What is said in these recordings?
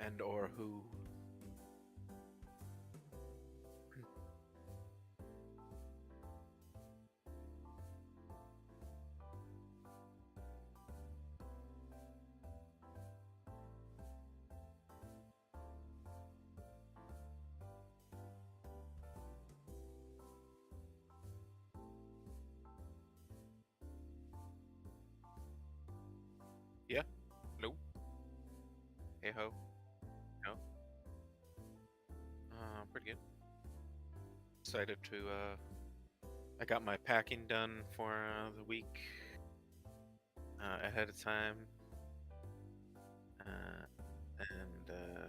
And or who? Yeah. Nope. Hey ho. No. Pretty good. Excited to I got my packing done for the week ahead of time.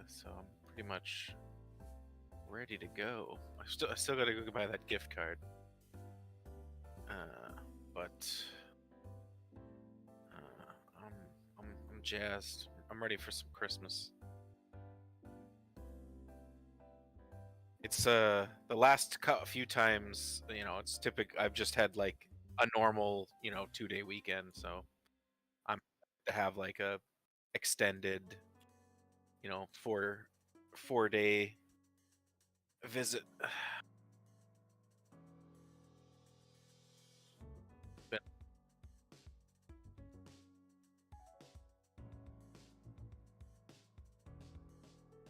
So I'm pretty much ready to go. I still gotta go buy that gift card. But I'm jazzed. I'm ready for some Christmas. It's the last few times, it's typical. I've just had like a normal, 2-day weekend, so I'm to have like a extended, 4-day visit.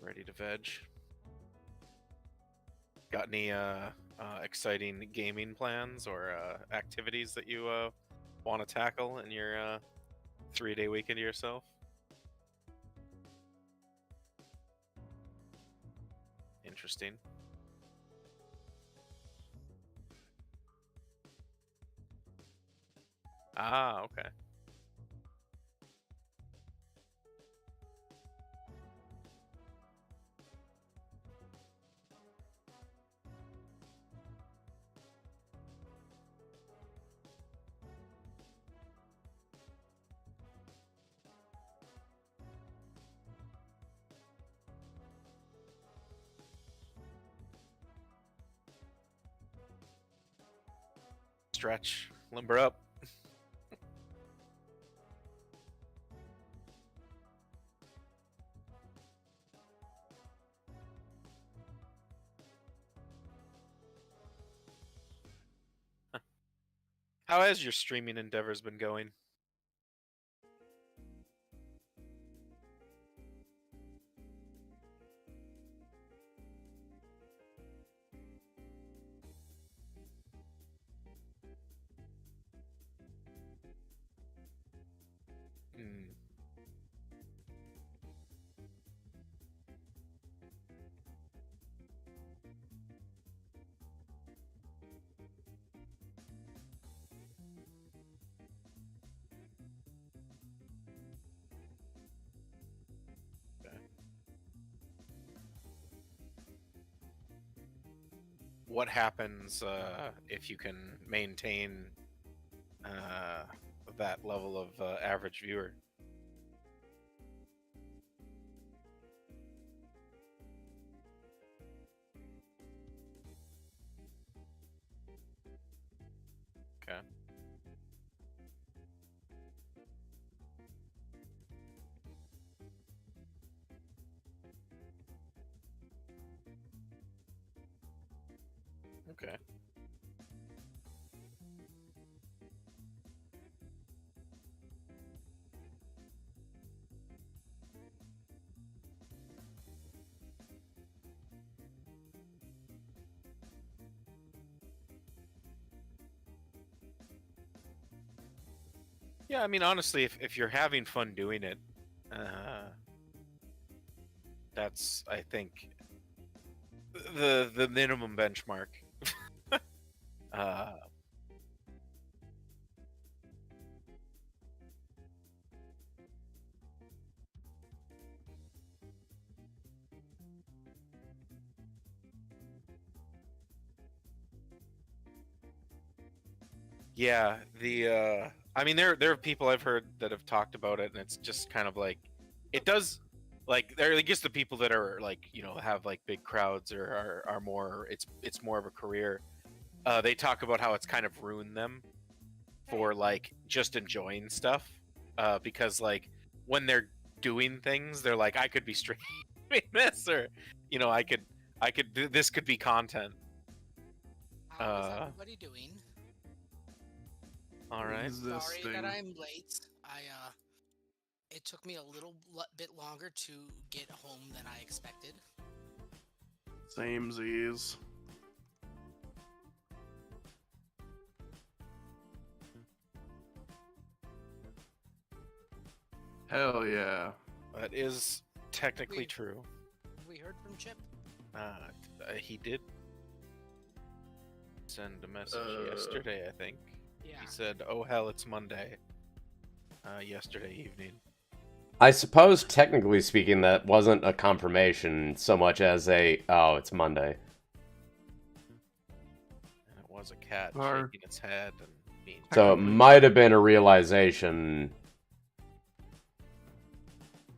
Ready to veg. Got any exciting gaming plans or activities that you want to tackle in your 3-day weekend to yourself? Interesting. Ah, okay. Stretch, limber up. How has your streaming endeavors been going? Hmm. Okay. What happens if you can maintain uh, that level of average viewer? Okay. Okay. Yeah, I mean, honestly, if you're having fun doing it, that's, I think, the minimum benchmark. uh, yeah, I mean, there are people I've heard that have talked about it, and it's just kind of like, it does, like, there, I guess the people that are like, have like big crowds or are more, it's more of a career. They talk about how it's kind of ruined them for like just enjoying stuff, because like when they're doing things, they're like, I could be straight. we miss? Or, this could be content. How is everybody doing? All right. Sorry that I'm late. It took me a little bit longer to get home than I expected. Same Z's. Hell yeah. That is technically true. We heard from Chip. He did send a message yesterday, I think. Yeah. He said, "Oh hell, it's Monday." Yesterday evening. I suppose, technically speaking, that wasn't a confirmation so much as it's Monday. And it was a cat Or- shaking its head and being. So it might have been a realization.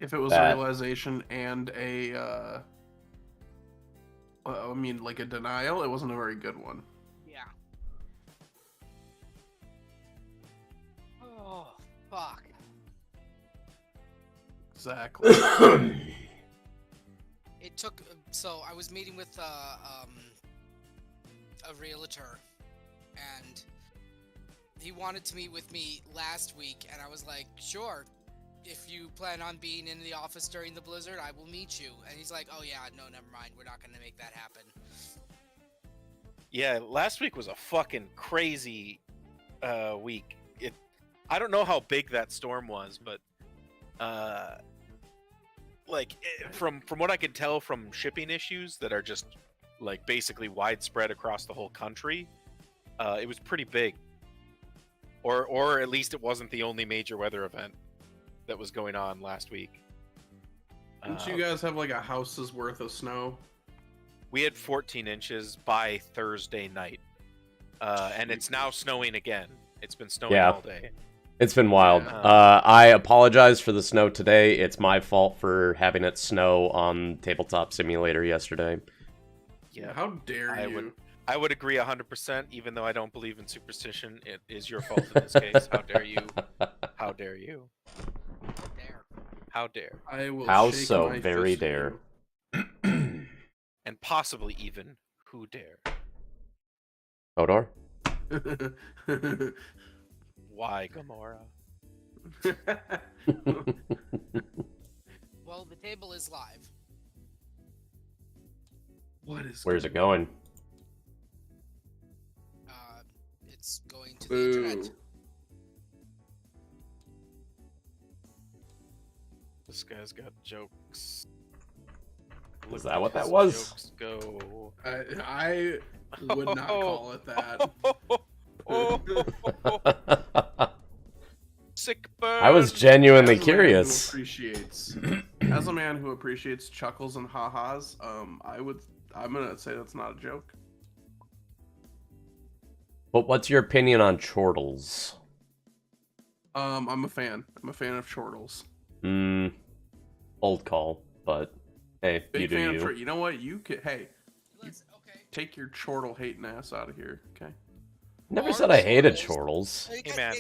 If it was That- a realization and a, like a denial, it wasn't a very good one. Yeah. Oh, fuck. Exactly. It took. So I was meeting with a realtor, and he wanted to meet with me last week, and I was like, sure. If you plan on being in the office during the blizzard, I will meet you. And he's like, oh yeah, no, never mind. We're not going to make that happen. Yeah, last week was a fucking crazy week. I don't know how big that storm was, but from what I can tell from shipping issues that are just like basically widespread across the whole country, it was pretty big. Or at least it wasn't the only major weather event that was going on last week. Didn't you guys have like a house's worth of snow? We had 14 inches by Thursday night, and it's now snowing again. It's been snowing all day. It's been wild. Yeah. I apologize for the snow today. It's my fault for having it snow on Tabletop Simulator yesterday. Yeah, How dare you? I would agree 100%, even though I don't believe in superstition. It is your fault in this case. How dare you? How dare you? There. How dare? I will How shake so my very fist at dare. And possibly even who dare? Hodor? you. Why, Gamora? Well, the table is live. What is? Where's it going? It's going to the internet. Boo. This guy's got jokes. Is Look that at what that his was? Jokes go. I would not call it that. Sick burn. I was genuinely As a man who curious. appreciates, as a man who appreciates chuckles and ha-has, I'm gonna say that's not a joke. But what's your opinion on chortles? I'm a fan. I'm a fan of chortles. Old call, but hey, Big you do fan you. of. You know what? You could. Hey, Okay. take your chortle hating ass out of here. Okay. Never Are said I hated chortles- chortles. Hey, man.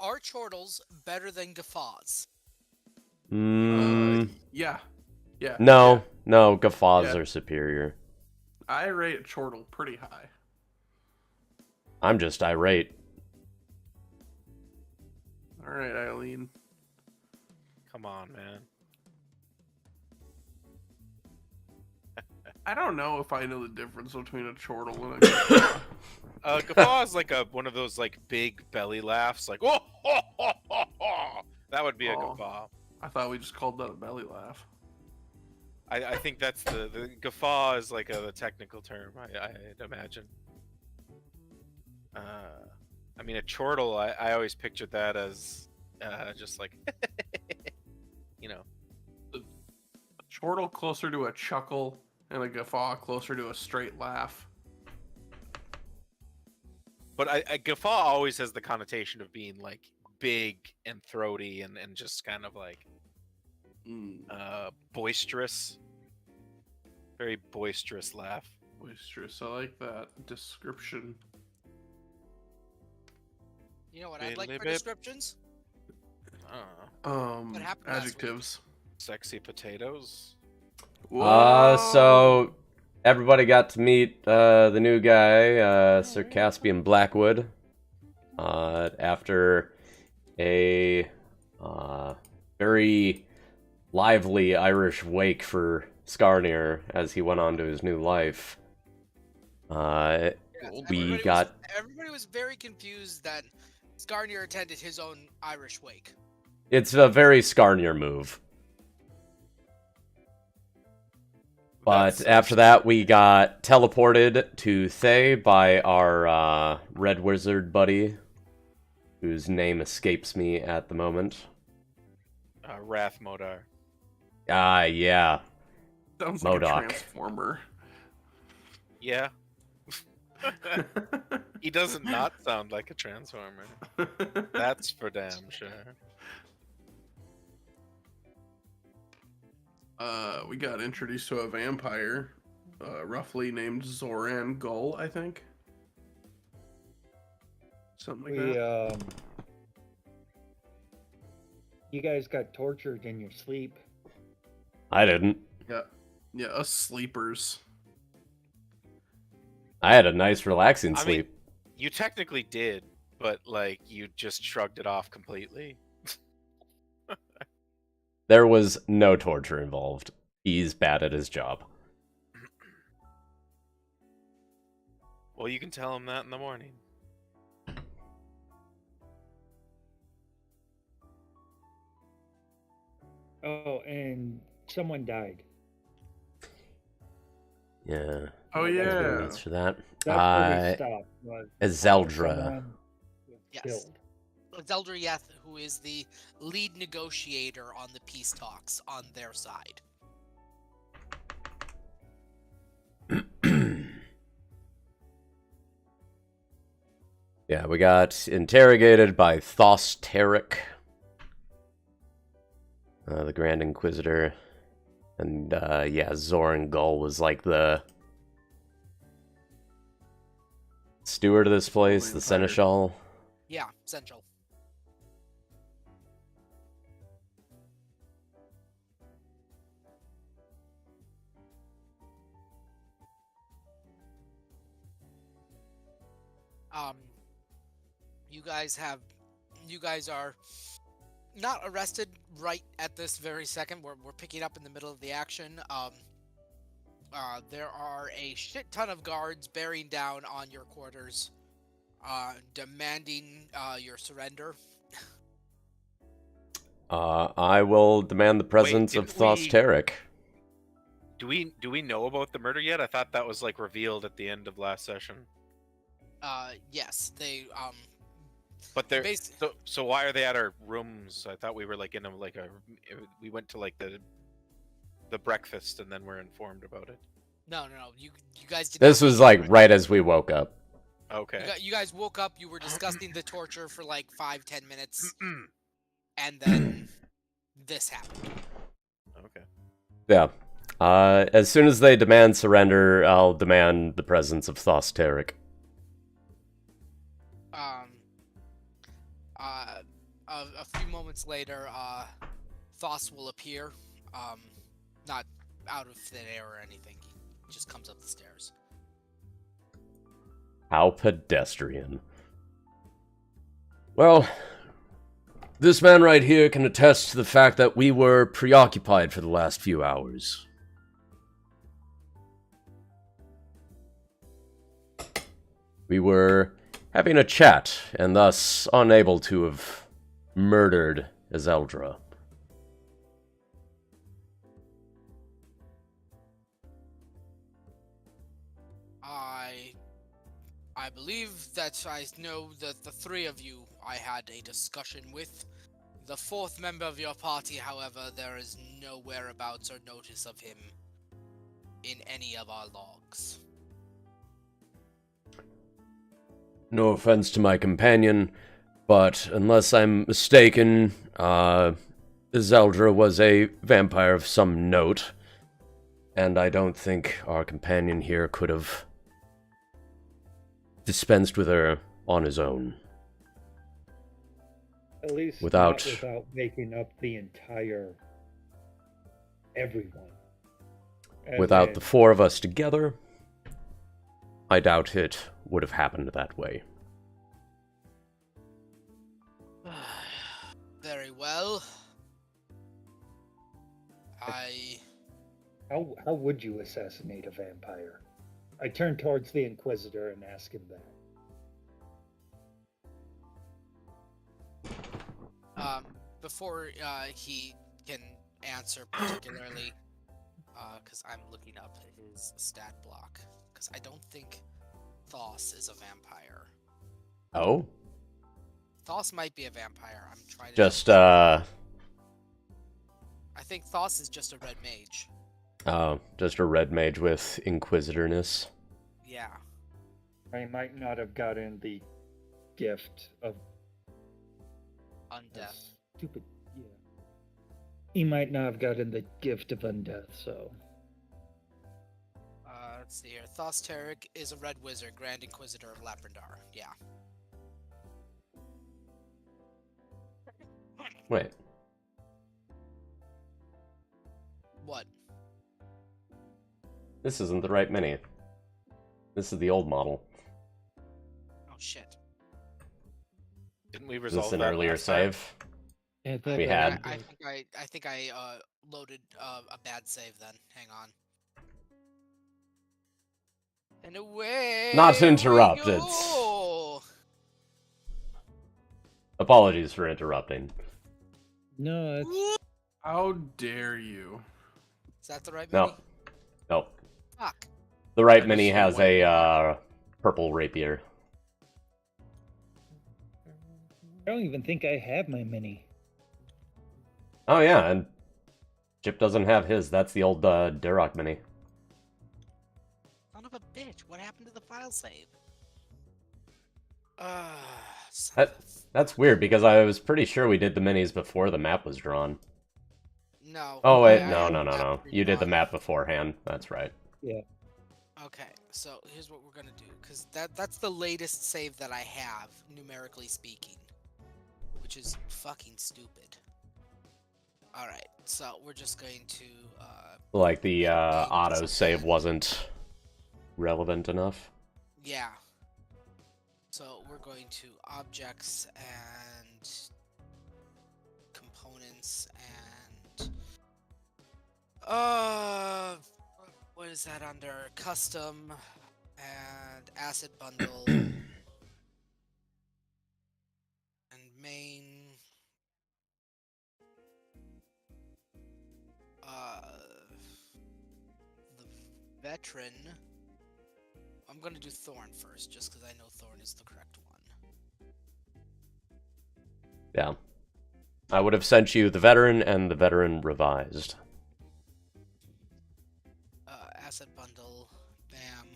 Are chortles better than guffaws? Yeah. Yeah. No, yeah. no, guffaws Yeah. are superior. I rate chortle pretty high. I'm just irate. All right, Eileen. Come on, man. I don't know if I know the difference between a chortle and a guffaw. Guffaw is like one of those like big belly laughs, like oh, ho, ho, ho, ho. That would be a Oh. guffaw. I thought we just called that a belly laugh. I think that's the guffaw is like the technical term. I'd imagine. I mean, a chortle. I always pictured that as just like, you know. A chortle closer to a chuckle, and a guffaw closer to a straight laugh. But a guffaw always has the connotation of being like big and throaty and just kind of like boisterous. Very boisterous laugh. Boisterous. I like that description. You know what I'd like for Bip. descriptions? What happened last week? Adjectives. Sexy potatoes. So everybody got to meet the new guy, Sir Caspian Blackwood, after a very lively Irish wake for Skarnir as he went on to his new life. Yeah, We got... everybody was very confused that Skarnir attended his own Irish wake. It's a very Skarnir move. But after that, we got teleported to Thay by our red wizard buddy, whose name escapes me at the moment. Wrath Modar. Yeah. Sounds like MODOK. a transformer. Yeah. He doesn't not sound like a transformer. That's for damn sure. We got introduced to a vampire, roughly named Zoran Gull, I think. Something like that. You guys got tortured in your sleep. I didn't. Yeah, us sleepers. I had a nice, relaxing I sleep. mean, you technically did, but like you just shrugged it off completely. There was no torture involved. He's bad at his job. Well, you can tell him that in the morning. Oh, and someone died. Yeah. Oh That's yeah. Thanks for that. That's where we stopped. Was Zeldra. someone was Yes. killed. Zeldra Yeth, who is the lead negotiator on the peace talks on their side. Yeah, we got interrogated by Thay, the Grand Inquisitor. And, yeah, Zoran Gull was like the steward of this place, the Empire. Seneschal. Yeah, Central. You guys are not arrested right at this very second. We're picking up in the middle of the action. There are a shit ton of guards bearing down on your quarters, demanding your surrender. I will demand the presence did of Thay. Do we know about the murder yet? I thought that was like revealed at the end of last session. Yes, they But they're Basi- so why are they at our rooms? I thought we were like in a we went to like the breakfast and then we're informed about it. No. You guys did. This not was know like about right as we woke up. Okay. You guys woke up. You were discussing the torture for like 5-10 minutes, and then this happened. Okay. Yeah. As soon as they demand surrender, I'll demand the presence of Thay. A few moments later, Thos will appear. Not out of thin air or anything. He just comes up the stairs. How pedestrian. Well, this man right here can attest to the fact that we were preoccupied for the last few hours. We were having a chat, and thus unable to have murdered Zeldra. I believe that I know that the three of you I had a discussion with. The fourth member of your party, however, there is no whereabouts or notice of him in any of our logs. No offense to my companion, but unless I'm mistaken, Zeldra was a vampire of some note, and I don't think our companion here could have dispensed with her on his own. At least Without not without making up the entire everyone. And Without then- the four of us together, I doubt it would have happened that way. Very well. How would you assassinate a vampire? I turn towards the Inquisitor and ask him that. Before he can answer particularly, because I'm looking up his stat block, because I don't think Thos is a vampire. Oh? Thos might be a vampire. I'm trying to. Just, I think Thos is just a red mage. just a red mage with inquisitorness. Yeah. I might not have gotten the gift of Undeath. stupid. Yeah. He might not have gotten the gift of undeath, so. Let's see here. Thos Tarek is a red wizard, Grand Inquisitor of Laprandar. Yeah. Wait, What? this isn't the right mini. This is the old model. Oh shit. Didn't we Is resolve this an that earlier last time? save? We had. I think I loaded a bad save then. Hang on. And away. Not to interrupt, we it's- go! Apologies for interrupting. No, it's How dare you? Is that the right No. mini? Nope. Fuck. The right I mini just has went- a, purple rapier. I don't even think I have my mini. Oh yeah, and Chip doesn't have his. That's the old, Duroc mini. Son of a bitch. What happened to the file save? Son That- of a That's weird, because I was pretty sure we did the minis before the map was drawn. No. Oh wait, I no, have no, the no, map no. You did the redrawn. map beforehand. That's right. Okay, so here's what we're gonna do, because that's the latest save that I have, numerically speaking. Which is fucking stupid. Alright, so we're just going to, Like the, auto save wasn't relevant enough. yeah. So we're going to objects and components and what is that under? Custom and asset bundle and main the veteran. I'm gonna do Thorn first, just because I know Thorn is the correct one. Yeah. I would have sent you the veteran and the veteran revised. Asset bundle, bam.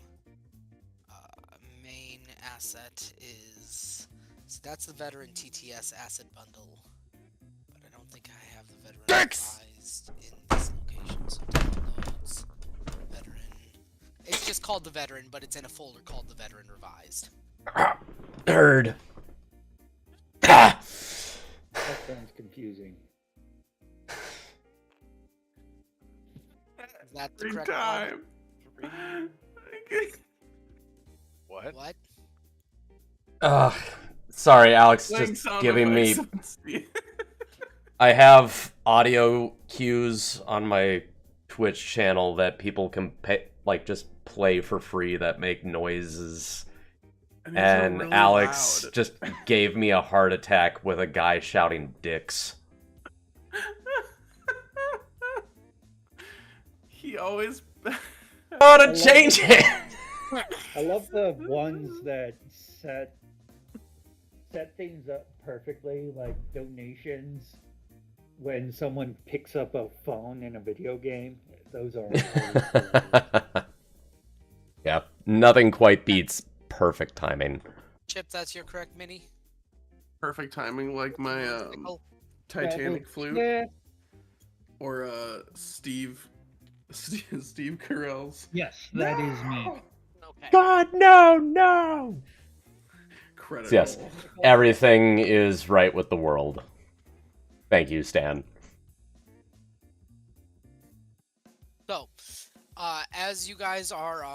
Main asset is, so that's the veteran TTS asset bundle, but I don't think I have the veteran revised in this location. So downloads, veteran. It's just called the veteran, but it's in a folder called the veteran revised. Nerd. That sounds confusing. Is that the Every correct time. What? one? What? Ugh. Sorry, Alex, Playing just sound giving me... effects. I have audio cues on my Twitch channel that people can pay, like, just play for free that make noises. And these are And really Alex loud. just gave me a heart attack with a guy shouting dicks. He always. Oh, to change it! I love the ones that set things up perfectly, like donations. When someone picks up a phone in a video game, those are. always hilarious. Yeah, nothing quite beats perfect timing. Chip, that's your correct mini? Perfect timing, like my Pickle? Titanic flute, Yeah. or Steve Carell's Yes, that is me. Okay. God, no, no! credit Yes. roll. Everything is right with the world. Thank you, Stan. So, As you guys are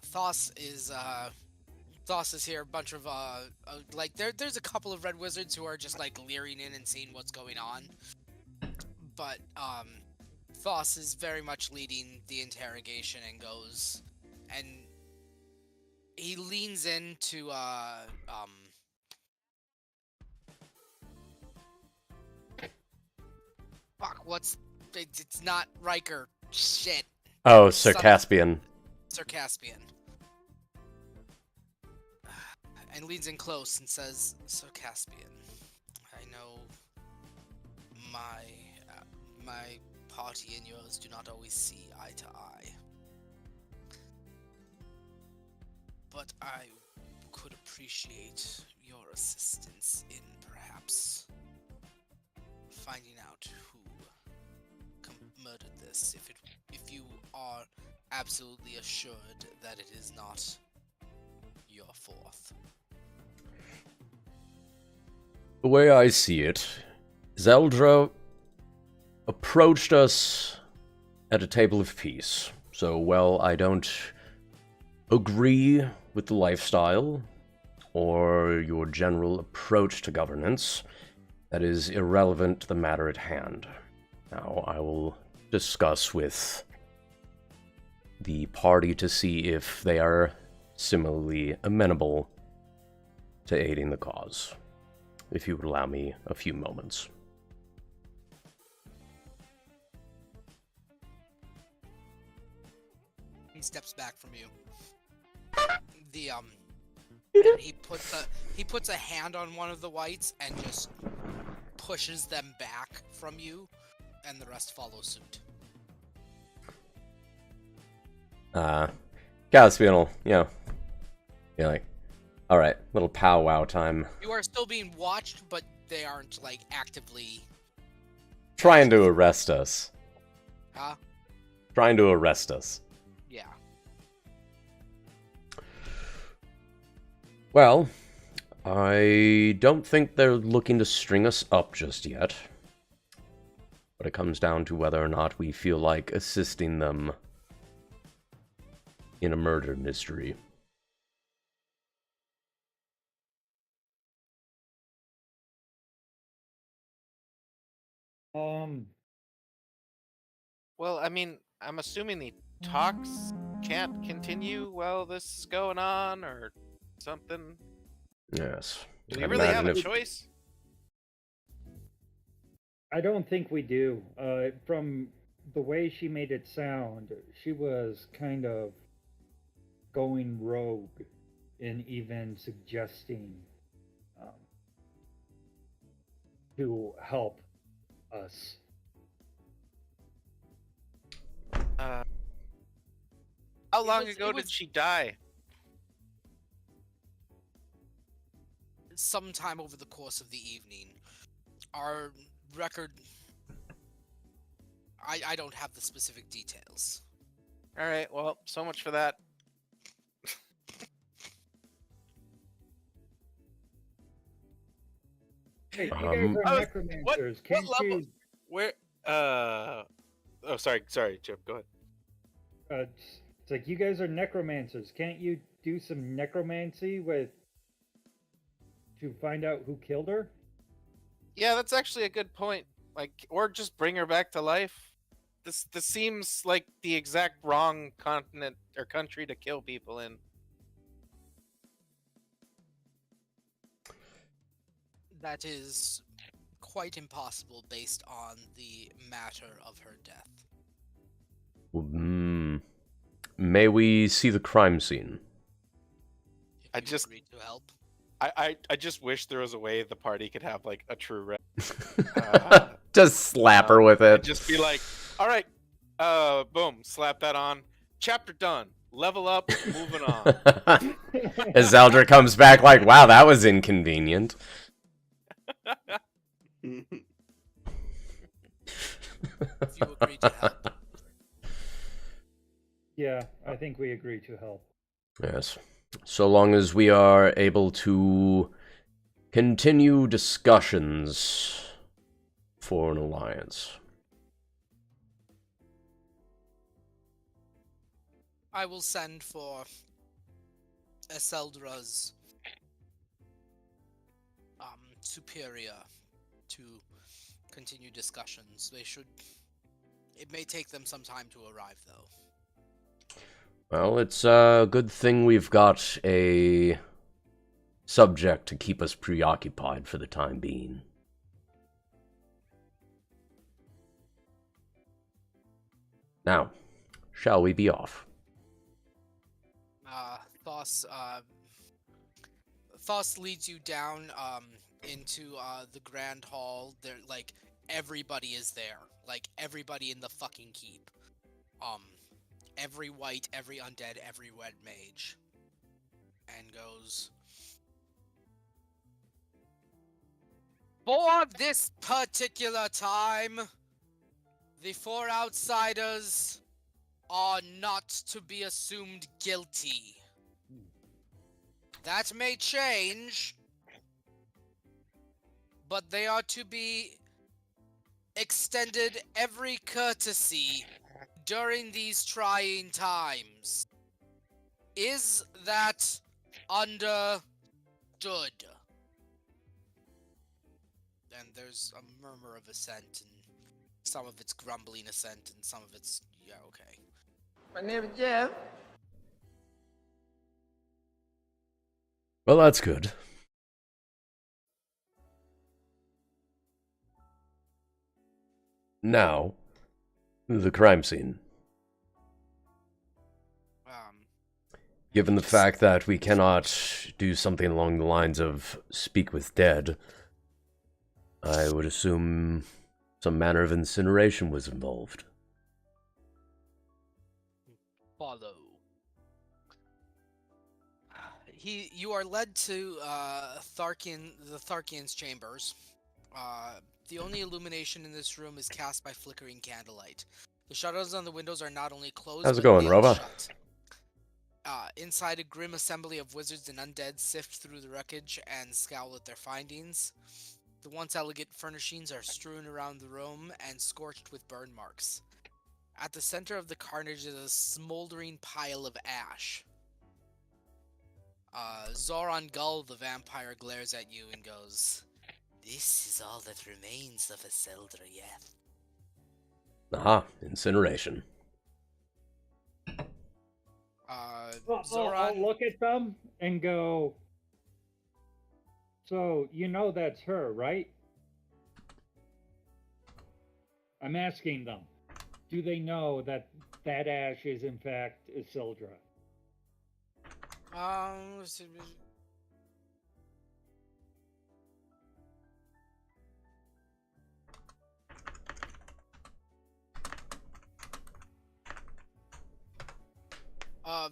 Thos is here. A bunch of like there's a couple of red wizards who are just like leering in and seeing what's going on, but Thos is very much leading the interrogation and goes, and he leans into fuck, it's not Riker. Shit. Oh, Sir Caspian. Sir Caspian. And leans in close and says, Sir Caspian, I know my party and yours do not always see eye to eye. But I could appreciate your assistance in perhaps finding out who murdered this, if you are absolutely assured that it is not your fourth. The way I see it, Zeldra approached us at a table of peace. So, while I don't agree with the lifestyle or your general approach to governance, that is irrelevant to the matter at hand. Now, I will discuss with the party to see if they are similarly amenable to aiding the cause. If you would allow me a few moments. He steps back from you. And he puts a hand on one of the whites and just pushes them back from you, and the rest follow suit. Caspian will, be like, alright, little powwow time. You are still being watched, but they aren't, like, actively... Trying to arrest us. Huh? Trying to arrest us. Yeah. Well, I don't think they're looking to string us up just yet. But it comes down to whether or not we feel like assisting them in a murder mystery. Well, I mean, I'm assuming the talks can't continue while this is going on, or something. Yes. Do we I'd really have imagine a if- choice? I don't think we do. From the way she made it sound, she was kind of going rogue and even suggesting to help us. How long was- ago it did was- she die? Sometime over the course of the evening. Our record... I don't have the specific details. Alright, well, so much for that. Hey, you guys Um, are I was- necromancers. what Can't level- you? Where, Oh, sorry, Chip, go ahead. It's like you guys are necromancers. Can't you do some necromancy to find out who killed her? Yeah, that's actually a good point. Like, or just bring her back to life. This seems like the exact wrong continent or country to kill people in. That is quite impossible based on the matter of her death. May we see the crime scene? If I you just- agree to help. I just wish there was a way the party could have like a true Just slap her with and it. just be like, all right, boom, slap that on. Chapter done. Level up. Moving on. As Zeldra comes back like, wow, that was inconvenient. If you agree to help. Yeah, I think we agree to help. Yes. So long as we are able to continue discussions for an alliance. I will send for Eseldra's superior to continue discussions. It may take them some time to arrive, though. Well, it's a good thing we've got a subject to keep us preoccupied for the time being. Now, shall we be off? Thos leads you down into the grand hall. There, like, everybody is there. Like, everybody in the fucking keep. Every white, every undead, every red mage. And goes, for this particular time, the 4 outsiders are not to be assumed guilty. That may change, but they are to be extended every courtesy during these trying times. Is that understood? And there's a murmur of assent, and some of it's grumbling assent, and some of it's, yeah, okay. My name is Jeff. Well, that's good. Now, the crime scene. Given the fact that we cannot do something along the lines of speak with dead, I would assume some manner of incineration was involved. Follow. You are led to the Tharkian's chambers. The only illumination in this room is cast by flickering candlelight. The shutters on the windows are not only closed, How's it but going, nailed Rova? shut. Inside, a grim assembly of wizards and undead sift through the wreckage and scowl at their findings. The once elegant furnishings are strewn around the room and scorched with burn marks. At the center of the carnage is a smoldering pile of ash. Zoran Gull, the vampire, glares at you and goes, "This is all that remains of Eseldra yet." Aha, incineration. Zoran... I'll look at them and go, so you know that's her, right? I'm asking them. Do they know that that ash is in fact Isildur?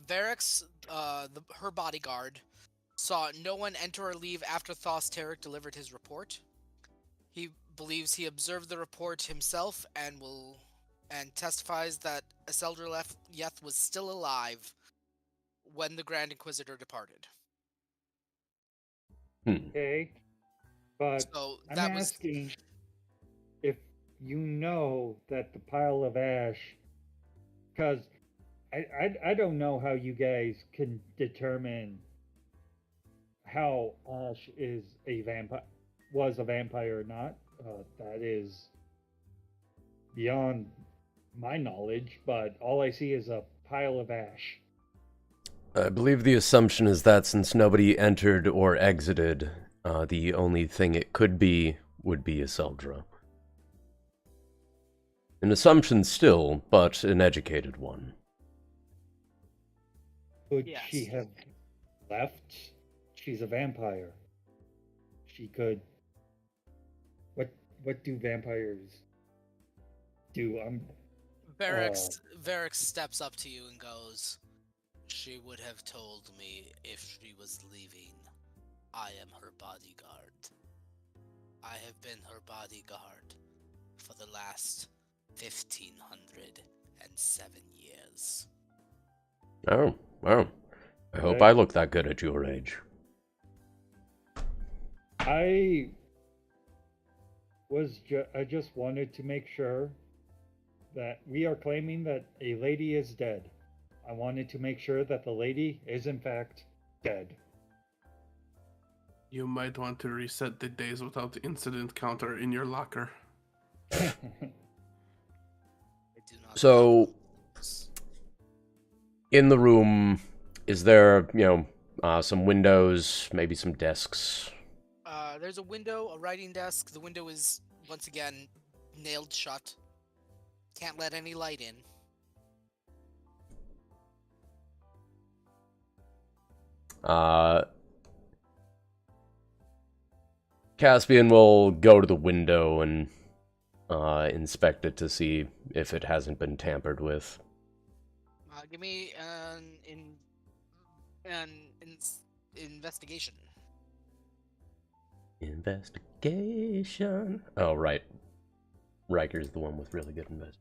Varix, her bodyguard, saw no one enter or leave after Thos Tarek delivered his report. He believes he observed the report himself and testifies that Isildur Yeth was still alive when the Grand Inquisitor departed. Okay, but So I'm that was asking if you know that the pile of ash, because I don't know how you guys can determine how Ash is was a vampire or not. That is beyond my knowledge, but all I see is a pile of ash. I believe the assumption is that since nobody entered or exited, the only thing it could be would be Iseldra. An assumption still, but an educated one. Could Yes. she have left? She's a vampire. She could. What do vampires do? Varix steps up to you and goes, "She would have told me if she was leaving. I am her bodyguard. I have been her bodyguard for the last 1,507 years." Oh, well. I hope Okay. I look that good at your age. I just wanted to make sure that we are claiming that a lady is dead. I wanted to make sure that the lady is in fact dead. You might want to reset the days without incident counter in your locker. I do not. So, in the room, is there, some windows, maybe some desks? There's a window, a writing desk. The window is, once again, nailed shut. Can't let any light in. Caspian will go to the window and inspect it to see if it hasn't been tampered with. Give me an investigation. Investigation. Oh, right. Riker's the one with really good investigation.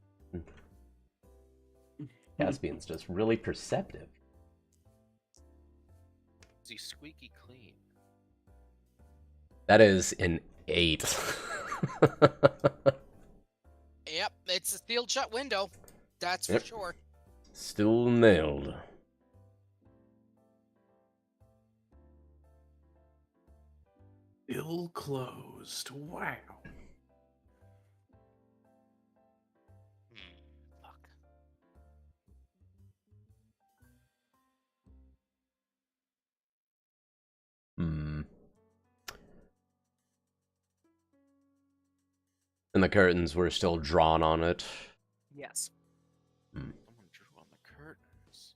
Caspian's just really perceptive. Is he squeaky clean? That is an 8. Yep, it's a sealed shut window. That's for Yep. sure. Still nailed. Still closed. Wow. Fuck. Hmm. And the curtains were still drawn on it. Yes. Someone drew on the curtains.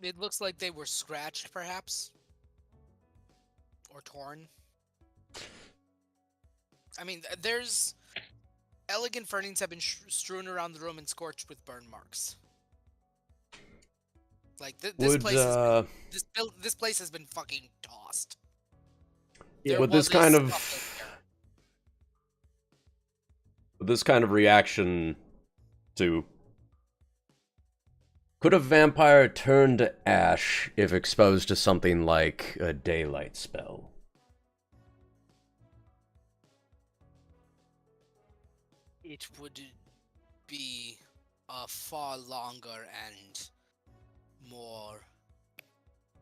It looks like they were scratched, perhaps. Or torn. I mean, there's... Elegant furnishings have been strewn around the room and scorched with burn marks. Like, this Would, place has been, this place has been fucking tossed. Yeah. There Would this was kind stuff of... in there. With this kind of reaction to... Could a vampire turn to ash if exposed to something like a daylight spell? It would be a far longer and more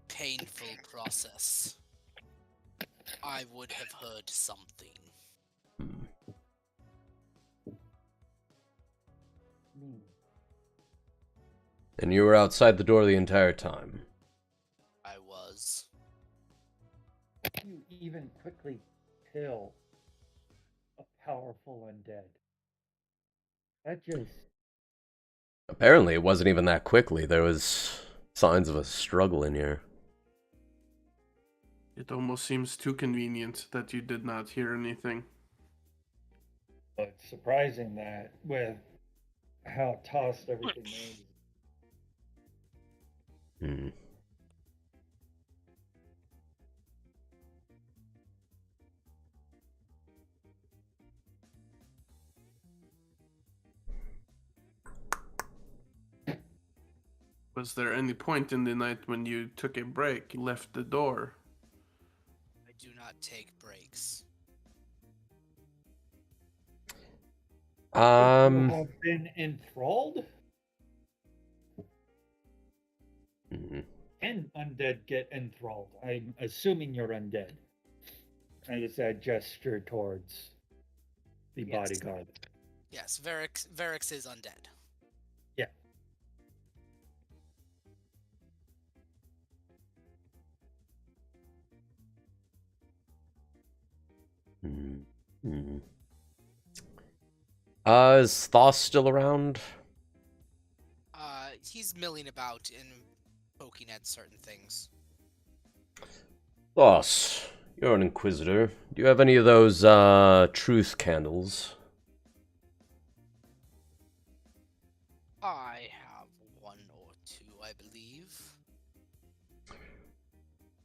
painful process. I would have heard something. And you were outside the door the entire time. I was. You even quickly kill a powerful undead. That just... Apparently it wasn't even that quickly. There was signs of a struggle in here. It almost seems too convenient that you did not hear anything. But surprising that with how tossed everything is. Hmm. Was there any point in the night when you took a break, left the door? I do not take breaks. You have been enthralled? Mhm. Can undead get enthralled? I'm assuming you're undead. I just had gesture towards the Yes. bodyguard. Yes, Varix is undead. Yeah. Mm-hmm. Is Thoth still around? He's milling about and poking at certain things. Thoth, you're an inquisitor. Do you have any of those, truth candles? I have one or two, I believe.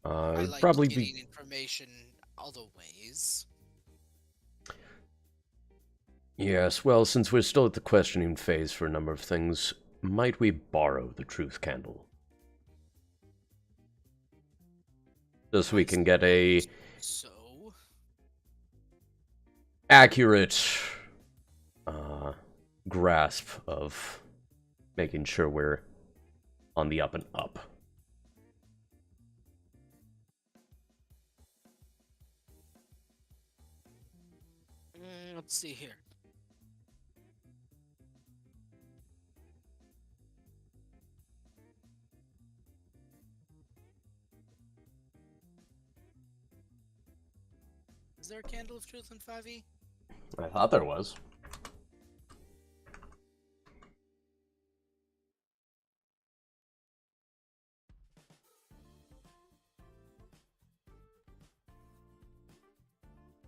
I It'd like probably getting be... information other ways. Yes, well, since we're still at the questioning phase for a number of things, might we borrow the truth candle? Just so we can get a So, accurate grasp of making sure we're on the up and up. Let's see here. Is there a candle of truth in 5e? I thought there was.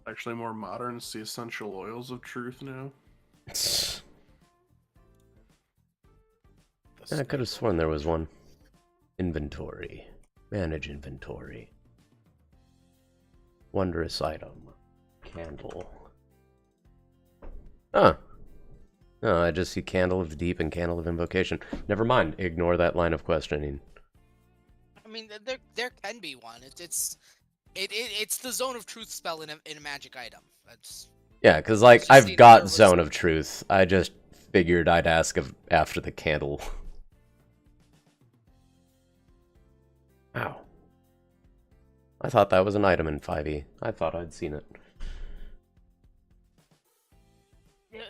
Actually, more modern. It's the essential oils of truth now. I could have sworn there was one. Inventory. Manage inventory. Wondrous item. Candle. Huh. No, I just see Candle of Deep and Candle of Invocation. Never mind. Ignore that line of questioning. I mean, there can be one. It's the Zone of Truth spell in a magic item. That's Yeah, because, like, just I've seen got another Zone list. of Truth. I just figured I'd ask after the candle. Wow. I thought that was an item in 5e. I thought I'd seen it.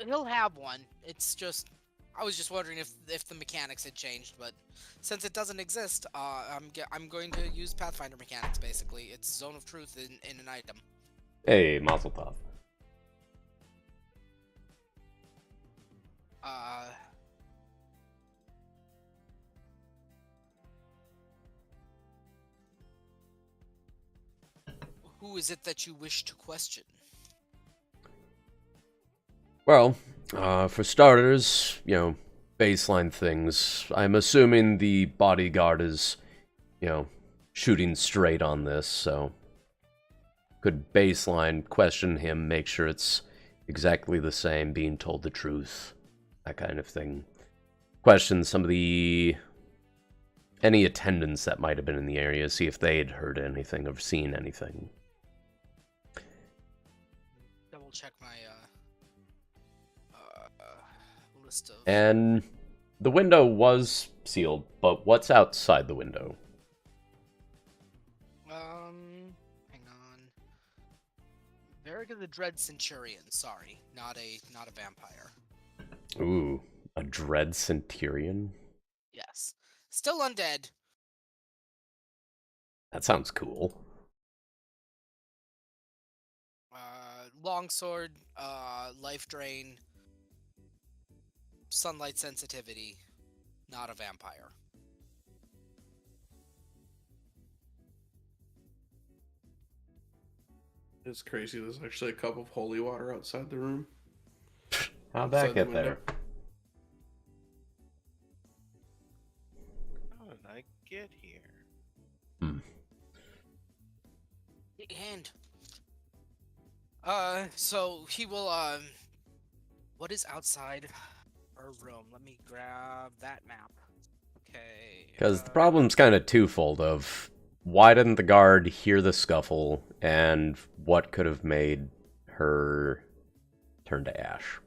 He'll have one. It's just, I was just wondering if the mechanics had changed, but since it doesn't exist, I'm going to use Pathfinder mechanics. Basically, it's Zone of Truth in an item. Hey, Mazel Tov. Who is it that you wish to question? Well, for starters, baseline things. I'm assuming the bodyguard is, shooting straight on this, so could baseline question him, make sure it's exactly the same, being told the truth, that kind of thing. Question some of any attendants that might have been in the area, see if they'd heard anything or seen anything. Double check my list of. And the window was sealed, but what's outside the window? Hang on. Veriga the Dread Centurion. Sorry, not a vampire. Ooh, a Dread Centurion? Yes, still undead. That sounds cool. Longsword, life drain, sunlight sensitivity, not a vampire. It's crazy. There's actually a cup of holy water outside the room. How'd that Outside the get window. there? How did I get here? Get your hand. So he will, what is outside our room? Let me grab that map. Okay. Because the problem's kind of twofold of why didn't the guard hear the scuffle, and what could have made her turn to ash?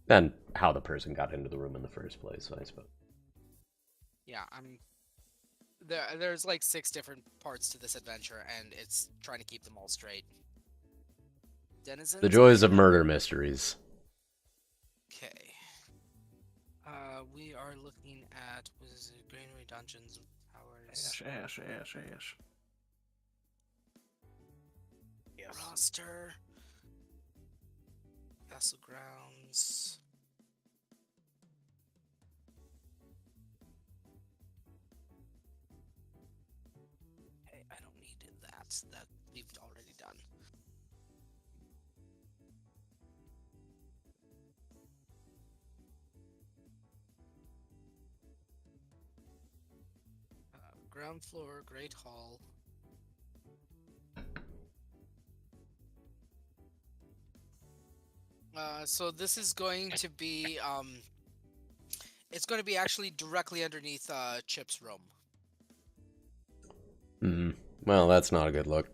And how the person got into the room in the first place, I suppose. Yeah, there's like 6 different parts to this adventure, and it's trying to keep them all straight. Denizens? The joys of murder mysteries. Okay. We are looking at, what is it, Granary Dungeons, Towers, Ash. Yes. roster, Castle Grounds. Hey, I don't need that we've already done. Ground floor, Great Hall. So this is going to be, it's going to be actually directly underneath, Chip's room. Well, that's not a good look.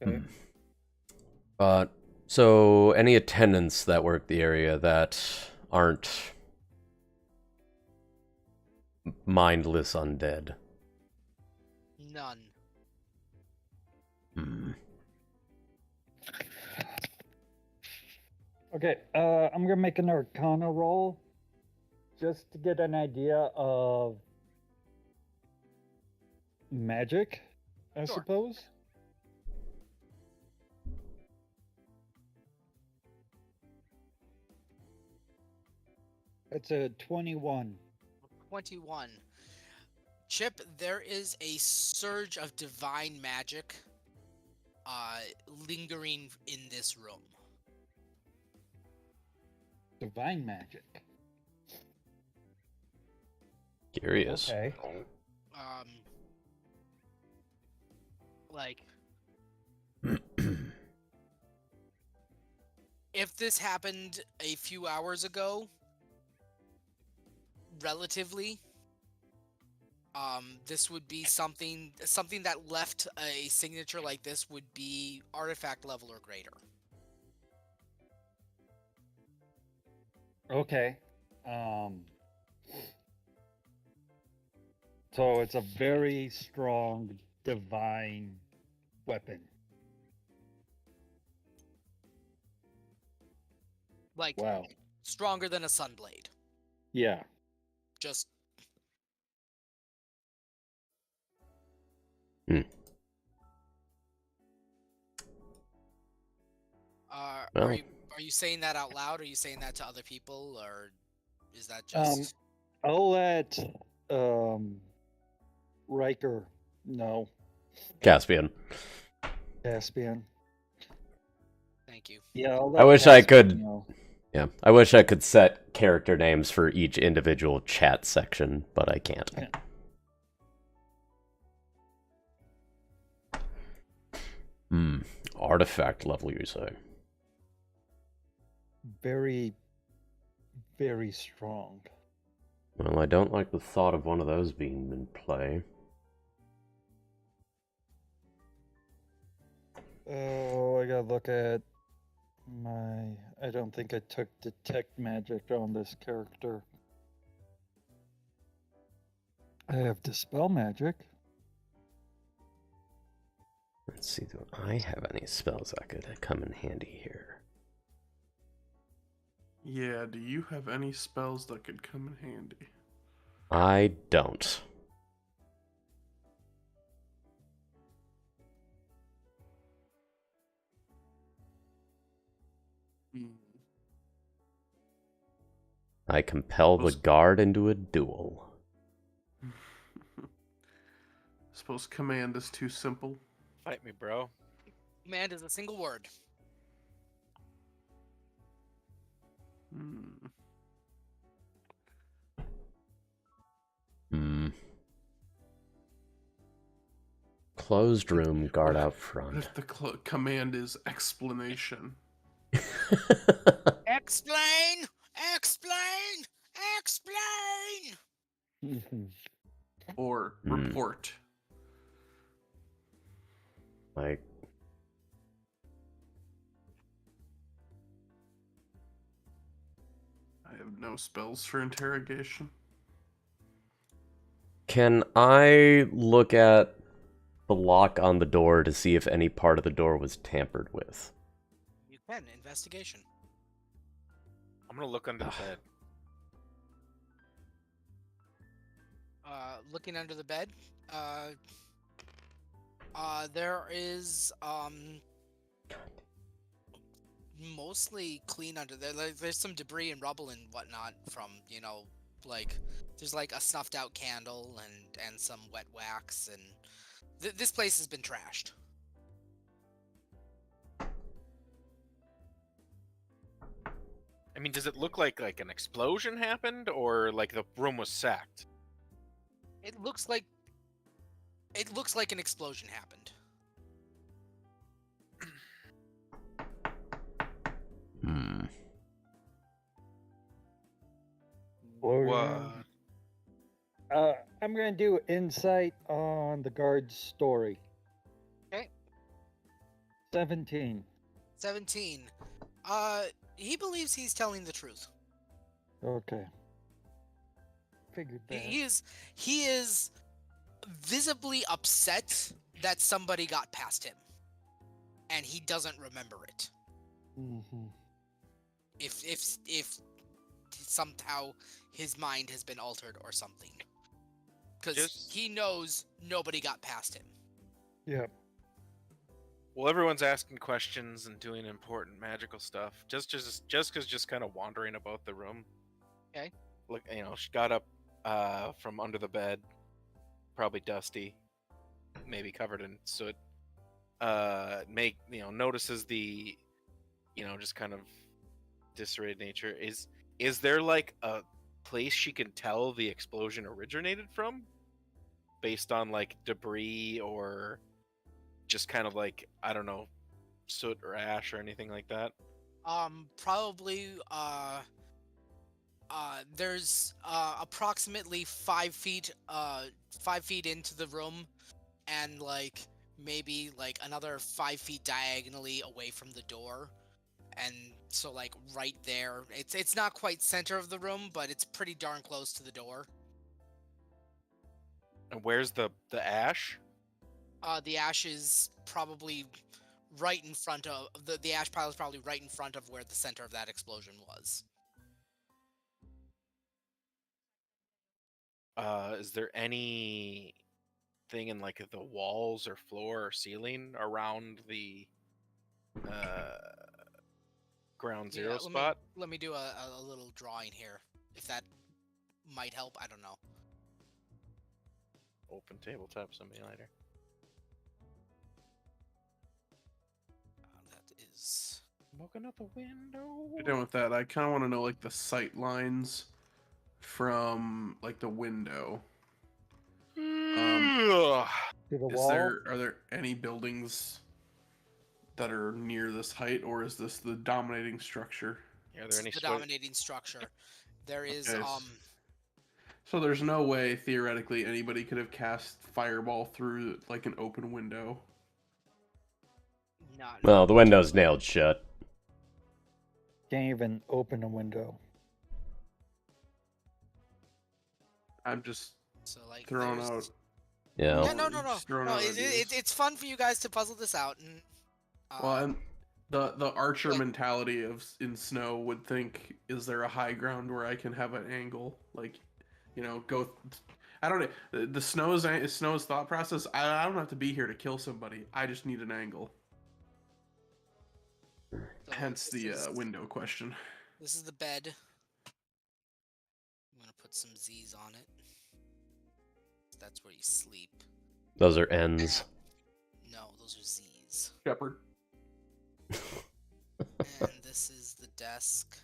Okay. But so any attendants that work the area that aren't mindless undead. None. Hmm. Okay, I'm gonna make an Arcana roll just to get an idea of magic, I Sure. suppose. It's a 21. 21. Chip, there is a surge of divine magic lingering in this room. Divine magic. Curious. Okay. Like, if this happened a few hours ago, relatively, this would be something that left a signature like this would be artifact level or greater. Okay. So it's a very strong divine weapon. Like, Wow. stronger than a sunblade. Yeah. Just Well. are you saying that out loud? Are you saying that to other people, or is that just I'll let Riker know. Caspian. Caspian. Thank you. Yeah, I'll I let wish I Caspian could- know. Yeah, I wish I could set character names for each individual chat section, but I can't. Artifact level, you say? Very, very strong. Well, I don't like the thought of one of those being in play. Oh, I gotta look at my... I don't think I took detect magic on this character. I have dispel magic. Let's see, do I have any spells that could come in handy here? Yeah, do you have any spells that could come in handy? I don't. I compel the guard into a duel. Suppose command is too simple. Fight me, bro. Command is a single word. Closed room, guard out What front. if the command is explanation? Explain! Explain! Explain! Or report? Like, I have no spells for interrogation. can I look at the lock on the door to see if any part of the door was tampered with? You can. Investigation. I'm gonna look under the bed. Looking under the bed, there is mostly clean under there. Like, there's some debris and rubble and whatnot from, like, there's like a snuffed out candle and some wet wax, and this place has been trashed. I mean, does it look like an explosion happened, or like the room was sacked? It looks like an explosion happened. What? I'm gonna do insight on the guard's story. Okay. 17. 17. He believes he's telling the truth. Okay. Figured that. He is visibly upset that somebody got past him, and he doesn't remember it. Mm-hmm. If somehow his mind has been altered or something, because he knows nobody got past him. Yep. Well, everyone's asking questions and doing important magical stuff. Jessica's just kind of wandering about the room. Okay. Look, she got up from under the bed, probably dusty, maybe covered in soot. Notices the, just kind of disarrayed nature. Is there like a place she can tell the explosion originated from, based on like debris or just kind of like, I don't know, soot or ash or anything like that? Probably there's approximately 5 feet into the room, and like maybe like another 5 feet diagonally away from the door, and so like right there, it's not quite center of the room, but it's pretty darn close to the door. And where's the ash? The ash is probably right in front of the ash pile is probably right in front of where the center of that explosion was. Is there anything in like the walls or floor or ceiling around the ground zero spot? Let me do a little drawing here, if that might help. I don't know. Open tabletop simulator. That is. Looking out the window. You're done with that. I kind of want to know like the sight lines from like the window. Ugh. To the wall. Are there any buildings that are near this height, or is this the dominating structure? Are there any the dominating structure? There is Okay. So there's no way theoretically anybody could have cast fireball through like an open window. not. Well, the window's nailed shut. Can't even open a window. I'm just So like throwing there's- out. Yeah. Yeah, no. Just throwing No, out ideas. it's fun for you guys to puzzle this out, and Well, and the archer like- mentality of in snow would think, is there a high ground where I can have an angle, like, go. I don't know. The snow's thought process. I don't have to be here to kill somebody. I just need an angle. so Hence this the is- window question. This is the bed. I'm gonna put some Z's on it. That's where you sleep. Those are ends. No, those are Z's. Shepherd. And this is the desk.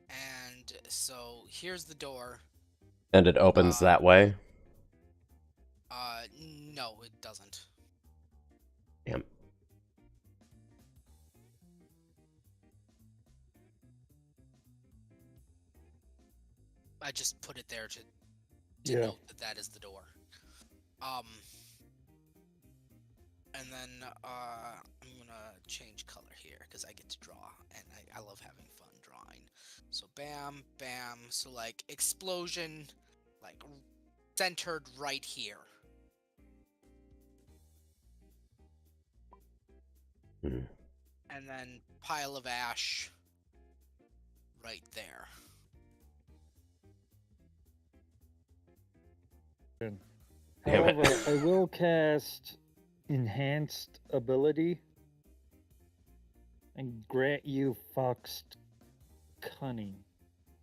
And so here's the door. And it opens that way. No, it doesn't. Damn. I just put it there to Yeah. note that is the door. And then I'm gonna change color here because I get to draw, and I love having fun drawing. So bam, bam. So like explosion, like centered right here. Hmm. And then pile of ash right there. Damn However, it. I will cast enhanced ability and grant you foxed cunning,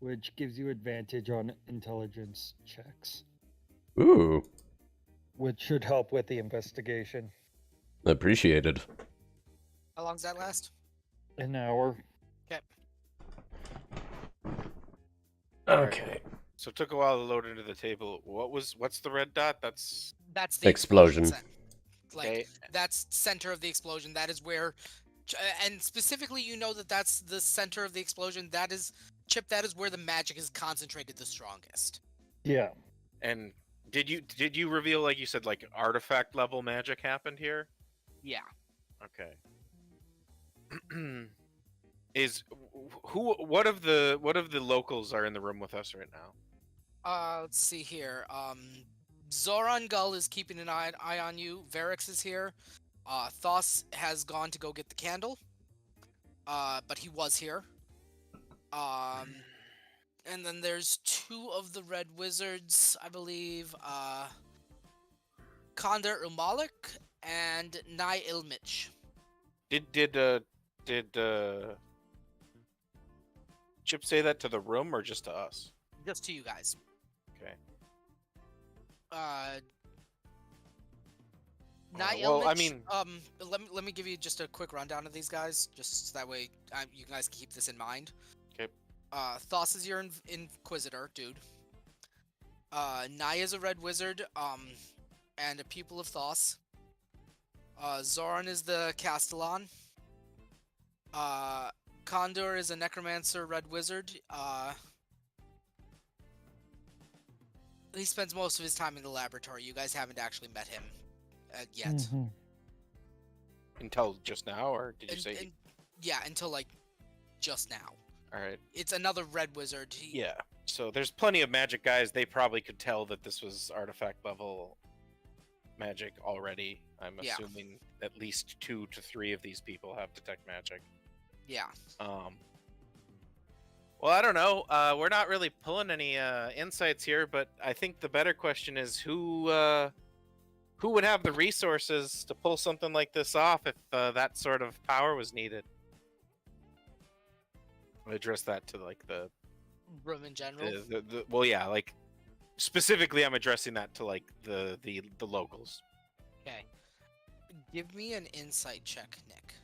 which gives you advantage on intelligence checks, Ooh. which should help with the investigation. Appreciated. How long does that last? An hour. Okay. Okay. So it took a while to load into the table. What's the red dot? That's That's the Explosion. Like Okay. that's center of the explosion. That is where, and specifically, you know that's the center of the explosion. That is Chip. That is where the magic is concentrated the strongest. Yeah. and Did you reveal, like you said, like artifact level magic happened here? Yeah. Okay. Is what of the locals are in the room with us right now? Let's see here. Zoran Gull is keeping an eye on you. Varix is here. Thos has gone to go get the candle. But he was here. And then there's 2 of the Red Wizards, I believe. Konder Umalik and Nai Ilmich. Did Chip say that to the room or just to us? Just to you guys. Okay. Nai well, Ilmich, I mean, let me give you just a quick rundown of these guys, just so that way you guys can keep this in mind. Okay. Thos is your Inquisitor, dude. Nai is a Red Wizard, and a pupil of Thos. Zoran is the Castellan. Condor is a Necromancer Red Wizard. He spends most of his time in the laboratory. You guys haven't actually met him yet. Mhm. until just now, or did you say? Yeah, until like just now. All right. It's another Red Wizard. Yeah. So there's plenty of magic guys. They probably could tell that this was artifact level magic already. I'm Yeah. assuming at least 2 to 3 of these people have detect magic. Yeah. Well, I don't know. We're not really pulling any insights here, but I think the better question is who would have the resources to pull something like this off if that sort of power was needed. I address that to like the Room in general. well, yeah, like specifically, I'm addressing that to like the locals. Okay. Give me an insight check, Nick.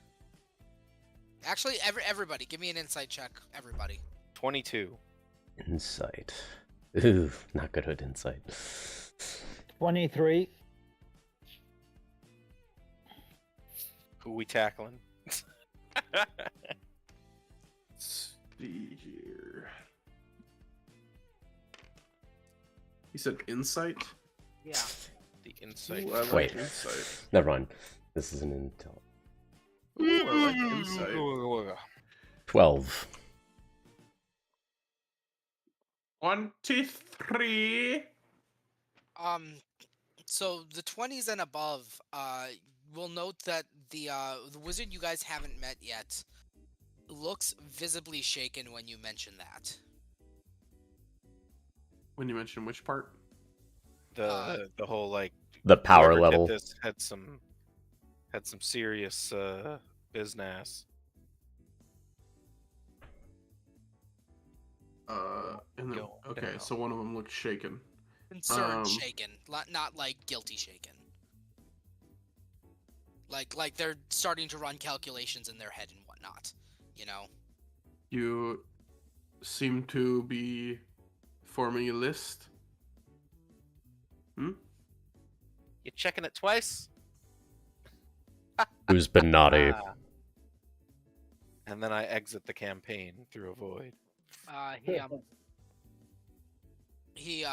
Actually, everybody, give me an insight check. Everybody. 22. Insight. Ooh, not good at insight. 23. Who we tackling? Let's see here. You said insight? Yeah. The insight. Ooh, I like Wait. insight. Never mind. This is an intel. Ooh, I like insight. 12. 23. So the 20s and above, we'll note that the wizard you guys haven't met yet looks visibly shaken when you mention that. When you mention which part? The whole like The power whoever did level. this had some serious business. And then, Go okay, down. so one of them looks shaken. Concerned shaken, not like guilty shaken. Like they're starting to run calculations in their head and whatnot, you know? You seem to be forming a list. You checking it twice? Who's been naughty? Ah. And then I exit the campaign through a void. He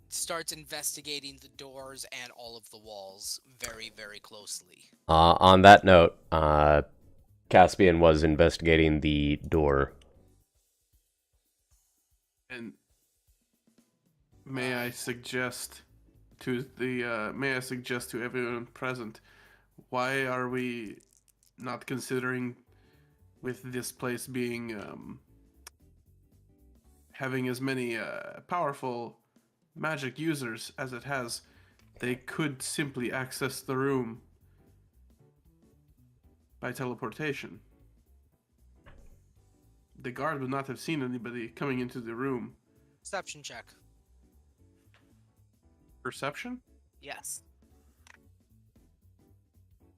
starts investigating the doors and all of the walls very, very closely. On that note, Caspian was investigating the door. And may I suggest to everyone present, why are we not considering, with this place being having as many powerful magic users as it has, they could simply access the room by teleportation. The guard would not have seen anybody coming into the room. Perception check. Perception? Yes.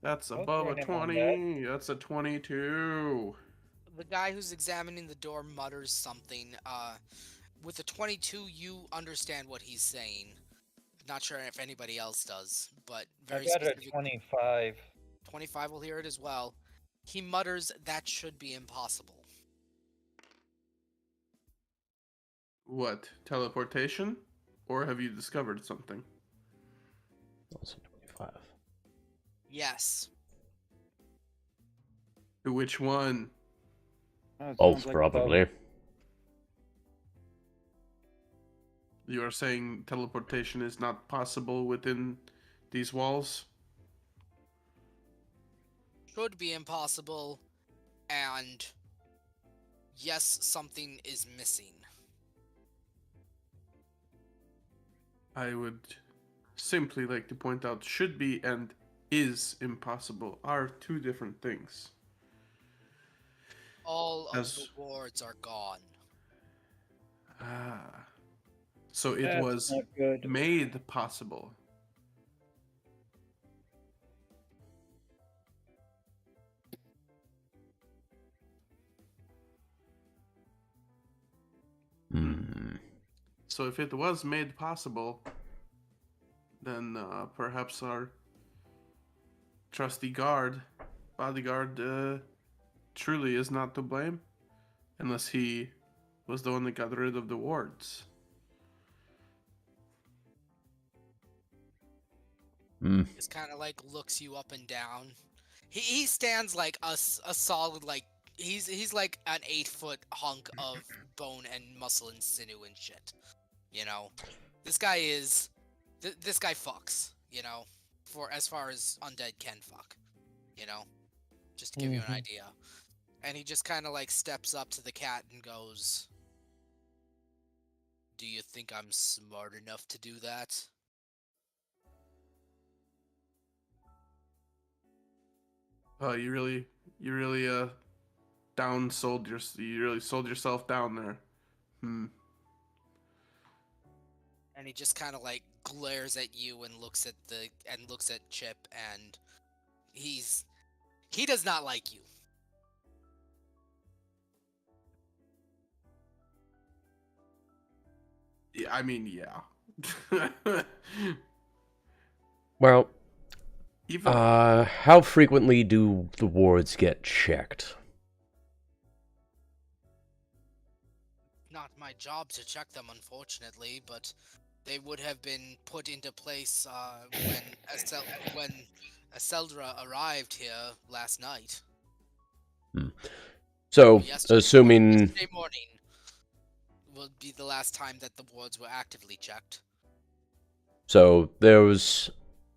That's Okay, above a never mind 20. That's a 22. The guy who's examining the door mutters something. With a 22, you understand what he's saying. Not sure if anybody else does, but very I got a specific. 25. 25 will hear it as well. He mutters, "That should be impossible." What? Teleportation? Or have you discovered something? Also 25. Yes. Which one? Oh, it Both, sounds like probably. You are saying teleportation is not possible within these walls? Should be impossible, and yes, something is missing. I would simply like to point out should be and is impossible are two different things. All of the As wards are gone. so it That's was not good. made possible. Hmm. So if it was made possible, then perhaps our trusty bodyguard, truly is not to blame, unless he was the one that got rid of the wards. Hmm. Just kind of like looks you up and down. He stands like a solid like he's like an 8-foot hunk of bone and muscle and sinew and shit. You know, this guy is this guy fucks. You know, for as far as undead can fuck. You know, just to give you an Mhm. idea. And he just kind of like steps up to the cat and goes, "Do you think I'm smart enough to do that?" Oh, you really you really sold yourself down there. Hmm. And he just kind of like glares at you and looks at Chip, and he does not like you. Yeah, I mean, yeah. Well, Even how frequently do the wards get checked? Not my job to check them, unfortunately, but they would have been put into place when Aseldra arrived here last night. So, Yesterday assuming morning will be the last time that the wards were actively checked. so, there was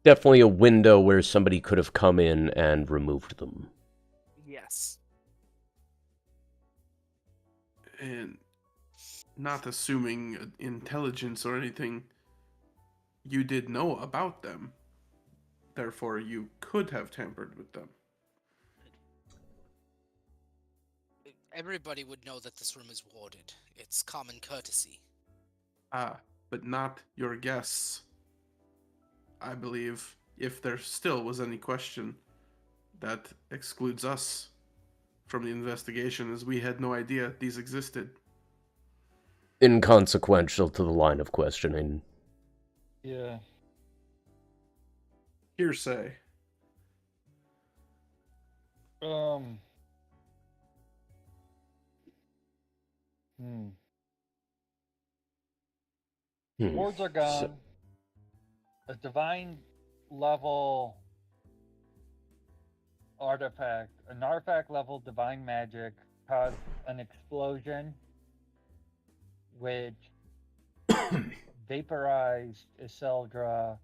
definitely a window where somebody could have come in and removed them. Yes. and not assuming intelligence or anything, you did know about them. Therefore, you could have tampered with them. Everybody would know that this room is warded. It's common courtesy. But not your guests. I believe if there still was any question, that excludes us from the investigation, as we had no idea these existed. Inconsequential to the line of questioning. Yeah. Hearsay. Hmm. Wards are gone. A divine level artifact, an artifact level divine magic caused an explosion which vaporized Iseldra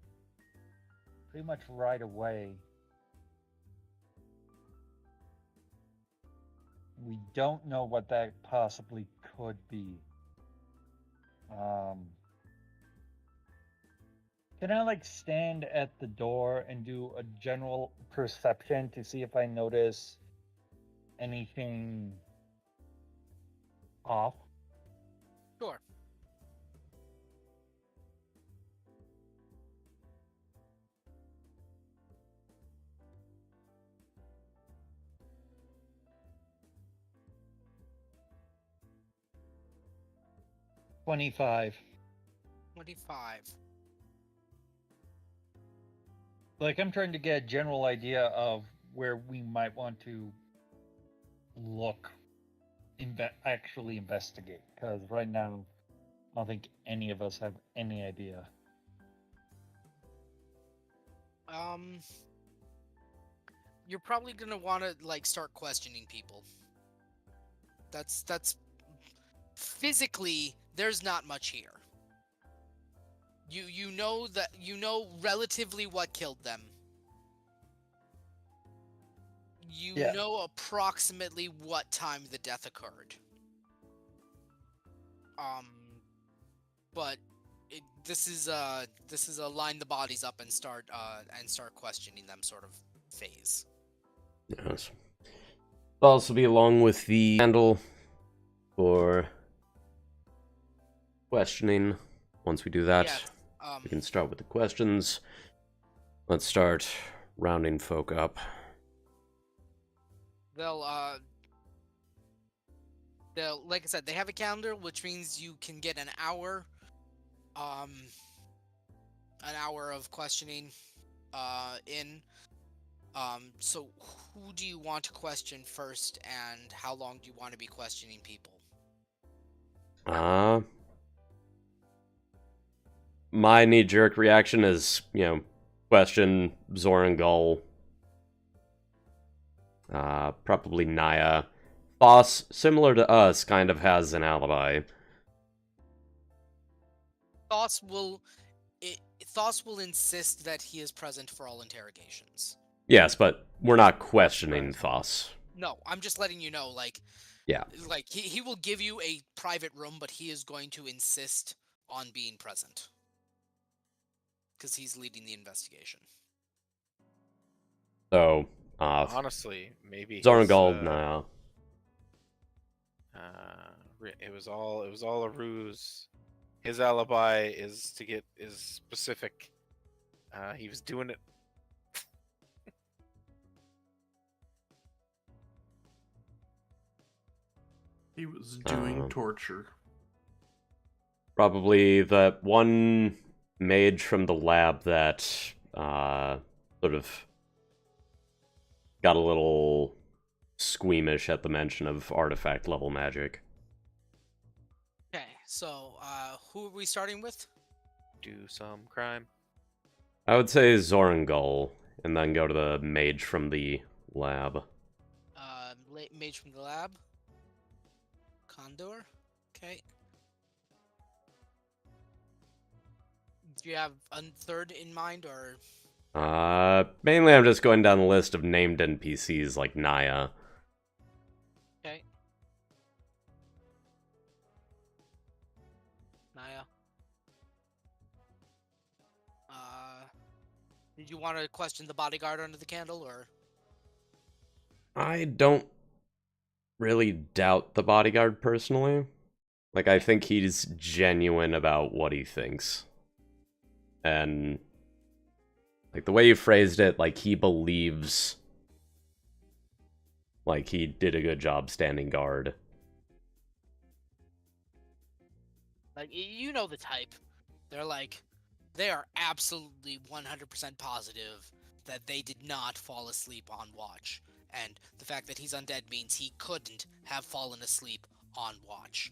pretty much right away. We don't know what that possibly could be. Can I like stand at the door and do a general perception to see if I notice anything off? Sure. $25. 25. Like I'm trying to get a general idea of where we might want to look, actually investigate. Because right now, I don't think any of us have any idea. Um, you're probably gonna want to like start questioning people. That's physically there's not much here. You know that you know relatively what killed them. You Yeah. know approximately what time the death occurred. But this is a line the bodies up and start questioning them sort of phase. Yes. I'll also be along with the handle for questioning. Once we do that, Yes. we can start with the questions. Let's start rounding folk up. They'll like I said, they have a calendar, which means you can get an hour of questioning in. So who do you want to question first, and how long do you want to be questioning people? My knee-jerk reaction is, question Zorangal. Probably Naya. Boss, similar to us, kind of has an alibi. Thos will insist that he is present for all interrogations. Yes, but we're not questioning Thos. No, I'm just letting you know, like, Yeah. like he will give you a private room, but he is going to insist on being present because he's leading the investigation. So, Honestly, maybe Zorangal, Naya. It was all a ruse. His alibi is specific. He was doing it. He was doing torture. Probably the one mage from the lab that sort of got a little squeamish at the mention of artifact level magic. Okay, so who are we starting with? Do some crime. I would say Zorangal, and then go to the mage from the lab. Mage from the lab. Condor. Okay. Do you have a third in mind, or? Mainly I'm just going down the list of named NPCs like Naya. Okay. Naya. Did you want to question the bodyguard under the candle, or? I don't really doubt the bodyguard personally. Like, I think he's genuine about what he thinks. And, like, the way you phrased it, like, he believes, like, he did a good job standing guard. Like, you know the type. They are absolutely 100% positive that they did not fall asleep on watch. And the fact that he's undead means he couldn't have fallen asleep on watch.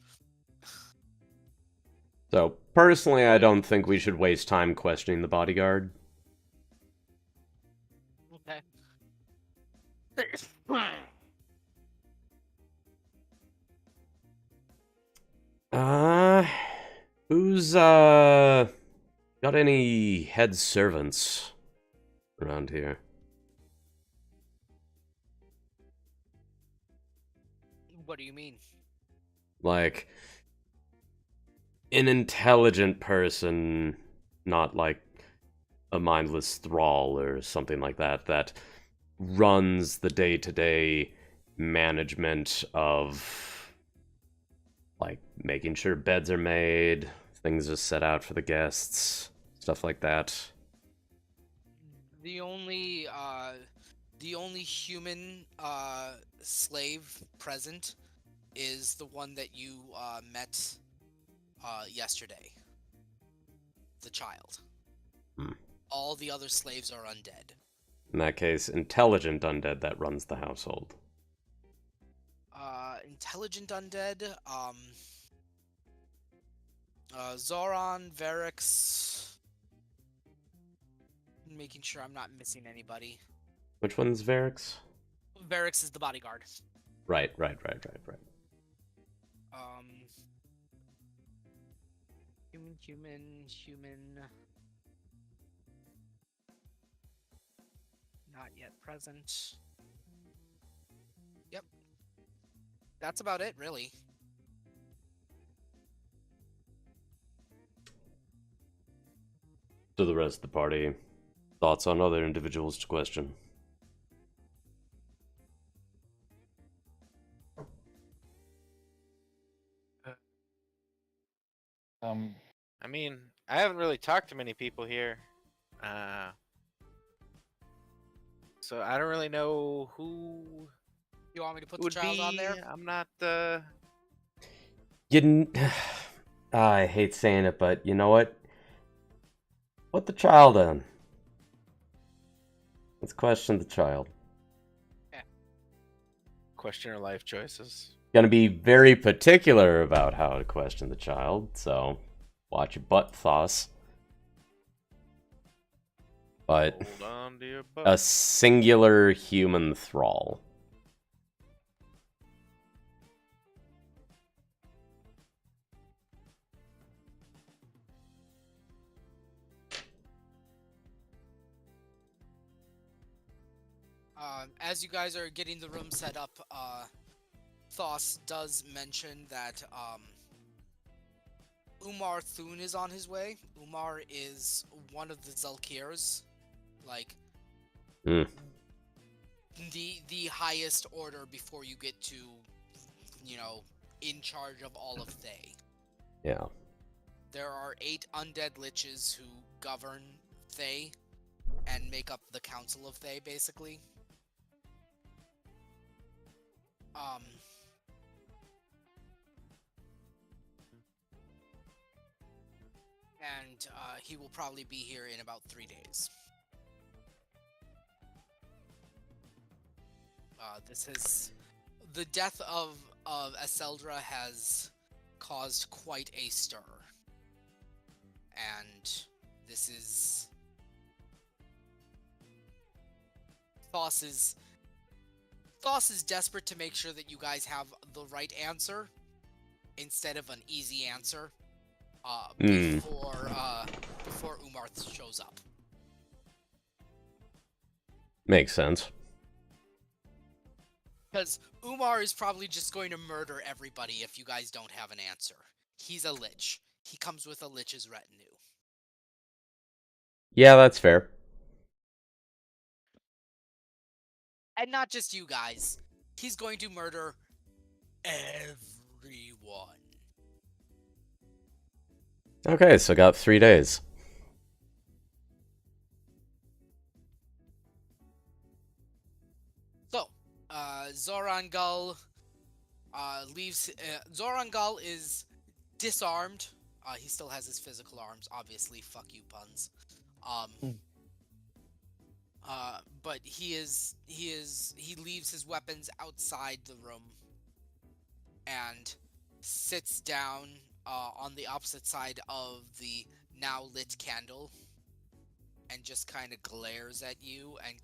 So, personally, I don't think we should waste time questioning the bodyguard. Okay. Who's, got any head servants around here? What do you mean? Like, an intelligent person, not like a mindless thrall or something like that, that runs the day-to-day management of, like, making sure beds are made, things are set out for the guests, stuff like that. The only human slave present is the one that you met yesterday. The child. All the other slaves are undead. In that case, intelligent undead that runs the household. Intelligent undead, Zoran, Varix, making sure I'm not missing anybody. Which one's Varix? Varix is the bodyguard. Right. Human. Not yet present. Yep. That's about it, really. To the rest of the party, thoughts on other individuals to question? I mean, I haven't really talked to many people here. So I don't really know who You want me to put the would child be. on there? I'm not I hate saying it, but you know what? Put the child on. Let's question the child. question her life choices. Gonna be very particular about how to question the child, so watch your butt, Thoss. But Hold on to your butt. a singular human thrall. As you guys are getting the room set up, Thoss does mention that Umar Thun is on his way. Umar is one of the Zalkirs, like Hmm. the highest order before you get to, in charge of all of Thay. Yeah. There are 8 undead liches who govern Thay and make up the Council of Thay, basically. And he will probably be here in about 3 days. The death of Eseldra has caused quite a stir. And this is Thoss is desperate to make sure that you guys have the right answer instead of an easy answer before Umar shows up. Makes sense. Because Umar is probably just going to murder everybody if you guys don't have an answer. He's a lich. He comes with a lich's retinue. Yeah, that's fair. And not just you guys. He's going to murder everyone. Okay, so got 3 days. So, Zorangal leaves. Zorangal is disarmed. He still has his physical arms, obviously. Fuck you, puns. But he leaves his weapons outside the room and sits down on the opposite side of the now lit candle and just kind of glares at you and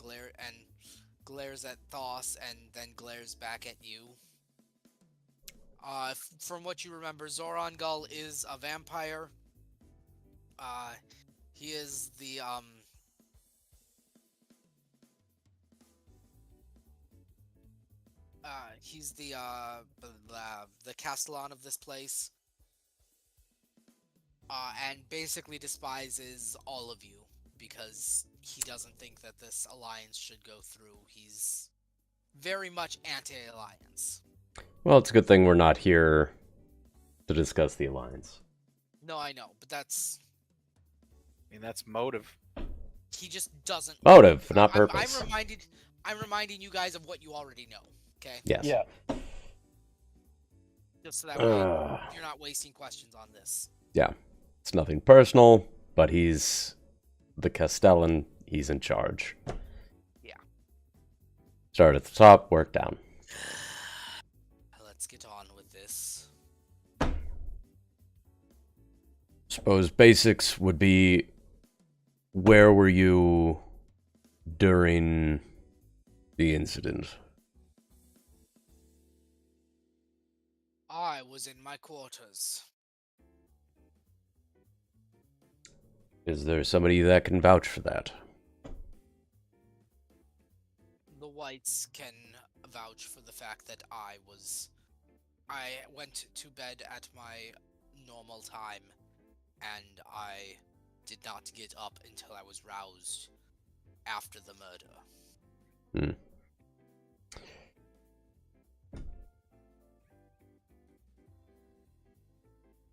glares at Thoss and then glares back at you. From what you remember, Zorangal is a vampire. He is the he's the Castellan of this place. And basically despises all of you because he doesn't think that this alliance should go through. He's very much anti-alliance. Well, it's a good thing we're not here to discuss the alliance. No, I know, but that's... I mean, that's motive. He just doesn't... Motive, not purpose. I'm reminding you guys of what you already know, okay? Yes. Yeah. Just so that way you're not wasting questions on this. Yeah. It's nothing personal, but he's the Castellan. He's in charge. Yeah. Start at the top, work down. Let's get on with this. Suppose basics would be, where were you during the incident? I was in my quarters. Is there somebody that can vouch for that? The whites can vouch for the fact that I went to bed at my normal time, and I did not get up until I was roused after the murder.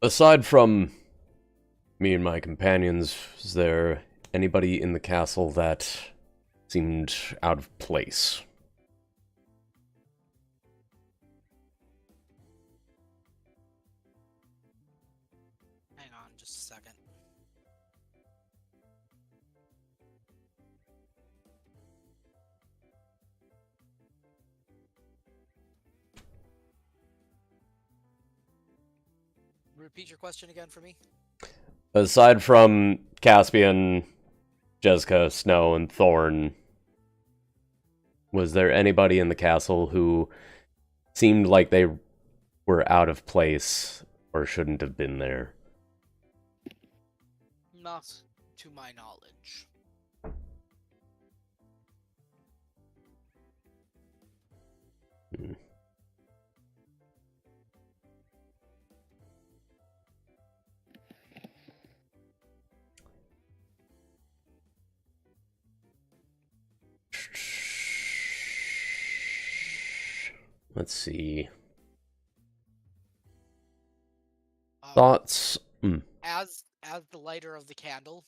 Aside from me and my companions, is there anybody in the castle that seemed out of place? Hang on just a second. Repeat your question again for me. Aside from Caspian, Jessica, Snow, and Thorn, was there anybody in the castle who seemed like they were out of place or shouldn't have been there? Not to my knowledge. Let's see. Um, Thoughts? As the lighter of the candle,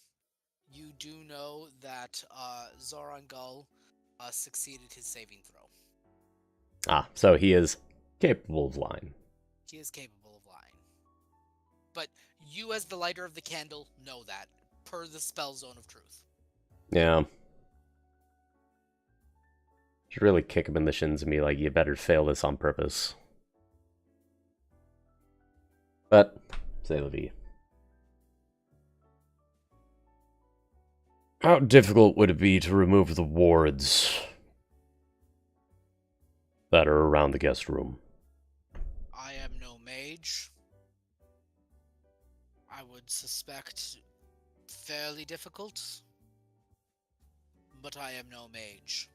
you do know that Zoran Gull succeeded his saving throw. Ah, so he is capable of lying. He is capable of lying. But you, as the lighter of the candle, know that, per the spell zone of truth. Yeah. Should really kick him in the shins and be like, you better fail this on purpose. But, say la vie. How difficult would it be to remove the wards that are around the guest room? I am no mage. I would suspect fairly difficult. But I am no mage.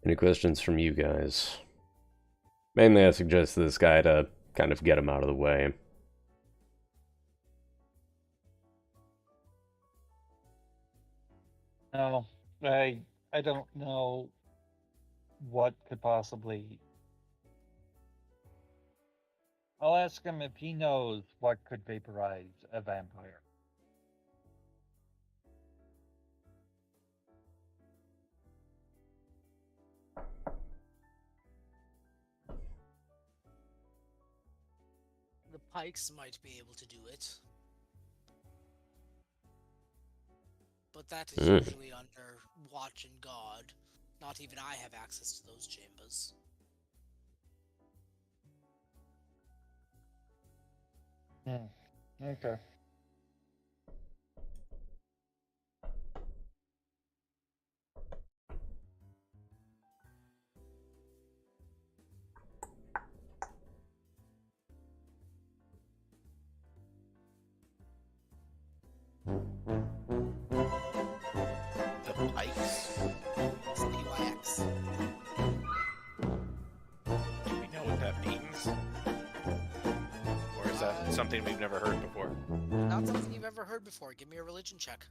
Any questions from you guys? Mainly I suggest this guy to kind of get him out of the way. No, I don't know what could possibly. I'll ask him if he knows what could vaporize a vampire. The pikes might be able to do it. But that is usually under watch and guard. Not even I have access to those chambers. Okay. The pikes. It's PYX. Do we know what that means? Or is that something we've never heard before? Not something you've ever heard before. Give me a religion check.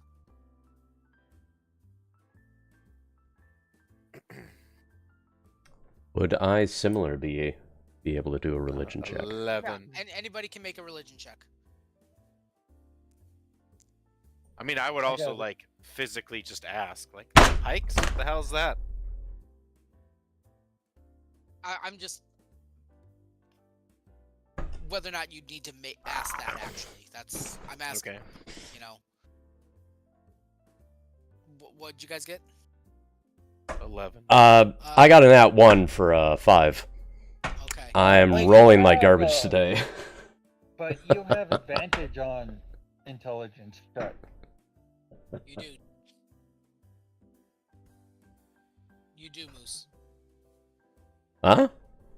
Would I similarly be able to do a religion check? 11. And anybody can make a religion check. I mean, I would also, got it. like, physically just ask, like, pikes? What the hell's that? I'm just... Whether or not you need to ask that, actually. That's... I'm asking, Okay. you know. What'd you guys get? 11. I got an at 1 for 5. Okay. I am Wait, rolling you like have, garbage today. But you have advantage on intelligence check. You do. You do, Moose. Huh?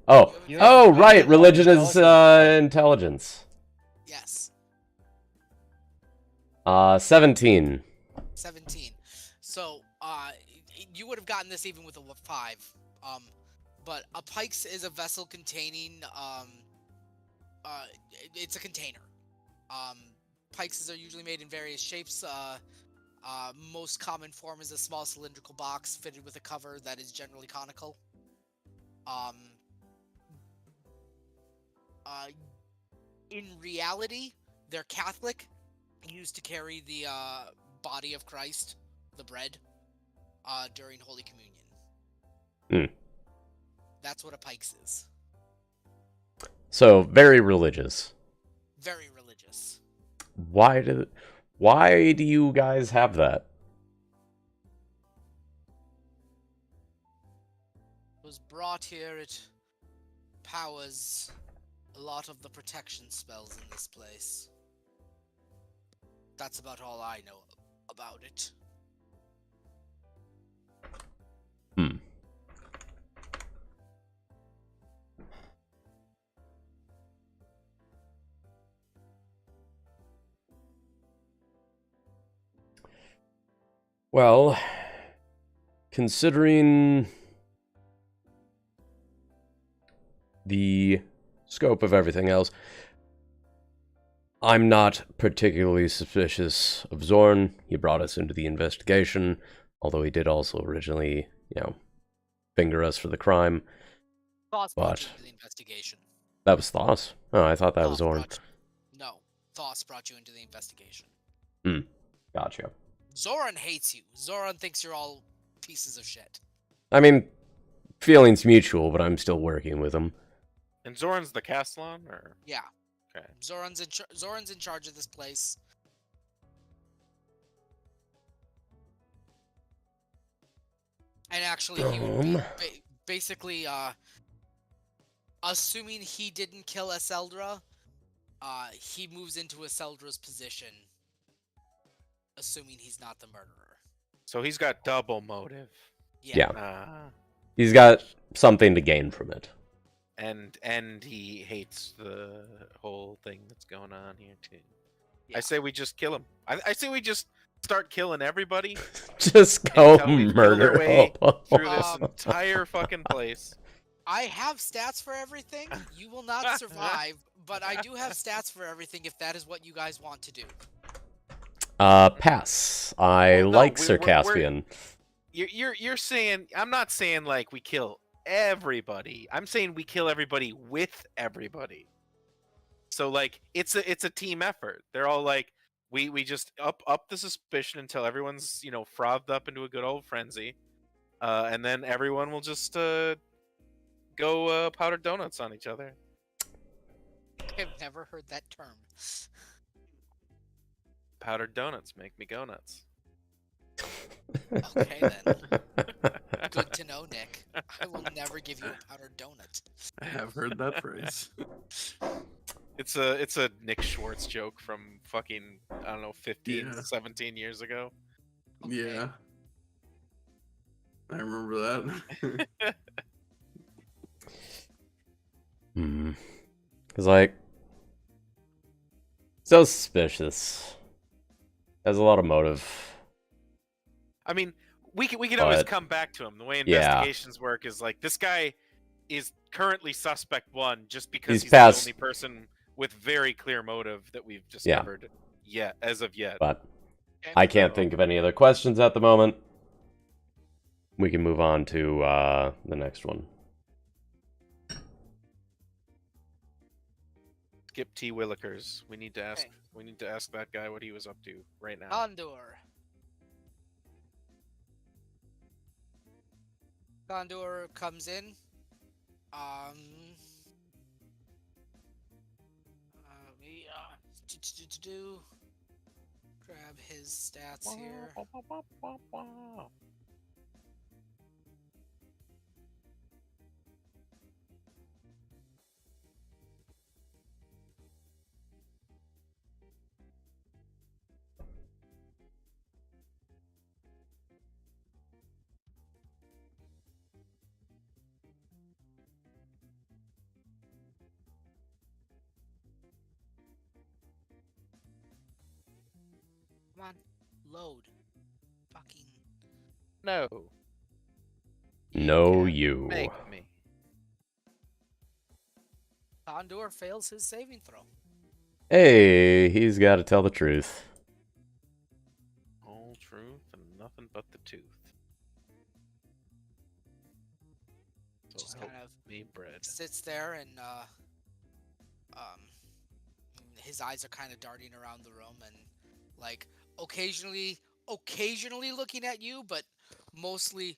Oh. You have Oh, advantage right. on Religion is intelligence. intelligence. Yes. 17. 17. So, you would have gotten this even with a 5. But a pikes is a vessel containing, it's a container. Pikes are usually made in various shapes. Most common form is a small cylindrical box fitted with a cover that is generally conical. In reality, they're Catholic, used to carry the body of Christ, the bread, during Holy Communion. That's what a pikes is. So, very religious. Very religious. Why do you guys have that? It was brought here, it powers a lot of the protection spells in this place. That's about all I know about it. Well, considering the scope of everything else, I'm not particularly suspicious of Zorn. He brought us into the investigation, although he did also originally, finger us for the crime. Thoth brought you into the investigation. That was Thoth? Oh, I thought that was Zorn. No, Thoth brought you into the investigation. Gotcha. Zoran hates you. Zoran thinks you're all pieces of shit. I mean, feelings mutual, but I'm still working with him. And Zoran's the Castellan, or? Yeah. Okay. Zoran's in charge of this place. And actually, he would be basically, assuming he didn't kill Eseldra, he moves into Eseldra's position, assuming he's not the murderer. So he's got double motive. Yeah. He's got something to gain from it. And he hates the whole thing that's going on here too. Yeah. I say we just kill him. I say we just start killing everybody Just go until we kill their murder way all. through this entire fucking place. I have stats for everything. You will not survive, but I do have stats for everything if that is what you guys want to do. Pass. I Well, no, like we're- Sir Caspian. You're saying, I'm not saying like we kill everybody. I'm saying we kill everybody with everybody. So like it's a team effort. They're all like we just up the suspicion until everyone's frothed up into a good old frenzy, and then everyone will just go powder donuts on each other. I've never heard that term. Powdered donuts make me go nuts. Okay then. Good to know, Nick. I will never give you a powdered donut. I have heard that phrase. It's a Nick Schwartz joke from fucking, I don't know, 15, Yeah. 17 years ago. Okay. Yeah. I remember that. Cause like, so suspicious. Has a lot of motive. I mean, we can always But- come back to him. The way Yeah. investigations work is like this guy is currently suspect 1 just because He's he's past- the only person with very clear motive that we've discovered yet as of yet. But I can't think of any other questions at the moment. We can move on to the next one. Skip T. Willikers. We need to ask. Okay. We need to ask that guy what he was up to right now. Condor. Condor comes in. We grab his stats here. Come on, load. Fucking. No. No, can't you. Make me. Condor fails his saving throw. Hey, he's got to tell the truth. All truth and nothing but the tooth. So Just help kind of me bread. sits there and his eyes are kind of darting around the room and like occasionally looking at you, but mostly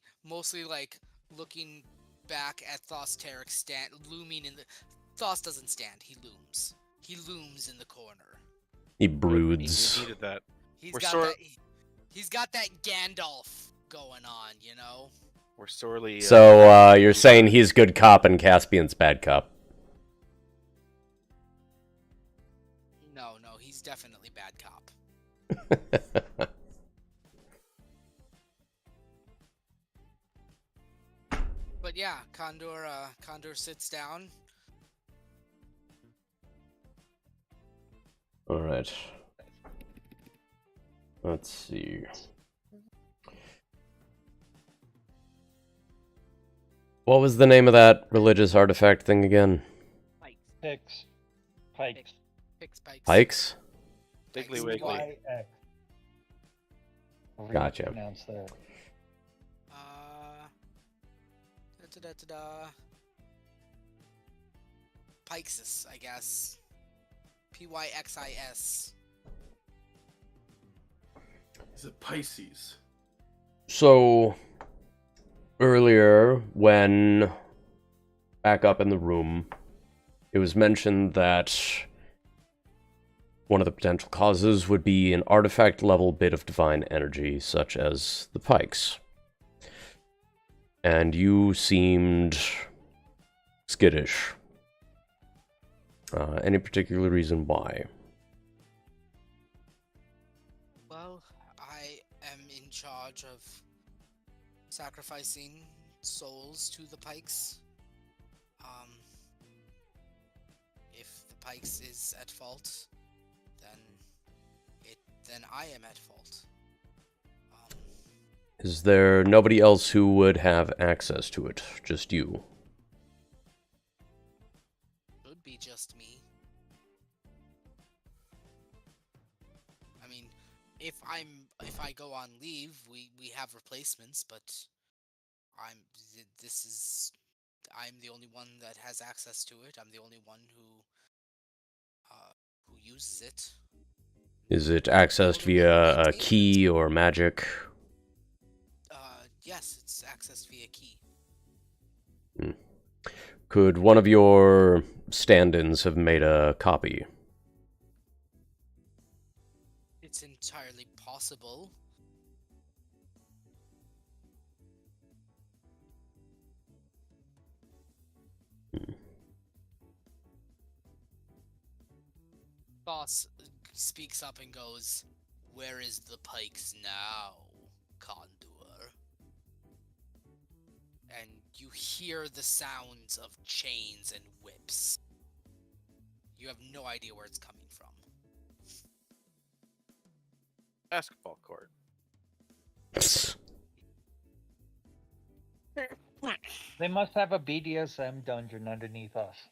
like looking back at Thos stand looming in the. Thos doesn't stand, he looms in the corner. He Good, broods. we needed that. He's We're got sort- that he's got that Gandalf going on, you know. We're sorely. So, you're saying he's good cop and Caspian's bad cop? No, he's definitely bad cop. But yeah, Condor sits down. Alright. Let's see. What was the name of that religious artifact thing again? Pix. Pikes. Pikes. Pikes? Wiggly Pikes. wiggly. Y-X. However you Gotcha. pronounce that. Da-da-da-da-da. Pixis, I guess. Pyxis. Is it Pisces? So, earlier, when back up in the room, it was mentioned that one of the potential causes would be an artifact-level bit of divine energy, such as the Pikes. And you seemed skittish. Any particular reason why? Well, I am in charge of sacrificing souls to the Pikes. If the Pikes is at fault, then I am at fault. Is there nobody else who would have access to it? Just you? Could be just me. I mean, if I go on leave, we have replacements, but I'm the only one that has access to it. I'm the only one who uses it. Is it accessed via a key or magic? Yes, it's accessed via key. Could one of your stand-ins have made a copy? It's entirely possible. Boss speaks up and goes, "Where is the Pikes now, Condor?" And you hear the sounds of chains and whips. You have no idea where it's coming from. Basketball court. They must have a BDSM dungeon underneath us.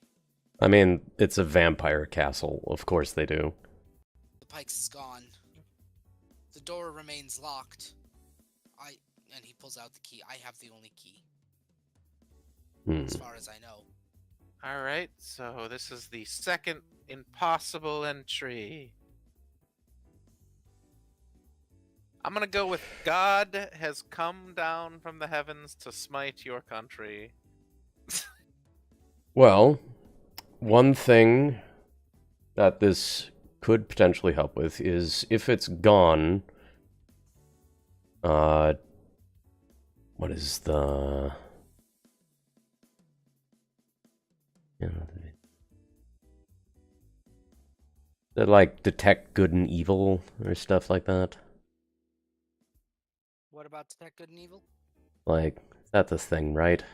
I mean, it's a vampire castle. Of course they do. The Pikes is gone. The door remains locked. And he pulls out the key. I have the only key, as far as I know. Alright, so this is the second impossible entry. I'm gonna go with God has come down from the heavens to smite your country. Well, one thing that this could potentially help with is if it's gone, what is the... That like detect good and evil or stuff like that? What about Detect Good and Evil? Like, that's a thing, right? Is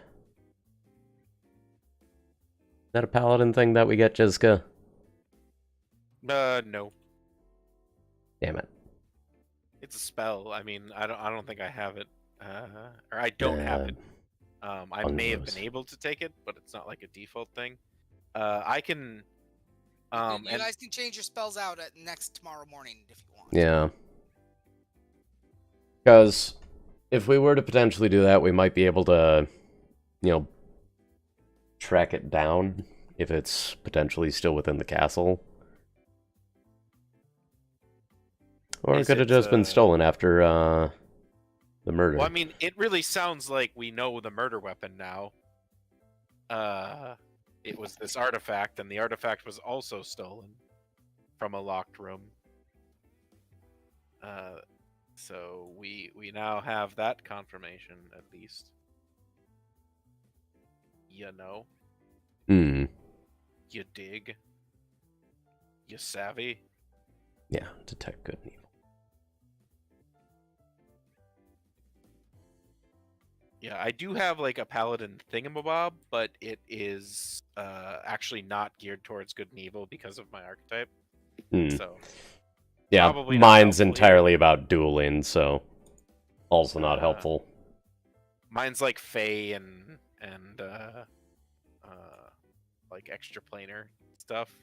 that a paladin thing that we get, Jessica? No. Damn it. It's a spell. I mean, I don't think I have it, or I don't have it. I may have been able to take it, but it's not like a default thing. I can. You And guys can change your spells out at tomorrow morning if you want. Yeah. Because if we were to potentially do that, we might be able to, track it down if it's potentially still within the castle. Or it Is could have it, just been stolen after the murder. well, I mean, it really sounds like we know the murder weapon now. It was this artifact, and the artifact was also stolen from a locked room. So we now have that confirmation, at least. You know? Hmm. You dig? You savvy? Yeah, detect good and evil. Yeah, I do have like a paladin thingamabob, but it is actually not geared towards good and evil because of my archetype. So yeah, probably not mine's helpful entirely about dueling, so also not helpful. Mine's like Thay and like extra planar stuff.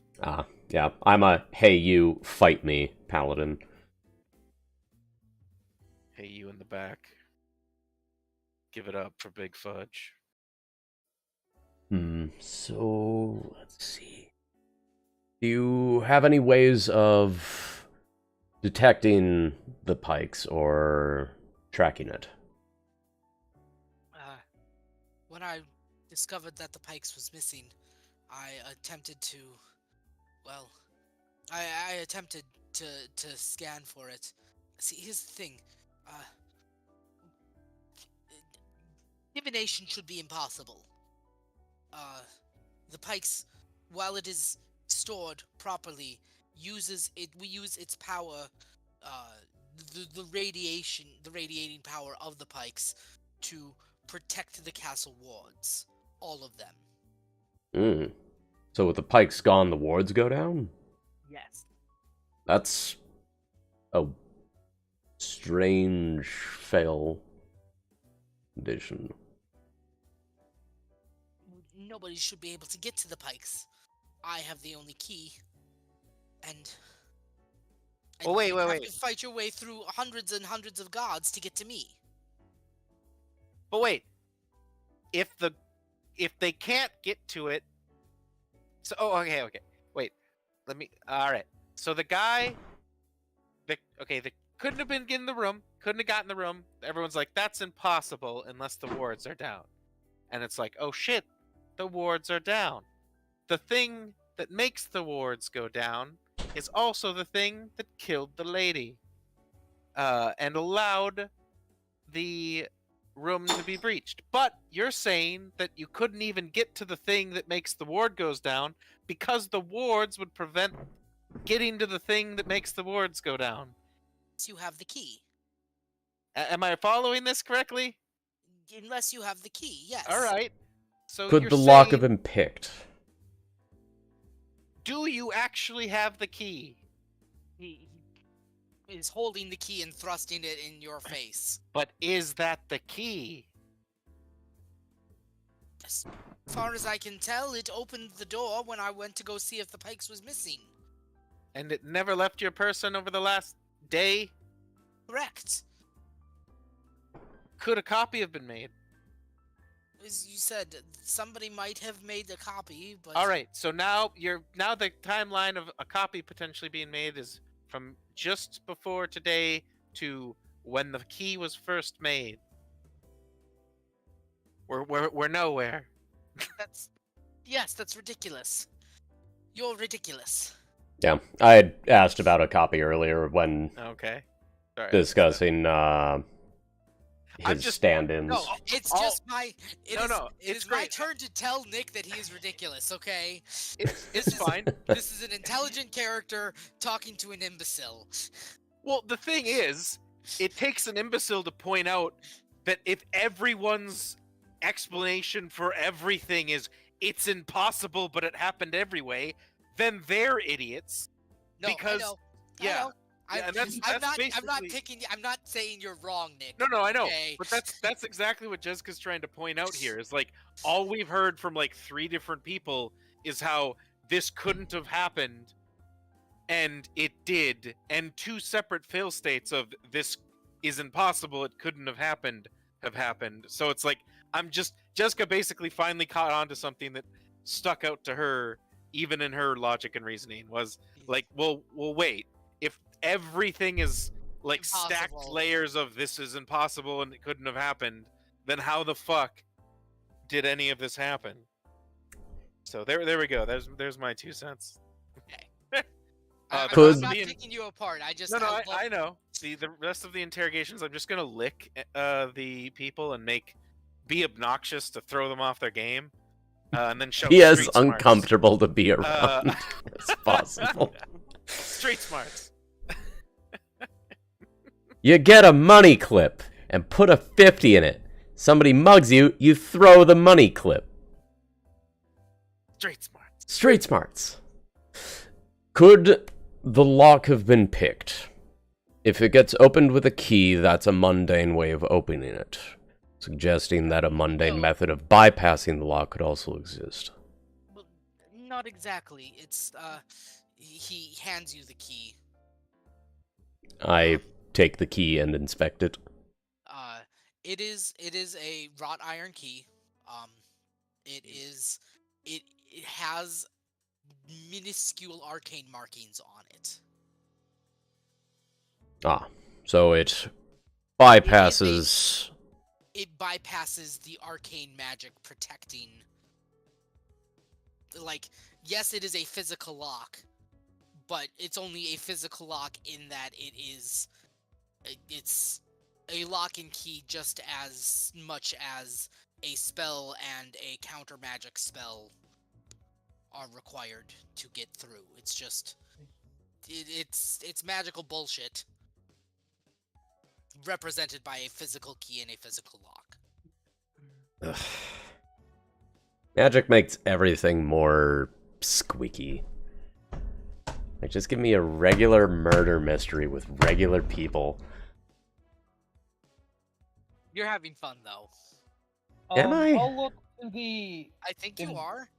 Yeah, I'm a hey you fight me paladin. Hey, you in the back. Give it up for Big Fudge. So let's see. Do you have any ways of detecting the pikes or tracking it? When I discovered that the pikes was missing, I attempted to, well, I attempted to scan for it. See, here's the thing. Divination should be impossible. The pikes, while it is stored properly, we use its power, the radiating power of the pikes to protect the castle wards. All of them. So with the pikes gone, the wards go down? Yes. That's a strange fail addition. Nobody should be able to get to the pikes. I have the only key, and Oh, wait. you have to fight your way through hundreds and hundreds of guards to get to me. But wait, if they can't get to it, so okay. Wait, all right. So the guy, they couldn't have been in the room, couldn't have gotten in the room. Everyone's like, that's impossible unless the wards are down, and it's like, oh shit, the wards are down. The thing that makes the wards go down is also the thing that killed the lady, and allowed the room to be breached. But you're saying that you couldn't even get to the thing that makes the ward goes down because the wards would prevent getting to the thing that makes the wards go down. You have the key. Am I following this correctly? Unless you have the key, yes. All right. So Could you're the lock have saying, been picked? do you actually have the key? He is holding the key and thrusting it in your face. But is that the key? As far as I can tell, it opened the door when I went to go see if the pikes was missing. And it never left your person over the last day? Correct. Could a copy have been made? As you said, somebody might have made a copy, but... All right, so now the timeline of a copy potentially being made is from just before today to when the key was first made. We're nowhere. That's ridiculous. You're ridiculous. Yeah, I had asked about a copy earlier when Sorry, discussing his stand-ins. No, it's just my... it's my great. turn to tell Nick that he is ridiculous, okay? It's fine. This is an intelligent character talking to an imbecile. Well, the thing is, it takes an imbecile to point out that if everyone's explanation for everything is it's impossible, but it happened anyway, then they're idiots. No, because I know. yeah. Yeah, and that's I'm not basically... picking. I'm not saying you're wrong, Nick. No, I know, okay? but that's exactly what Jessica's trying to point out here. Is like all we've heard from like 3 different people is how this couldn't have happened, and it did, and 2 separate fail states of this isn't possible, it couldn't have happened. So it's like Jessica basically finally caught on to something that stuck out to her, even in her logic and reasoning, was like, well, wait, if everything is like stacked Impossible. layers of this is impossible and it couldn't have happened, then how the fuck did any of this happen? So there we go. There's my 2 cents. I'm Could- not picking you apart. I just No, I know. See, the rest of the interrogations, I'm just gonna lick the people and be obnoxious to throw them off their game, and then show Be as street smarts. uncomfortable to be around as possible. Street smarts. You get a money clip and put a 50 in it. Somebody mugs you, you throw the money clip. Street smarts. Street smarts. Could the lock have been picked? If it gets opened with a key, that's a mundane way of opening it, suggesting that a mundane method of bypassing the lock could also exist. Well, not exactly. It's he hands you the key. I take the key and inspect it. It is a wrought iron key. It has minuscule arcane markings on it. Ah, so it bypasses... It bypasses the arcane magic protecting. Like, yes, it is a physical lock, but it's only a physical lock in that it's a lock and key just as much as a spell and a counter magic spell are required to get through. It's just it's magical bullshit represented by a physical key and a physical lock. Ugh. Magic makes everything more squeaky. Like, just give me a regular murder mystery with regular people. You're having fun though. Am I? I'll look to the. I think you are.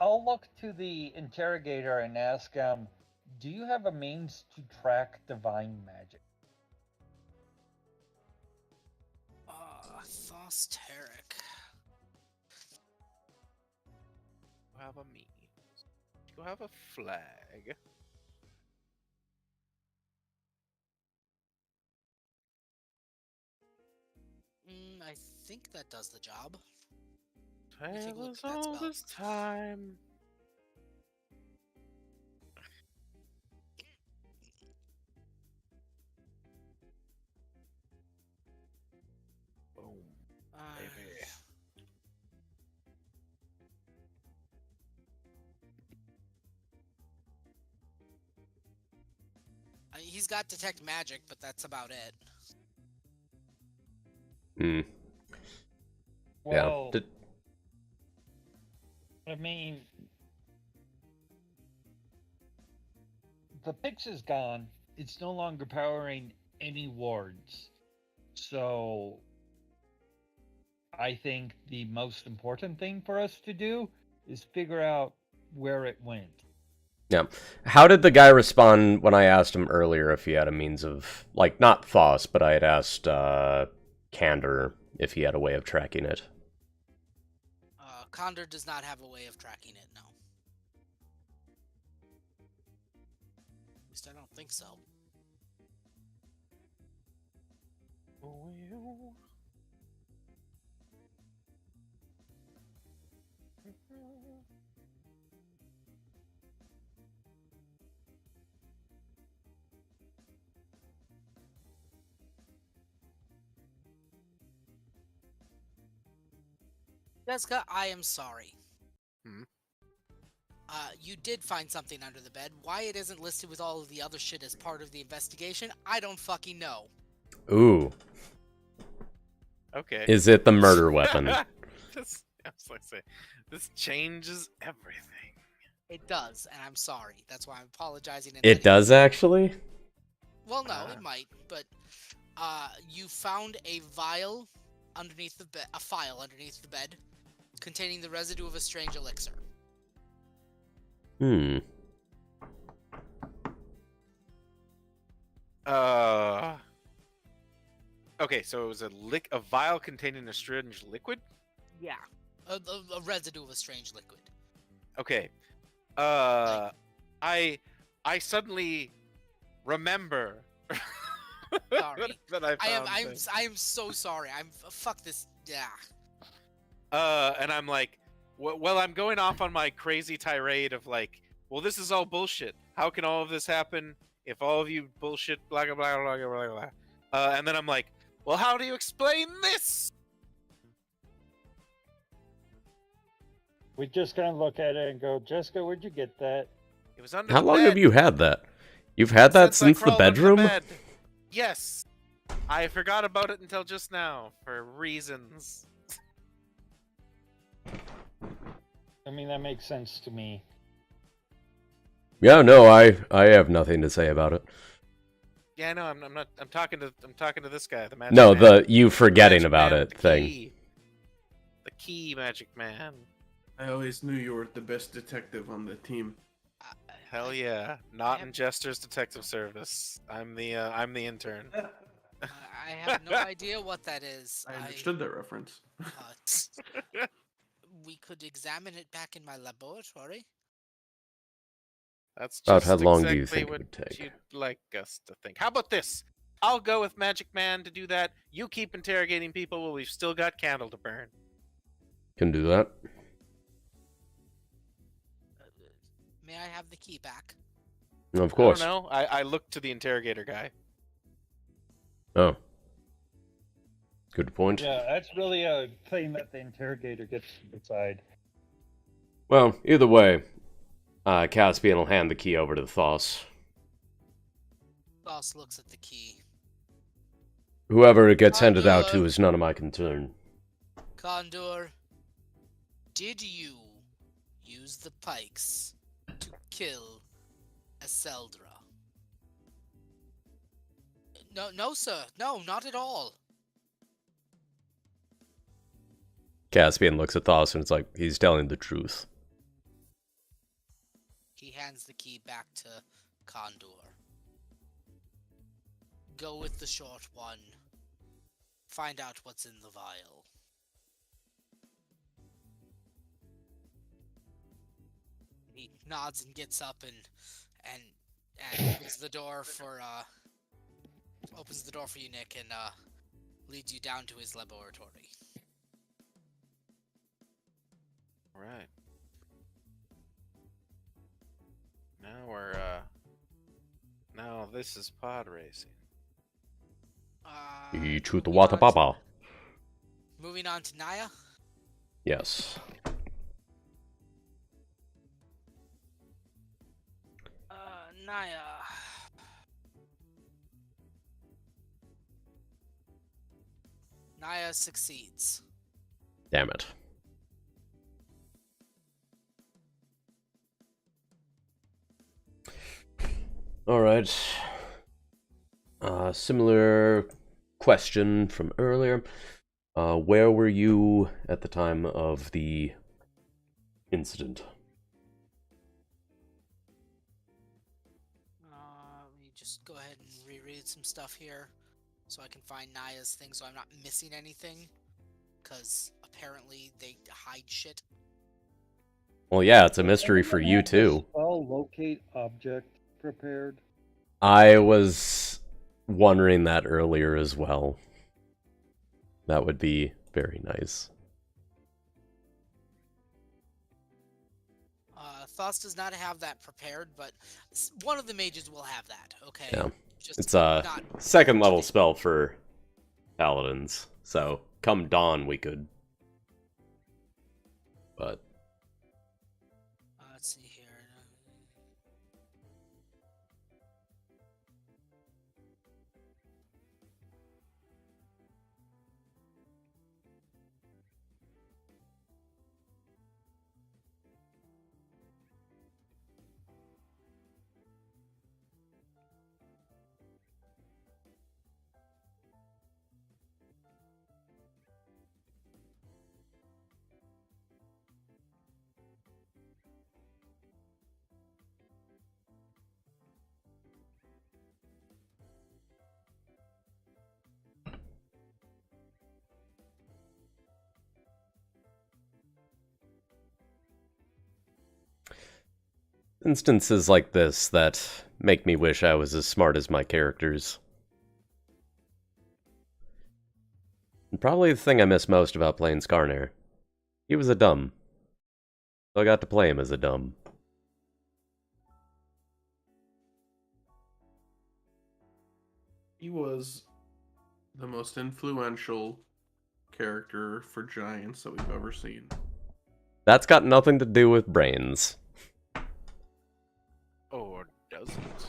I'll look to the interrogator and ask, do you have a means to track divine magic? Thosteric. You have a means. You have a flag. I think that does the job. Tale take a look us at that all spell. this time. Boom, baby. He's got detect magic, but that's about it. Hmm. Well, Yeah. I mean, the Pix is gone. It's no longer powering any wards. So, I think the most important thing for us to do is figure out where it went. Yeah. How did the guy respond when I asked him earlier if he had a means of, like, not Thos, but I had asked Candor if he had a way of tracking it? Condor does not have a way of tracking it, no. At least I don't think so. Jessica, I am sorry. You did find something under the bed. Why it isn't listed with all of the other shit as part of the investigation, I don't fucking know. Ooh. Okay. Is it the murder weapon? This changes everything. It does, and I'm sorry. That's why I'm apologizing. And It does actually? Well, no, it might, but you found a vial underneath the bed, a file underneath the bed, containing the residue of a strange elixir. Hmm. Okay, so it was a vial containing a strange liquid. Yeah, a residue of a strange liquid. Okay. I suddenly remember Sorry. that I found I am so sorry. Fuck this. Yeah. and I'm like, well, I'm going off on my crazy tirade of like, well, this is all bullshit. How can all of this happen if all of you bullshit, blah blah blah blah blah blah. And then I'm like, well, how do you explain this? We're just gonna look at it and go, Jessica, where'd you get that? It was under How the long bed. have you had that? You've had that I since the crawled under bedroom? bed. Yes. I forgot about it until just now for reasons. I mean, that makes sense to me. Yeah, no, I have nothing to say about it. Yeah, no, I'm not. I'm talking to this guy, the magic No, man. the you forgetting Magic about man it with the thing. key. The key, magic man. I always knew you were the best detective on the team. Hell yeah! Not in Jester's Detective Service. I'm the intern. I have no idea what that is. I understood that reference. We could examine it back in my laboratory. That's About just how long do you exactly think it what would take? you'd like us to think. How about this? I'll go with Magic Man to do that. You keep interrogating people while we've still got candle to burn. Can do that. May I have the key back? Of course. I don't know. I looked to the interrogator guy. Oh. Good point. Yeah, that's really a thing that the interrogator gets to decide. Well, either way, Caspian will hand the key over to the Thos. Boss looks at the key. Whoever it gets handed out to is none of my concern. Condor, did you use the pikes to kill Eseldra? No, sir. No, not at all. Caspian looks at Thos and it's like, he's telling the truth. He hands the key back to Condor. Go with the short one. Find out what's in the vial. He nods and gets up and opens the door for you, Nick, and leads you down to his laboratory. All right. Now this is pod racing. Moving on to Naya. Yes. Naya. Naya succeeds. Damn it. Alright. Similar question from earlier. Where were you at the time of the incident? Let me just go ahead and reread some stuff here so I can find Naya's thing so I'm not missing anything. Because apparently they hide shit. Well, yeah, it's a mystery for you too. Spell locate object prepared. I was wondering that earlier as well. That would be very nice. Thos does not have that prepared, but one of the mages will have that, okay? Yeah. Just It's a not second level spell for paladins, so come dawn we could. But let's see here. instances like this that make me wish I was as smart as my characters. And probably the thing I miss most about playing Skarner. He was a dumb. So I got to play him as a dumb. He was the most influential character for giants that we've ever seen. That's got nothing to do with brains. Or does it?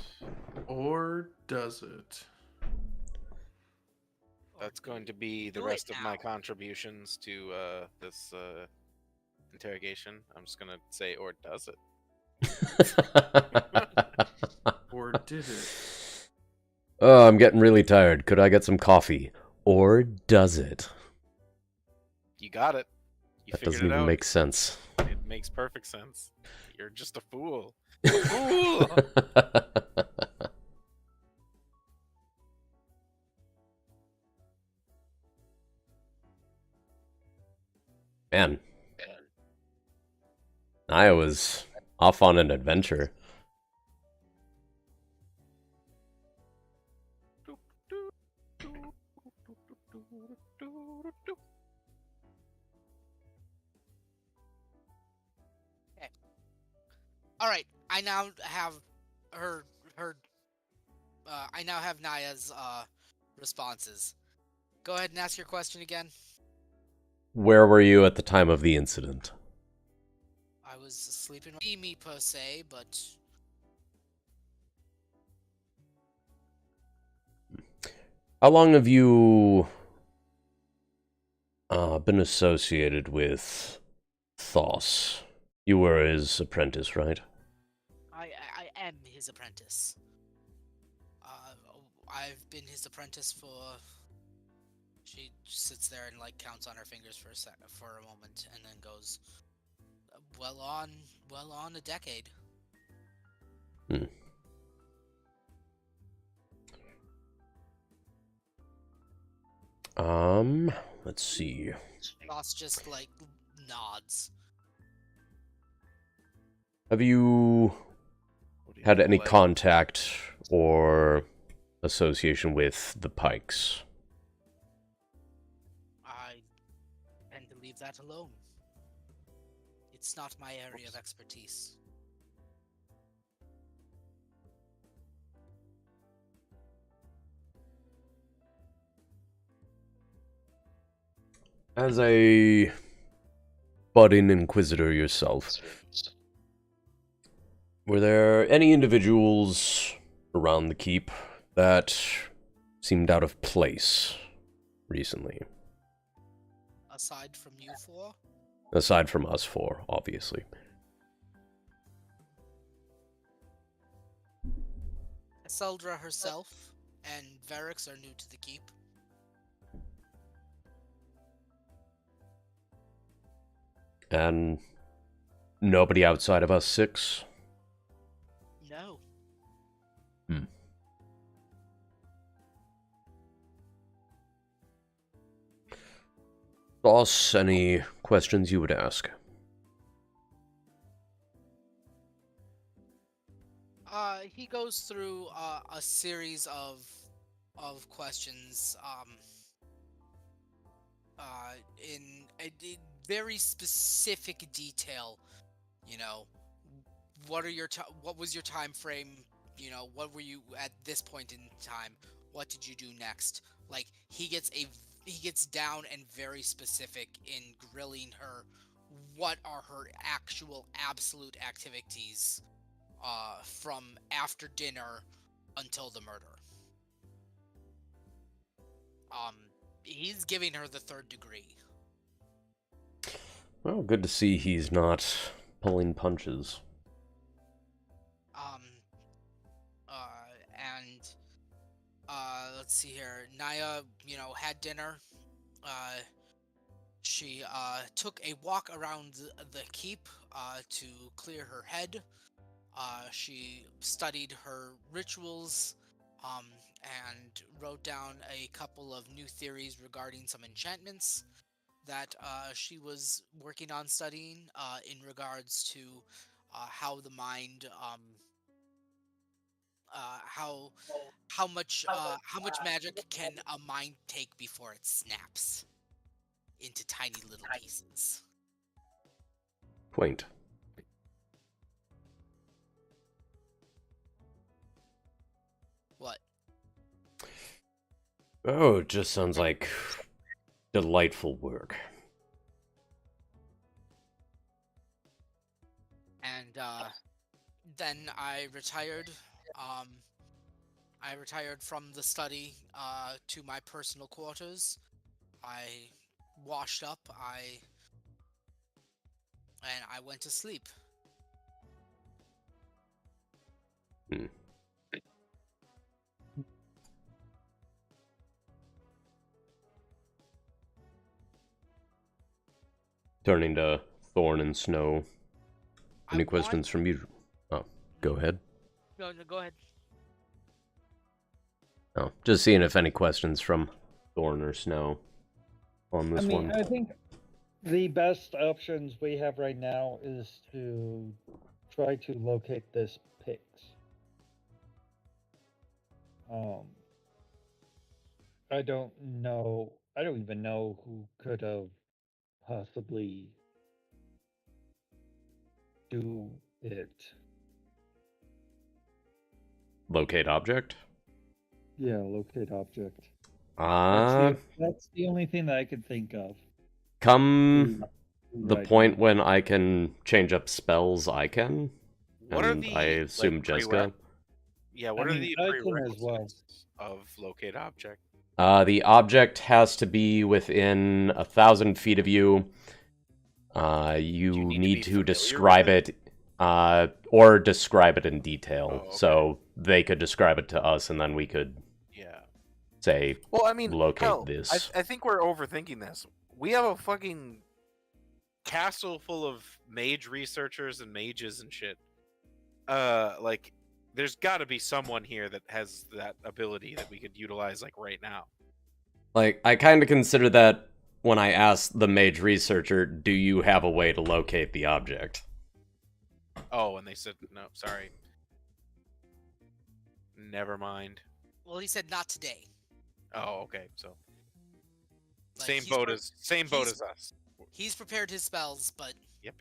Or does it? That's going to be the Do it rest of my now. contributions to this interrogation. I'm just gonna say, or does it? Or did it? Oh, I'm getting really tired. Could I get some coffee? Or does it? You got it. You That figured doesn't it even out. make sense. It makes perfect sense. You're just a fool. Fool! Man. I was off on an adventure. All right, I now have her. I now have Naya's responses. Go ahead and ask your question again. Where were you at the time of the incident? I was sleeping with me per se, but How long have you been associated with Thos? You were his apprentice, right? I am his apprentice. I've been his apprentice for. She sits there and like counts on her fingers for a moment, and then goes, well on a decade. Let's see. Ross just like nods. Have you What do you had any like? contact or association with the Pikes? I tend to leave that alone. It's not my area of expertise. As a budding inquisitor yourself, were there any individuals around the keep that seemed out of place recently? Aside from you four, Aside from us four, obviously. Eseldra herself and Varix are new to the keep. And nobody outside of us six? No. Boss, any questions you would ask? He goes through a series of questions in very specific detail. You know, what was your time frame? You know, what were you at this point in time? What did you do next? Like he gets down and very specific in grilling her. What are her actual absolute activities from after dinner until the murder? He's giving her the third degree. Well, good to see he's not pulling punches. Let's see here. Naya, had dinner. She took a walk around the keep to clear her head. She studied her rituals and wrote down a couple of new theories regarding some enchantments that she was working on studying in regards to how the mind how much magic can a mind take before it snaps into tiny little pieces. Quaint. What? Oh, it just sounds like delightful work. And then I retired. I retired from the study to my personal quarters. I washed up. I went to sleep. Hmm. Turning to Thorn and Snow. Any questions from you? Oh, go ahead. No, go ahead. Oh, just seeing if any questions from Thorn or Snow on this one. I think the best options we have right now is to try to locate this Pix. I don't know. I don't even know who could have possibly do it. Locate object? Yeah, locate object. That's the only thing that I could think of. Come the Right point now. when I can change up spells, I can. What are And the I assume Jessica. Yeah, what I are mean, the I can as prerequisites well. of locate object? The object has to be within 1,000 feet of you. You Do you need need to be to familiar describe with it, or describe it in detail. Oh, okay. So they could describe it to us, and then we could Yeah. say, Well, I mean, locate hell, this. I think we're overthinking this. We have a fucking castle full of mage researchers and mages and shit. Like, there's got to be someone here that has that ability that we could utilize, like, right now. Like, I kind of consider that when I asked the mage researcher, do you have a way to locate the object? Oh, and they said, no, sorry. Never mind. Well, he said not today. Oh, okay, so. Like, Same he's boat pre- as he's- us. He's prepared his spells, but Yep.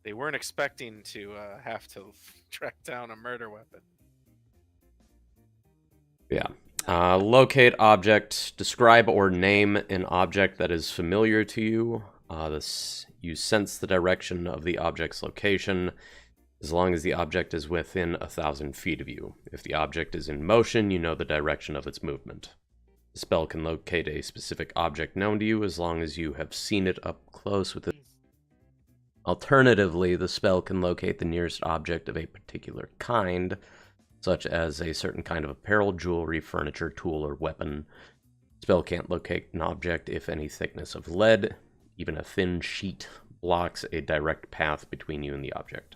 They weren't expecting to have to track down a murder weapon. Yeah. Locate object. Describe or name an object that is familiar to you. You sense the direction of the object's location as long as the object is within 1,000 feet of you. If the object is in motion, you know the direction of its movement. The spell can locate a specific object known to you as long as you have seen it up close with it. Alternatively, the spell can locate the nearest object of a particular kind, such as a certain kind of apparel, jewelry, furniture, tool, or weapon. The spell can't locate an object if any thickness of lead, even a thin sheet, blocks a direct path between you and the object.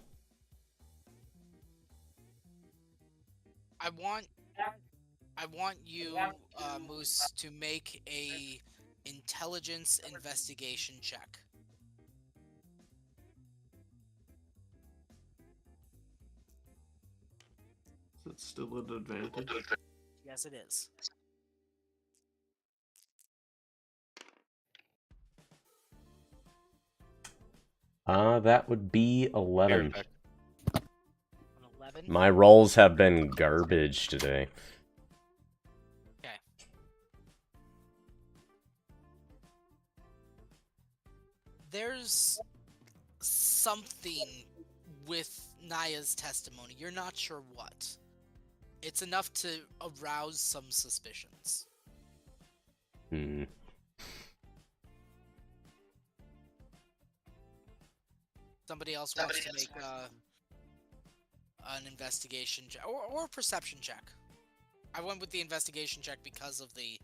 I want you, Moose, to make a intelligence investigation check. Is it still an advantage? Yes, it is. That would be 11. Fair An 11. My rolls have been garbage today. Okay. There's something with Naya's testimony. You're not sure what. It's enough to arouse some suspicions. Hmm. Somebody else wants to make an investigation check or a perception check. I went with the investigation check because of the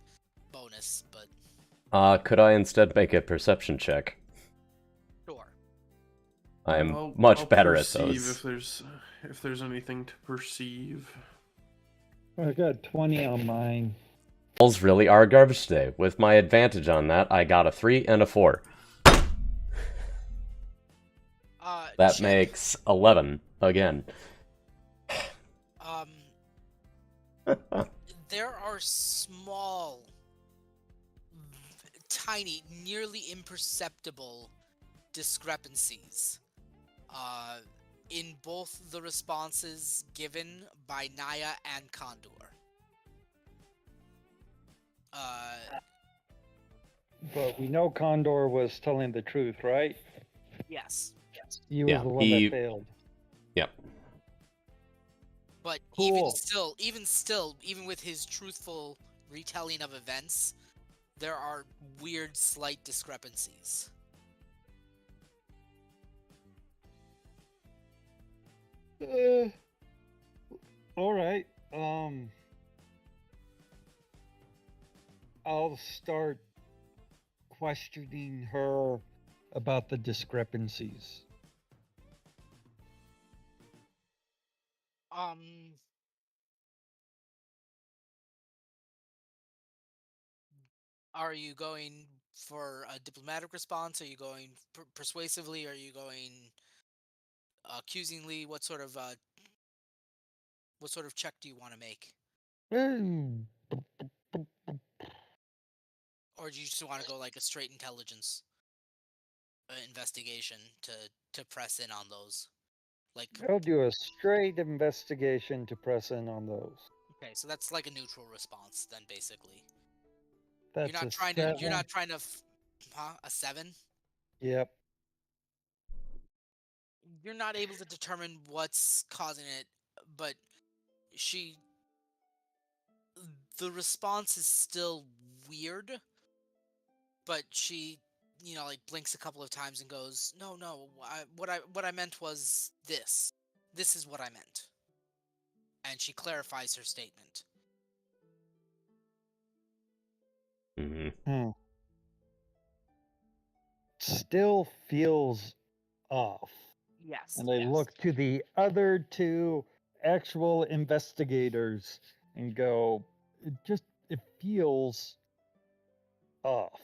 bonus, but Could I instead make a perception check? sure. I am I'll much better at perceive those. if there's anything to perceive. I got 20 on mine. Rolls really are garbage today. With my advantage on that, I got a 3 and a 4. That Check. makes 11 again. There are small, tiny, nearly imperceptible discrepancies in both the responses given by Naya and Condor. But we know Condor was telling the truth, right? Yes. He was Yeah, the one he- that failed. Yep. But Cool. even with his truthful retelling of events, there are weird, slight discrepancies. All right. I'll start questioning her about the discrepancies. Are you going for a diplomatic response? Are you going persuasively? Are you going accusingly? What sort of check do you want to make? Or do you just want to go like a straight intelligence investigation to press in on those? Like, I'll do a straight investigation to press in on those. okay, so that's like a neutral response then, basically. That's You're not a trying seven. to. You're not trying to. A 7? Yep. You're not able to determine what's causing it, but the response is still weird, but she, like blinks a couple of times and goes, "No, what I meant was this. This is what I meant." And she clarifies her statement. Mm-hmm. Still feels off. Yes. And I look to the other two actual investigators and go, it feels off.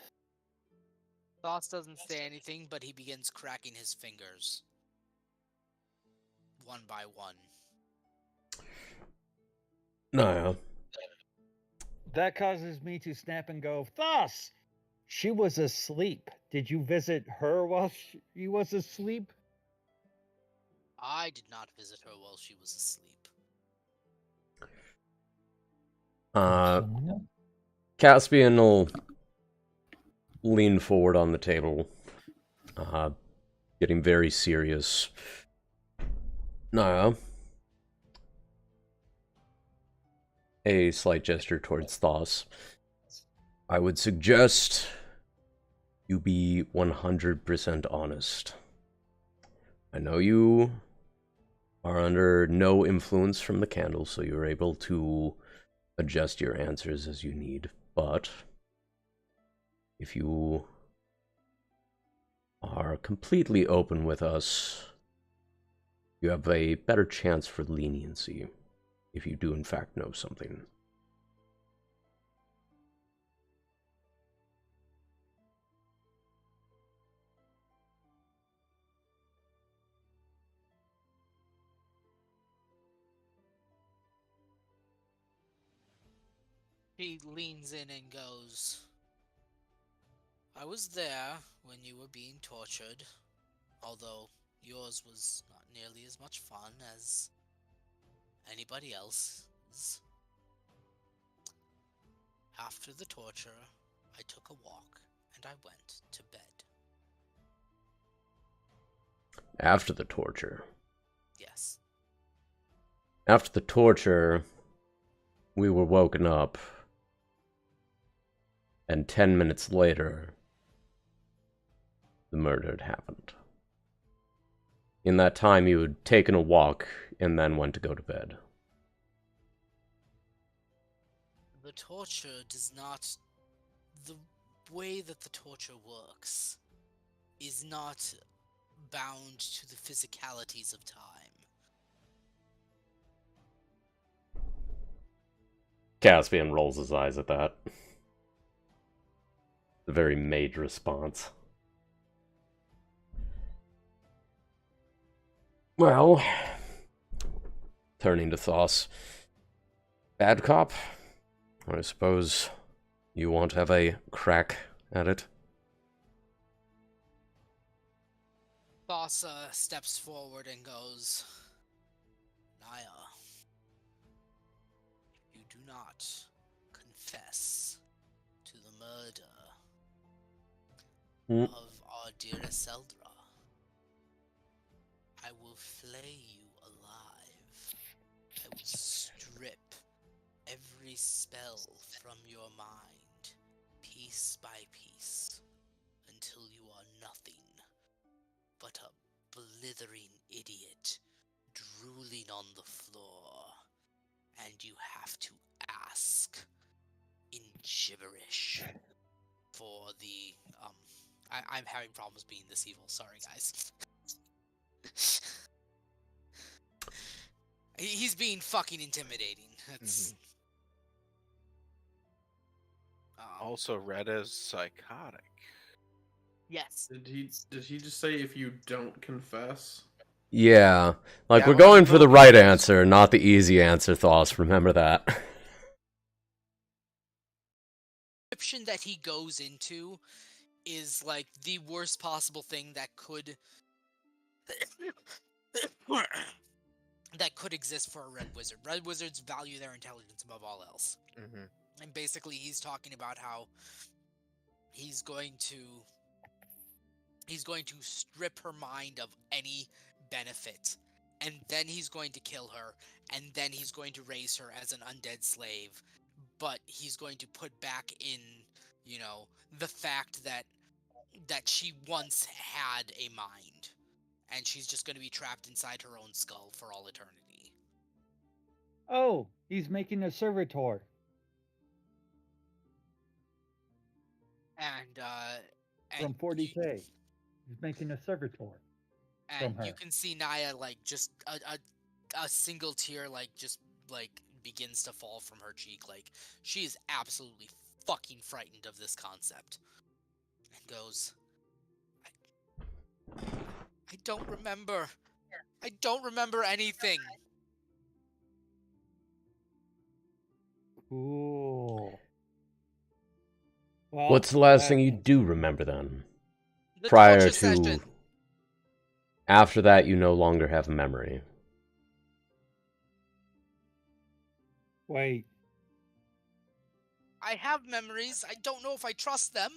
Thos doesn't say anything, but he begins cracking his fingers. One by one. No. That causes me to snap and go, Thus! She was asleep. Did you visit her while she was asleep? I did not visit her while she was asleep. Someone else? Caspian will lean forward on the table, getting very serious. Naya. A slight gesture towards Thos. I would suggest you be 100% honest. I know you are under no influence from the candle, so you're able to adjust your answers as you need, but if you are completely open with us, you have a better chance for leniency if you do in fact know something. He leans in and goes, I was there when you were being tortured, although yours was not nearly as much fun as anybody else's. After the torture, I took a walk and I went to bed. After the torture. Yes. After the torture, we were woken up, and 10 minutes later, the murder had happened. In that time, you had taken a walk and then went to go to bed. The torture does not... The way that the torture works is not bound to the physicalities of time. Caspian rolls his eyes at that. A very mage response. Well, turning to Thos. Bad cop? I suppose you won't have a crack at it. Thassa steps forward and goes, Naya, if you do not confess to the murder of our dear Seldra, I will flay you alive. I will strip every spell from your mind, piece by piece, until you are nothing but a blithering idiot drooling on the floor, and you have to ask in gibberish for the I'm having problems being this evil. Sorry, guys. He's being fucking intimidating. That's Also read as psychotic. yes. Did he just say if you don't confess? Yeah, like Yeah, we're well, going for the well, right yes. answer, not the easy answer, Thos. Remember that. Description that he goes into is like the worst possible thing that could exist for a red wizard. Red wizards value their intelligence above all else. Mm-hmm. And basically he's talking about how he's going to strip her mind of any benefit, and then he's going to kill her, and then he's going to raise her as an undead slave, but he's going to put back in, the fact that she once had a mind, and she's just going to be trapped inside her own skull for all eternity. Oh, he's making a servitor. And From 40K. He's making a servitor. And from you her. can see Naya, like, just a single tear, like, just, like, begins to fall from her cheek. Like, she is absolutely fucking frightened of this concept. And goes, I don't remember. I don't remember anything. Cool. Well, What's the last thing you do remember then? The Prior torture to... session. After that, you no longer have a memory. Wait. I have memories. I don't know if I trust them.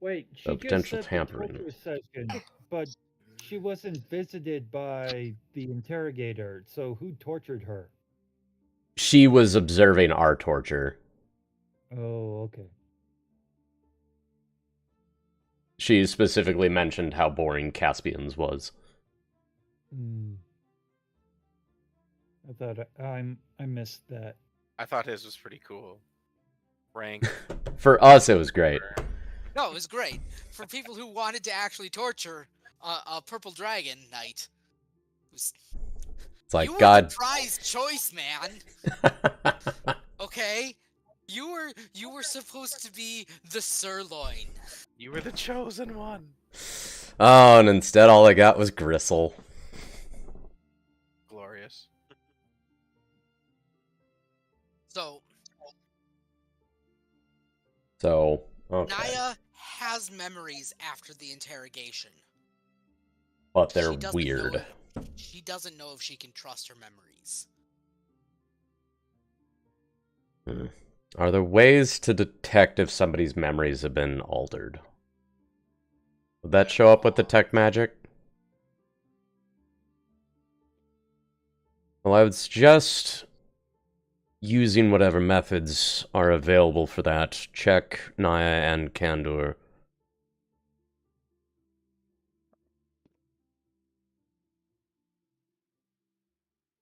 Wait, she So just potential said tampering. the torture session, but she wasn't visited by the interrogator, so who tortured her? She was observing our torture. Oh, okay. She specifically mentioned how boring Caspian's was. I thought I missed that. I thought his was pretty cool. Rank. For us, it was great. No, it was great. For people who wanted to actually torture a purple dragon knight, It's like, you were God. the prized choice, man. Okay, you were supposed to be the sirloin. You were the chosen one. Oh, and instead all I got was Gristle. Glorious. So, okay. Naya has memories after the interrogation. But they're She doesn't weird. She doesn't know if she can trust her memories. Are there ways to detect if somebody's memories have been altered? Would that show up with detect magic? Well, I would suggest using whatever methods are available for that. Check Naya and Kandor.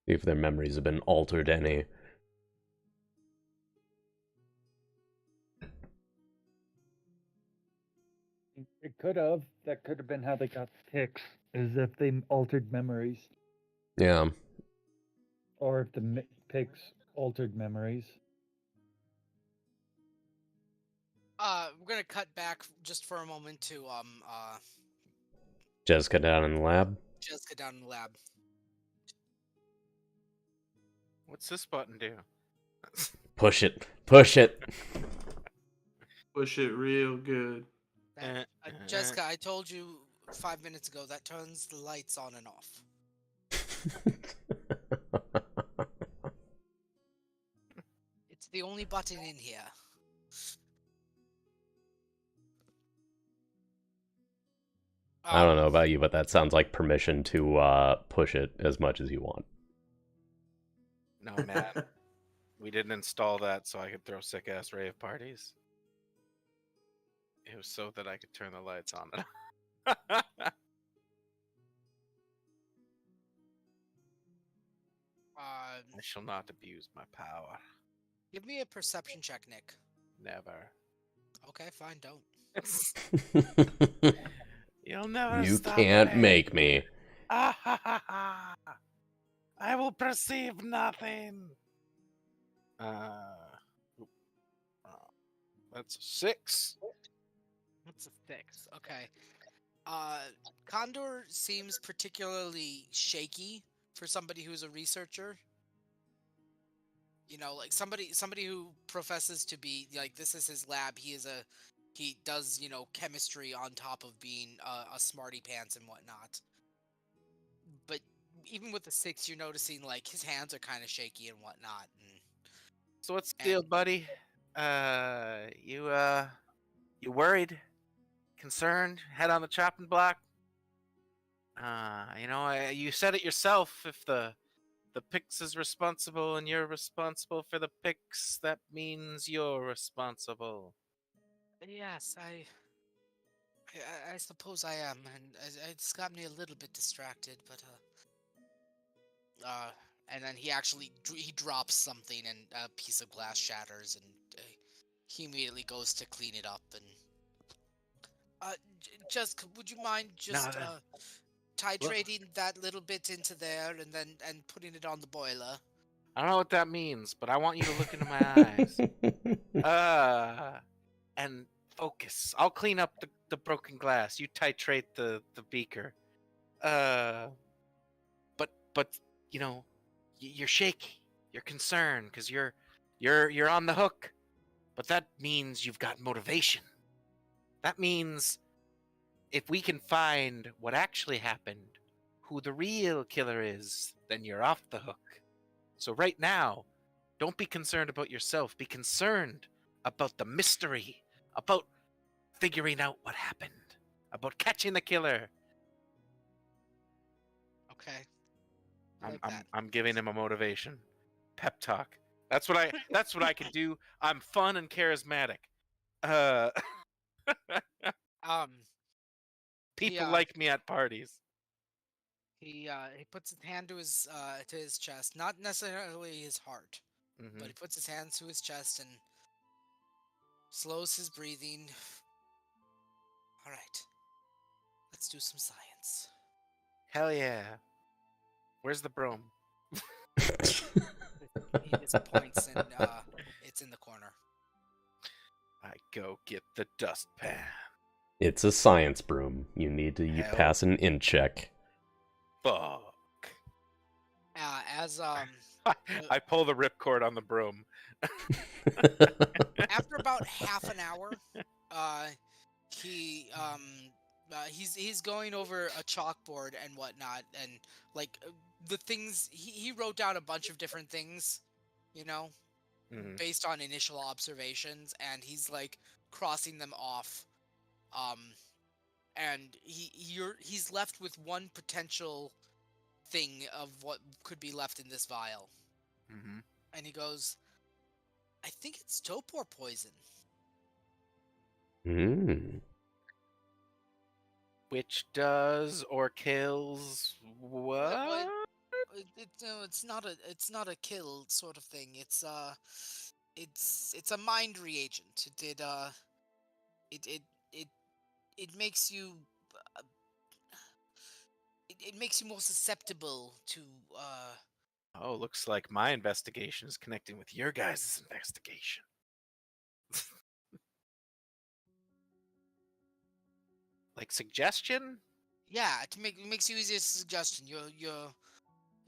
See if their memories have been altered any. It could have. That could have been how they got the ticks, is if they altered memories, Yeah. or if the pigs altered memories. We're gonna cut back just for a moment to Jessica down in the lab. Jessica down in the lab. What's this button do? Push it. Push it. Push it real good. Jessica, I told you 5 minutes ago that turns the lights on and off. It's the only button in here. I don't know about you, but that sounds like permission to push it as much as you want. No, man. We didn't install that so I could throw sick-ass rave parties. It was so that I could turn the lights on. I shall not abuse my power. Give me a perception check, Nick. Never. Okay, fine, don't. You'll never You stop can't me. make me. Ah, ha, ha, ha. I will perceive nothing. That's a 6. That's a 6. Okay. Condor seems particularly shaky for somebody who's a researcher. You know, like somebody who professes to be like, this is his lab. He does, you know, chemistry on top of being a smarty pants and whatnot. But even with the 6, you're noticing like his hands are kind of shaky and whatnot. So what's the deal, buddy? You worried? Concerned? Head on the chopping block? You know, you said it yourself. If the Pix is responsible and you're responsible for the Pix, that means you're responsible. Yes, I suppose I am, and it's got me a little bit distracted, but and then he actually he drops something and a piece of glass shatters, and he immediately goes to clean it up. And just would you mind just titrating that little bit into there and then putting it on the boiler? I don't know what that means, but I want you to look into my eyes. And focus. I'll clean up the broken glass. You titrate the beaker. But you know, you're shaky. You're concerned because you're on the hook. But that means you've got motivation. That means if we can find what actually happened, who the real killer is, then you're off the hook. So right now, don't be concerned about yourself. Be concerned about the mystery, about figuring out what happened, about catching the killer. Okay. I'm giving him a motivation. Pep talk. That's what I can do. I'm fun and charismatic. People like me at parties. He puts his hand to his chest, not necessarily his heart, but he puts his hands to his chest and slows his breathing. All right, let's do some science. Hell yeah. Where's the broom? He disappoints, and it's in the corner. I go get the dustpan. It's a science broom. You need to pass an int check. Fuck. As I pull the ripcord on the broom. after about half an hour, he's going over a chalkboard and whatnot, and like the things he wrote down a bunch of different things, you know, based on initial observations, and he's like crossing them off, and he's left with one potential thing of what could be left in this vial, and he goes, I think it's topor poison. Which does or kills what? It's not a kill sort of thing. It's a mind reagent. It makes you it makes you more susceptible to Oh, looks like my investigation is connecting with your guys' investigation. Like suggestion? Yeah, it makes you easier suggestion.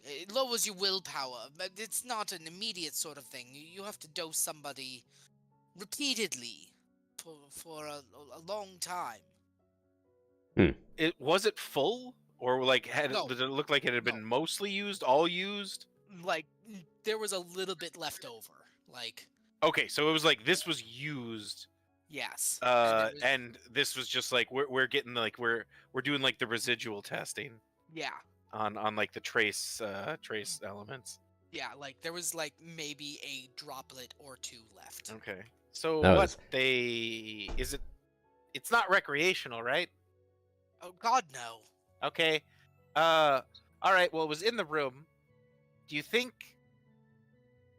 It lowers your willpower, but it's not an immediate sort of thing. You have to dose somebody repeatedly for a long time. Was it full, or like No, did it look like it had no. been mostly used, all used? Like there was a little bit left over. Like Okay, so it was like this was used, yes, and there was and this was just like we're getting like we're doing like the residual testing yeah, on like the trace elements. yeah. Like there was like maybe a droplet or two left. Okay, so That what was- they is it? It's not recreational, right? Oh God, no. Okay, all right. Well, it was in the room. Do you think?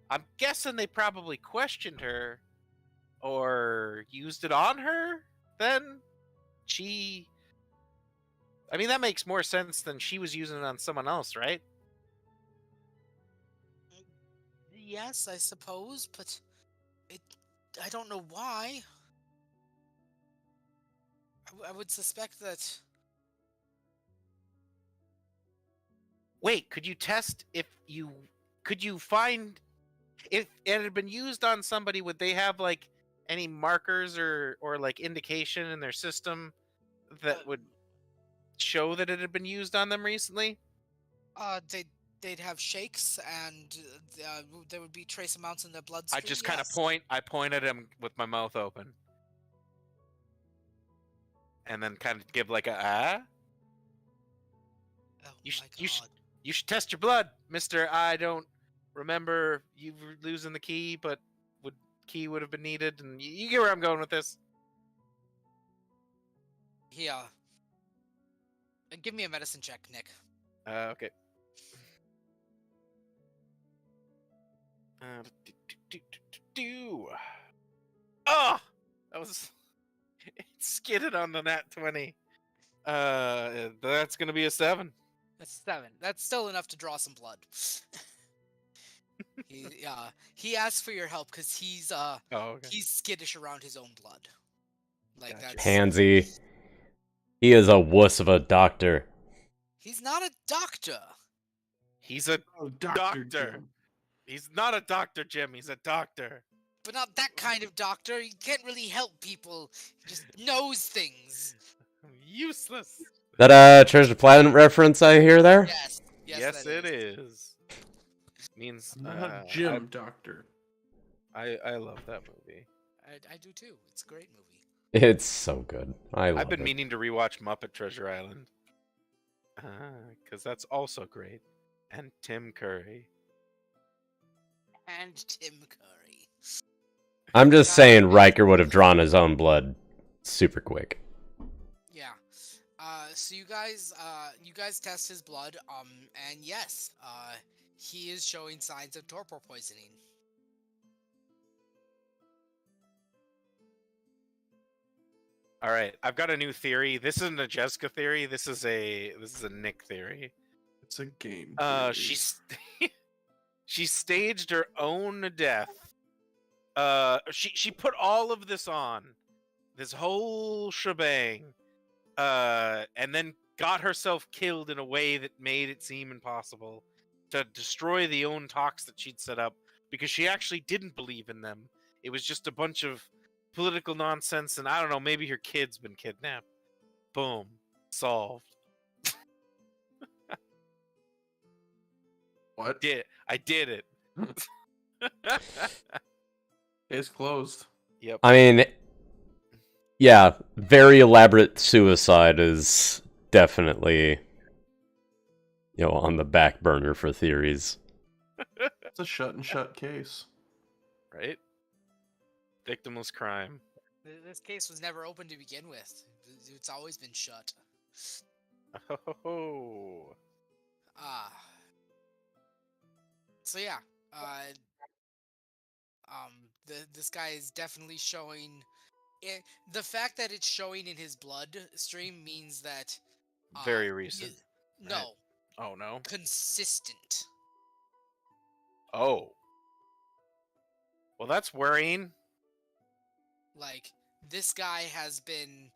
I'm guessing they probably questioned her or used it on her. Then she. I mean, that makes more sense than she was using it on someone else, right? Yes, I suppose, but it. I don't know why. I would suspect that. Wait, could you test if you could you find if it had been used on somebody? Would they have like any markers or like indication in their system that would show that it had been used on them recently? They'd have shakes, and there would be trace amounts in their I bloodstream. just kind of yes. I point at him with my mouth open, and then kind of give like a Oh You my God. you should test your blood, Mister. I don't remember you losing the key, but would have been needed, and you get where I'm going with this. Here. Give me a medicine check, Nick. Okay. Oh, that was it skidded on the nat 20. That's gonna be a 7. That's 7. That's still enough to draw some blood. He asks for your help because he's Oh, okay. he's skittish around his own blood. Like Gotcha. that's Pansy. He is a wuss of a doctor. he's not a doctor. He's a Oh, Doctor. Jim. he's not a doctor, Jim. He's a doctor. But not that kind of doctor. He can't really help people. He just knows things. Useless. That a Treasure Planet reference I hear there? Yes. Yes, that it is. Means Not a Jim Doctor. I love that movie. I do too. It's a great movie. It's so good. I've love been it. meaning to rewatch Muppet Treasure Island. Because that's also great. And Tim Curry. And Tim Curry. I'm just saying Riker would have drawn his own blood super quick. Yeah. So you guys test his blood. And yes, he is showing signs of torpor poisoning. All right, I've got a new theory. This isn't a Jessica theory. This is a Nick theory. It's a game. She staged her own death. She put all of this on, this whole shebang, and then got herself killed in a way that made it seem impossible to destroy the own talks that she'd set up because she actually didn't believe in them. It was just a bunch of political nonsense, and I don't know, maybe her kid's been kidnapped. Boom. Solved. What? I did it. Case closed. Yep. I mean, yeah, very elaborate suicide is definitely, on the back burner for theories. It's a shut case. Right? Victimless crime. This case was never open to begin with. It's always been shut. Oh. So yeah, this guy is definitely showing. The fact that it's showing in his blood stream means that Very recent. No. Right? Oh no. Consistent. Oh. Well, that's worrying. Like this guy has been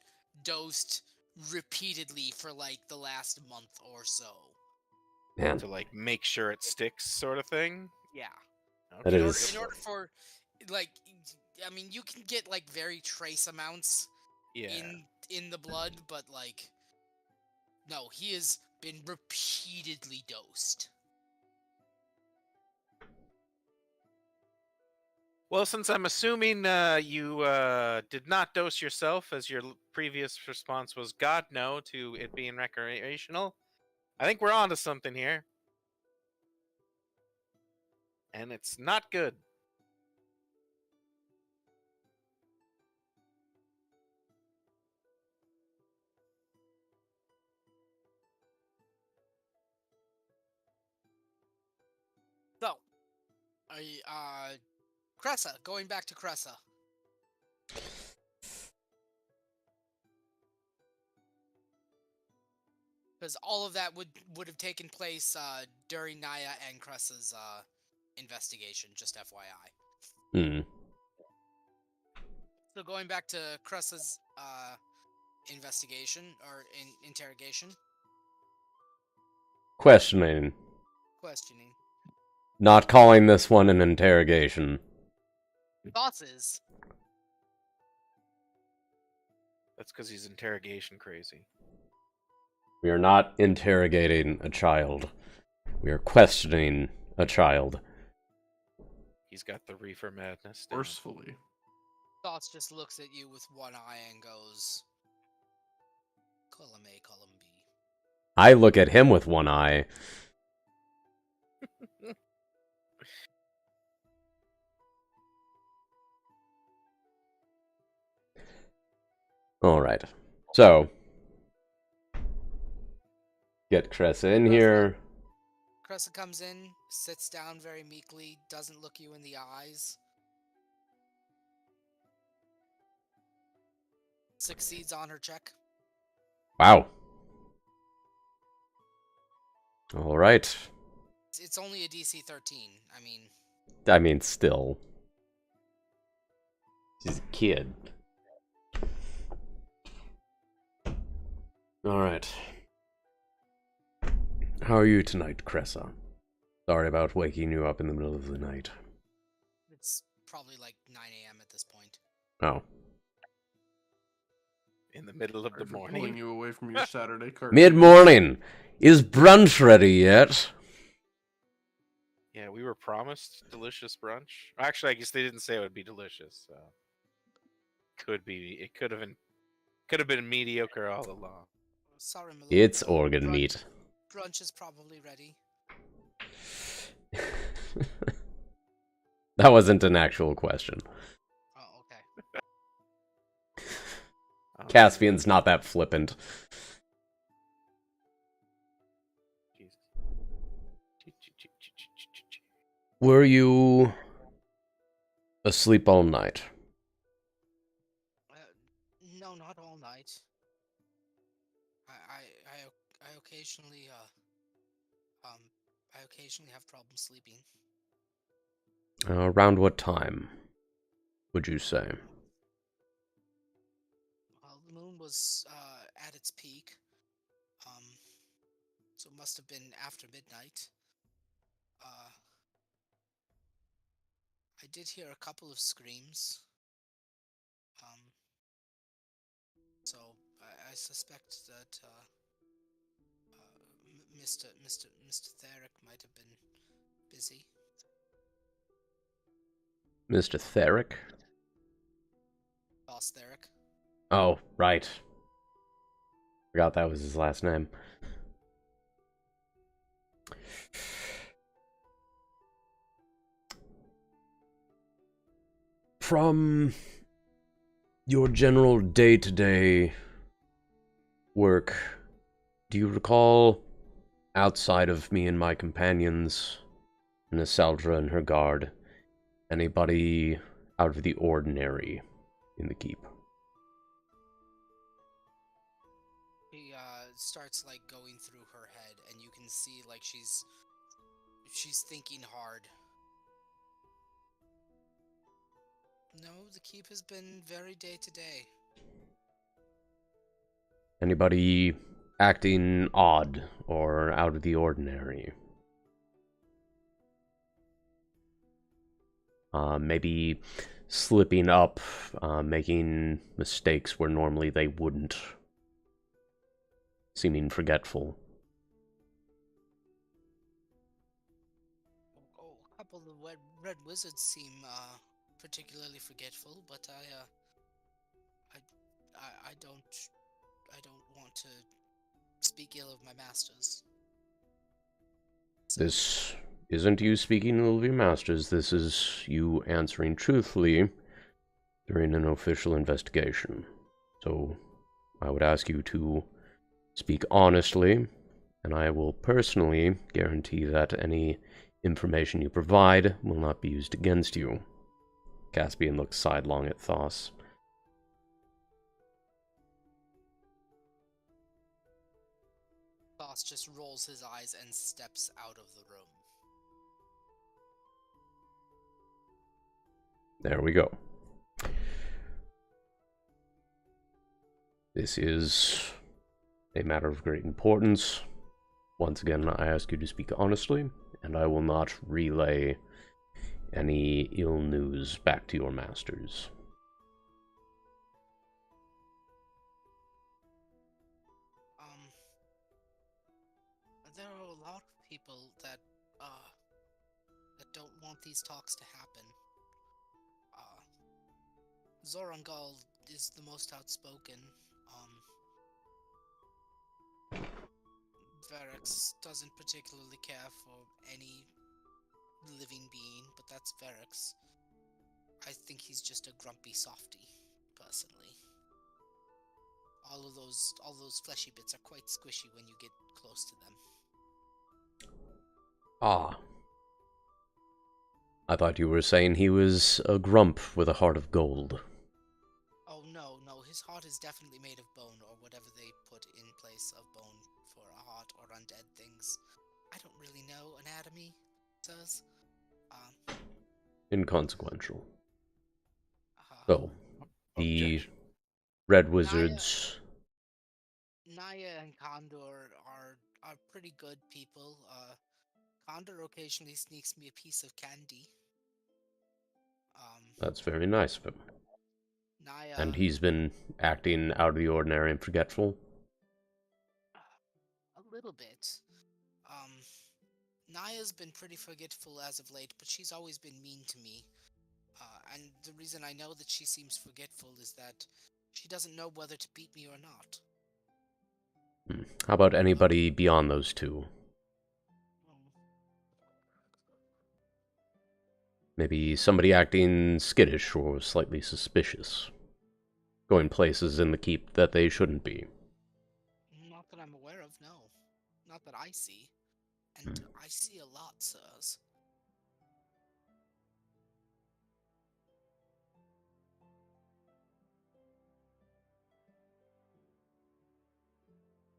dosed repeatedly for like the last month or so. Man, To like make sure it sticks, sort of thing. Yeah. that Okay. is- In order for, like, I mean, you can get like very trace amounts Yeah. in the blood, but like, no, he has been repeatedly dosed. Well, since I'm assuming you did not dose yourself, as your previous response was "God no" to it being recreational, I think we're on to something here, and it's not good. So, Cressa, going back to Cressa. Because all of that would have taken place during Naya and Cressa's investigation, just FYI. Hmm. So going back to Cressa's investigation or interrogation, Questioning. questioning. Not calling this one an interrogation. Thoughts is That's because he's interrogation crazy. We are not interrogating a child. We are questioning a child. He's got the reefer madness. down. Forcefully. Thoughts just looks at you with one eye and goes, column A, column B. I look at him with one eye. Alright. So. Get Cressa in here. Cressa comes in, sits down very meekly, doesn't look you in the eyes. Succeeds on her check. Wow. Alright. It's only a DC 13. I mean, still. She's a kid. Alright. How are you tonight, Cressa? Sorry about waking you up in the middle of the night. It's probably like 9 a.m. at this point. Oh. In the middle of Sorry the for pulling morning. you away from your Saturday cartoon. Mid-morning! Is brunch ready yet? Yeah, we were promised delicious brunch. Actually, I guess they didn't say it would be delicious. So could be. It could have been mediocre all along. Sorry, my lord. It's organ meat. Brunch is probably ready. That wasn't an actual question. Oh, okay. Caspian's not that flippant. Jesus. Were you asleep all night? No, not all night. I occasionally I occasionally have problems sleeping. Around what time, would you say? Well, the moon was at its peak, so it must have been after midnight. I did hear a couple of screams. So I suspect that Mr. Therick might have been busy. Mr. Therick? Boss Therick. Oh, right. Forgot that was his last name. From your general day-to-day work, do you recall, outside of me and my companions, and Isaldra and her guard, anybody out of the ordinary in the keep? He starts like going through her head, and you can see like she's thinking hard. No, the keep has been very day to day. Anybody acting odd or out of the ordinary? Maybe slipping up, making mistakes where normally they wouldn't. Seeming forgetful. Oh, a couple of the red wizards seem particularly forgetful, but I don't want to speak ill of my masters. So, This isn't you speaking ill of your masters, this is you answering truthfully during an official investigation. So, I would ask you to speak honestly, and I will personally guarantee that any information you provide will not be used against you. Caspian looks sidelong at Thos. Boss just rolls his eyes and steps out of the room. There we go. This is a matter of great importance. Once again, I ask you to speak honestly, and I will not relay any ill news back to your masters. There are a lot of people that don't want these talks to happen. Zorangal is the most outspoken. Varix doesn't particularly care for any living being, but that's Varix. I think he's just a grumpy softy, personally. All those fleshy bits are quite squishy when you get close to them. Ah. I thought you were saying he was a grump with a heart of gold. Oh no, his heart is definitely made of bone, or whatever they put in place of bone for a heart or undead things. I don't really know anatomy, sirs. Inconsequential. So, the Objection. Red Wizards... Naya and Condor are pretty good people. Condor occasionally sneaks me a piece of candy. That's very nice of him. Naya... And he's been acting out of the ordinary and forgetful? A little bit. Naya's been pretty forgetful as of late, but she's always been mean to me. And the reason I know that she seems forgetful is that she doesn't know whether to beat me or not. How about anybody beyond those two? Maybe somebody acting skittish or slightly suspicious. Going places in the keep that they shouldn't be. Not that I'm aware of, no. Not that I see. And I see a lot, sirs.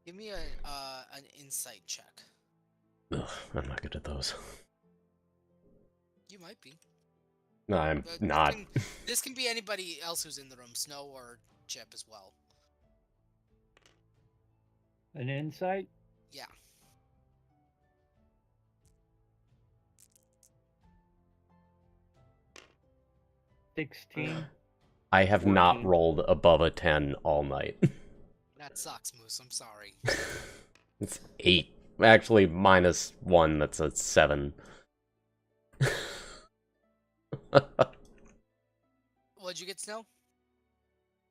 Give me an insight check. Ugh, I'm not good at those. You might be. No, I'm But not. This can be anybody else who's in the room, Snow or Chip as well. An insight? Yeah. $16. I have not 14. rolled above a 10 all night. That sucks, Moose. I'm sorry. It's 8. Actually, -1, that's a 7. What'd you get, Snow?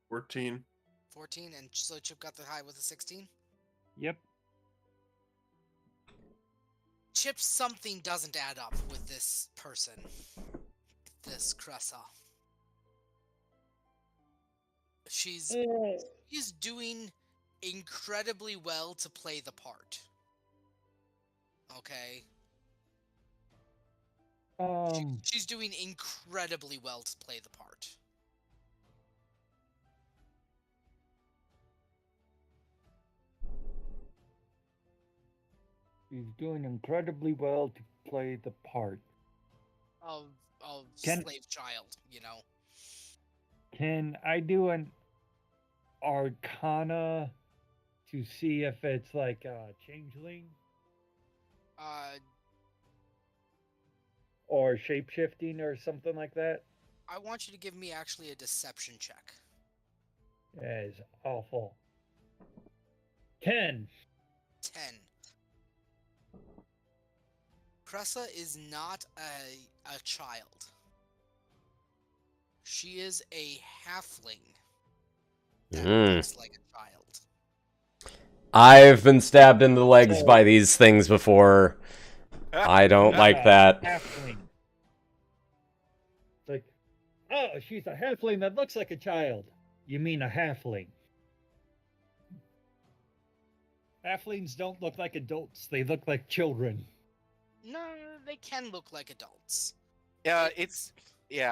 14. 14, and so Chip got the high with a 16? Yep. Chip, something doesn't add up with this person. This Cressa. She's doing incredibly well to play the part. Okay? She's doing incredibly well to play the part. She's doing incredibly well to play the part. Of slave child, you know. Can I do an Arcana to see if it's like a changeling or shapeshifting or something like that? I want you to give me actually a deception check. That is awful. 10. 10. Cressa is not a child. She is a halfling that looks like a child. I've been stabbed in the legs So- by these things before. I don't like that. Halfling. It's like, oh, she's a halfling that looks like a child. You mean a halfling? Halflings don't look like adults. They look like children. No, they can look like adults. Yeah,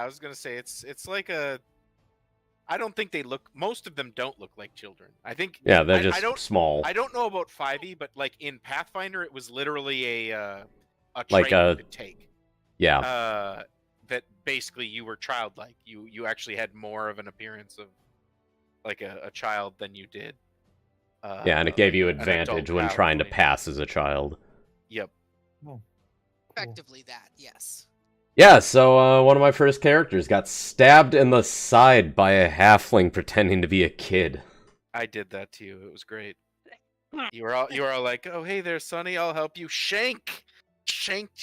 I was gonna say it's like a. I don't think they look. Most of them don't look like children. I think. Yeah, they're I just don't- small. I don't know about 5e, but like in Pathfinder, it was literally a Like trait a- you could take. Yeah. That basically you were childlike. You actually had more of an appearance of like a child than you did. Yeah, and it gave you an adult advantage when trying to halfling. pass as a child. Yep. Oh, cool. Effectively that, yes. Yeah, so one of my first characters got stabbed in the side by a halfling pretending to be a kid. I did that to you. It was great. You were all like, "Oh, hey there, Sonny. I'll help you." Shanked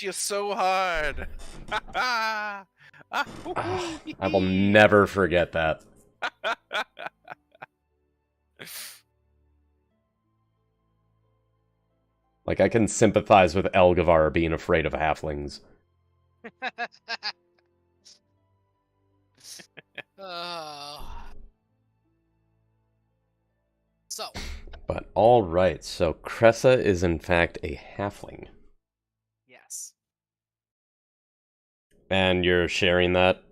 you so hard. I will never forget that. Like, I can sympathize with Elgavar being afraid of halflings. So, But alright, so Cressa is in fact a halfling. yes. And you're sharing that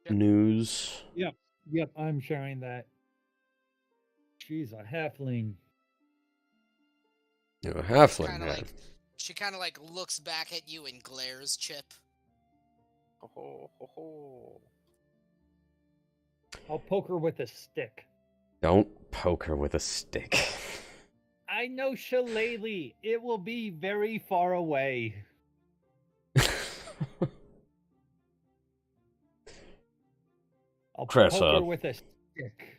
Yep. news? Yep, I'm sharing that. She's a halfling. You're a halfling, Kinda yeah. like, she kind of like looks back at you and glares, Chip. Ho, ho, ho. I'll poke her with a stick. Don't poke her with a stick. I know Shillelagh. It will be very far away. I'll poke Cressa. her with a stick.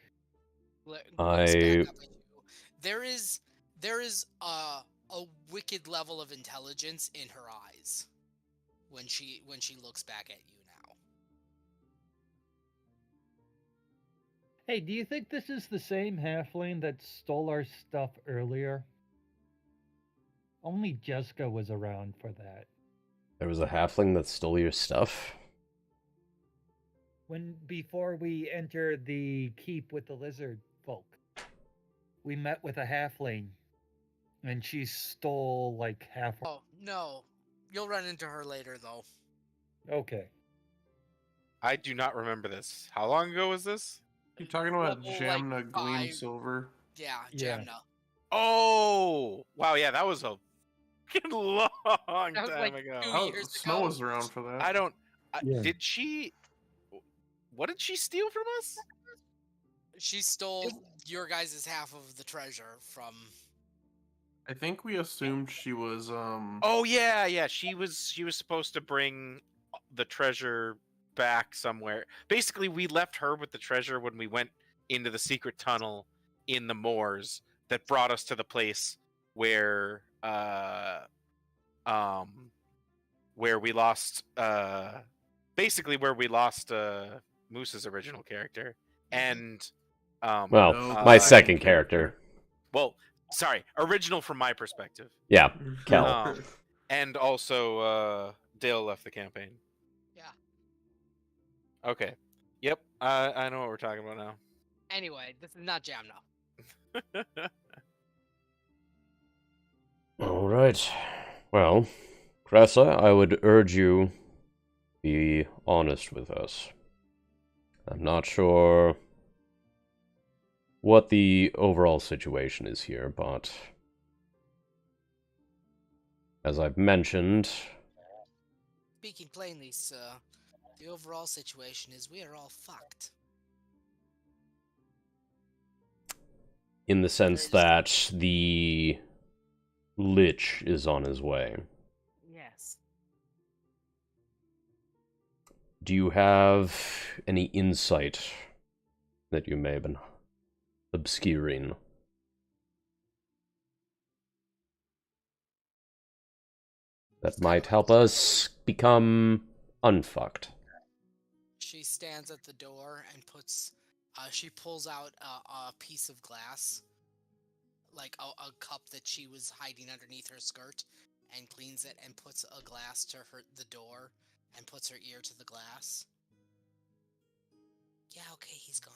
Looks I- back up at you. There is a wicked level of intelligence in her eyes when she looks back at you now. Hey, do you think this is the same halfling that stole our stuff earlier? Only Jessica was around for that. There was a halfling that stole your stuff? Before we entered the keep with the lizard folk, we met with a halfling, and she stole like half. Oh no, you'll run into her later though. Okay. I do not remember this. How long ago was this? You talking about Level, like, Jamna Gleam 5. Silver? Yeah, Yeah. Jamna. Oh, wow, yeah, that was a fucking long That was time like ago. 2 Oh, years Snow ago. was around for that. I don't. Yeah. Did she? What did she steal from us? She stole your guys' half of the treasure from. I think we assumed she was Oh yeah. She was supposed to bring the treasure back somewhere. Basically, we left her with the treasure when we went into the secret tunnel in the moors that brought us to the place where we lost basically where we lost Moose's original character and Well, No, my uh, second character. well, sorry, original from my perspective. Yeah, Kel. And also Dale left the campaign. Yeah. Okay. Yep. I know what we're talking about now. Anyway, this is not Jamna. Alright. Well, Cressa, I would urge you be honest with us. I'm not sure what the overall situation is here, but as I've mentioned, Speaking plainly, sir, the overall situation is we are all fucked. in the sense There that the Lich is on his way. Yes. Do you have any insight that you may have been obscuring? That might help us become unfucked. She stands at the door and she pulls out a piece of glass, like a cup that she was hiding underneath her skirt, and cleans it and puts a glass to the door and puts her ear to the glass. Yeah, okay, he's gone.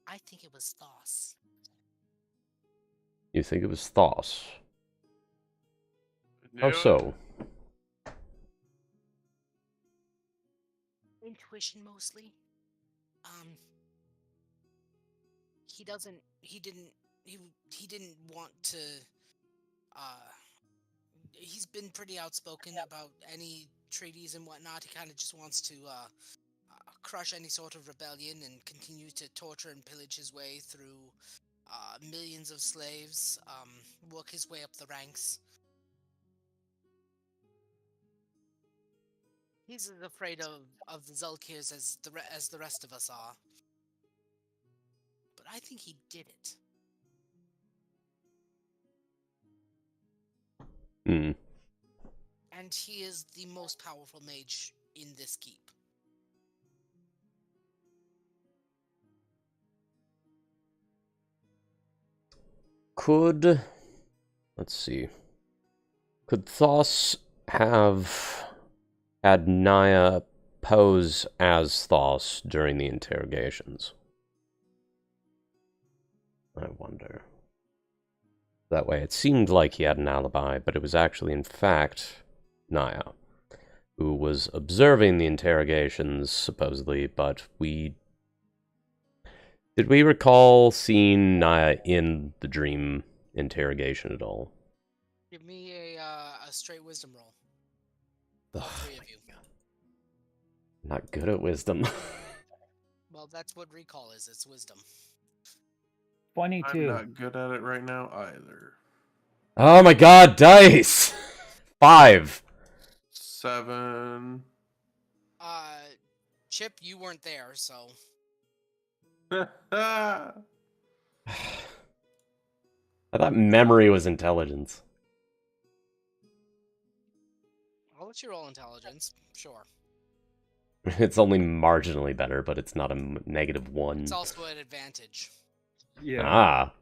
I think it was Thos. You think it was Thos? How Knew it. so? Intuition mostly. He didn't want to, he's been pretty outspoken about any treaties and whatnot. He kind of just wants to, crush any sort of rebellion and continue to torture and pillage his way through, millions of slaves, work his way up the ranks. He's as afraid of the Zulkirs as the rest of us are. But I think he did it. Hmm. And he is the most powerful mage in this keep. Could... Let's see. Could Thos have had Naya pose as Thos during the interrogations? I wonder. That way, it seemed like he had an alibi, but it was actually, in fact, Naya, who was observing the interrogations, supposedly, but we... Did we recall seeing Naya in the dream interrogation at all? Give me a straight wisdom roll. All three of you. Not good at wisdom. Well, that's what recall is. It's wisdom. 22. I'm not good at it right now either. Oh my god, dice! 5. 7. Chip, you weren't there, so I thought memory was intelligence. I'll let you roll intelligence. Sure. It's only marginally better, but it's not a -1. It's also an advantage. Yeah. Ah.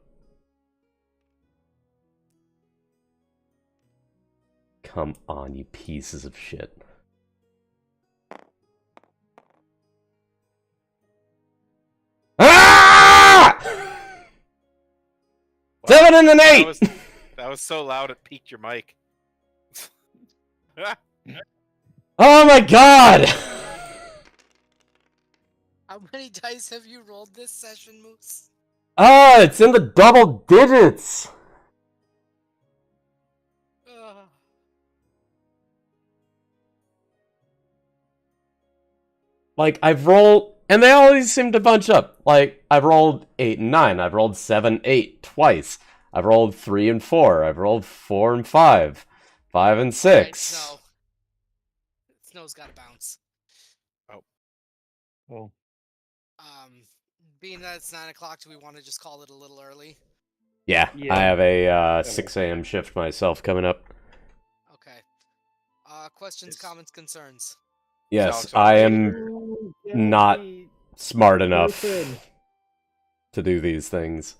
Come on, you pieces of shit. Ah! Wow, 7 and an 8! that was so loud it peaked your mic. Oh my god! How many dice have you rolled this session, Moose? Oh, it's in the double digits! Ugh. Like, I've rolled, and they always seem to bunch up. Like, I've rolled 8 and 9, I've rolled 7, 8 twice. I've rolled 3 and 4, I've rolled 4 and 5, 5 and 6. Alright, Snow. Snow's gotta bounce. Oh. Being that it's 9 o'clock, do we want to just call it a little early? Yeah, Yeah. I have a 6 a.m. shift myself coming up. Okay. Questions, comments, concerns? Yes, So- I am Ooh, not Jesse. smart enough Listen. to do these things.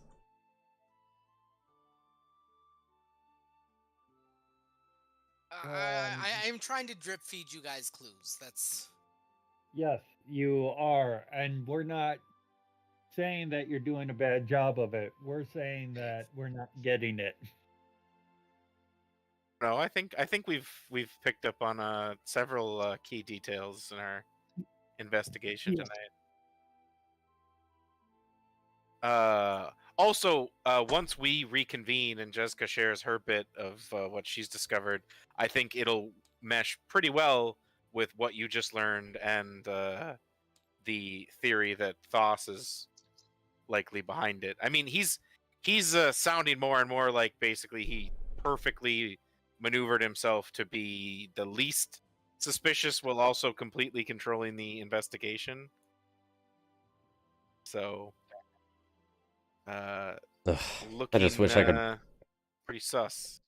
I'm trying to drip feed you guys clues. That's... Yes, you are. And we're not saying that you're doing a bad job of it. We're saying that we're not getting it. No, I think we've picked up on several key details in our investigation Yeah. tonight. Also, once we reconvene and Jessica shares her bit of what she's discovered, I think it'll mesh pretty well with what you just learned and the theory that Thos is likely behind it. I mean, he's sounding more and more like basically he perfectly maneuvered himself to be the least suspicious while also completely controlling the investigation. So, Ugh, looking I just wish I could. pretty sus.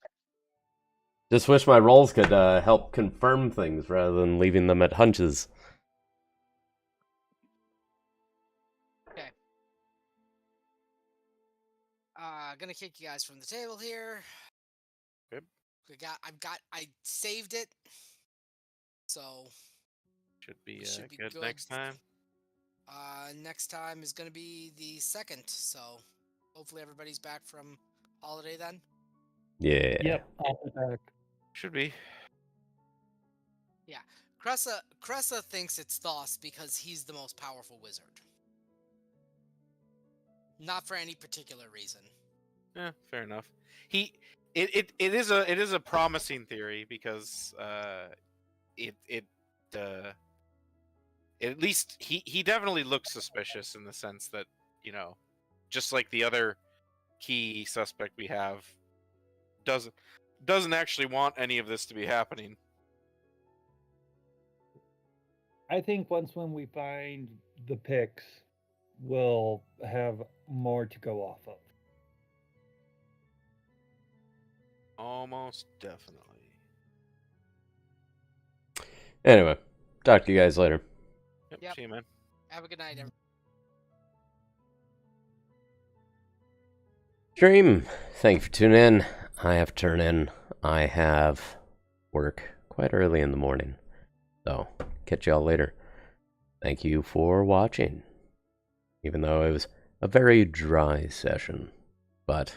Just wish my rolls could help confirm things rather than leaving them at hunches. Okay. Gonna kick you guys from the table here. Good. I saved it. So Should be, should be good good. next time. Next time is gonna be the 2nd, so hopefully everybody's back from holiday then. Yeah. Yep, I'll be back. Should be. Yeah. Cressa thinks it's Thos because he's the most powerful wizard. Not for any particular reason. Yeah, fair enough. It is a promising theory because at least he definitely looks suspicious in the sense that, you know, just like the other key suspect we have doesn't actually want any of this to be happening. I think when we find the picks, we'll have more to go off of. Almost definitely. Anyway, talk to you guys later. Yep. See you, man. Have a good night, everybody. Stream, thank you for tuning in. I have to turn in. I have work quite early in the morning. So, catch y'all later. Thank you for watching. Even though it was a very dry session. But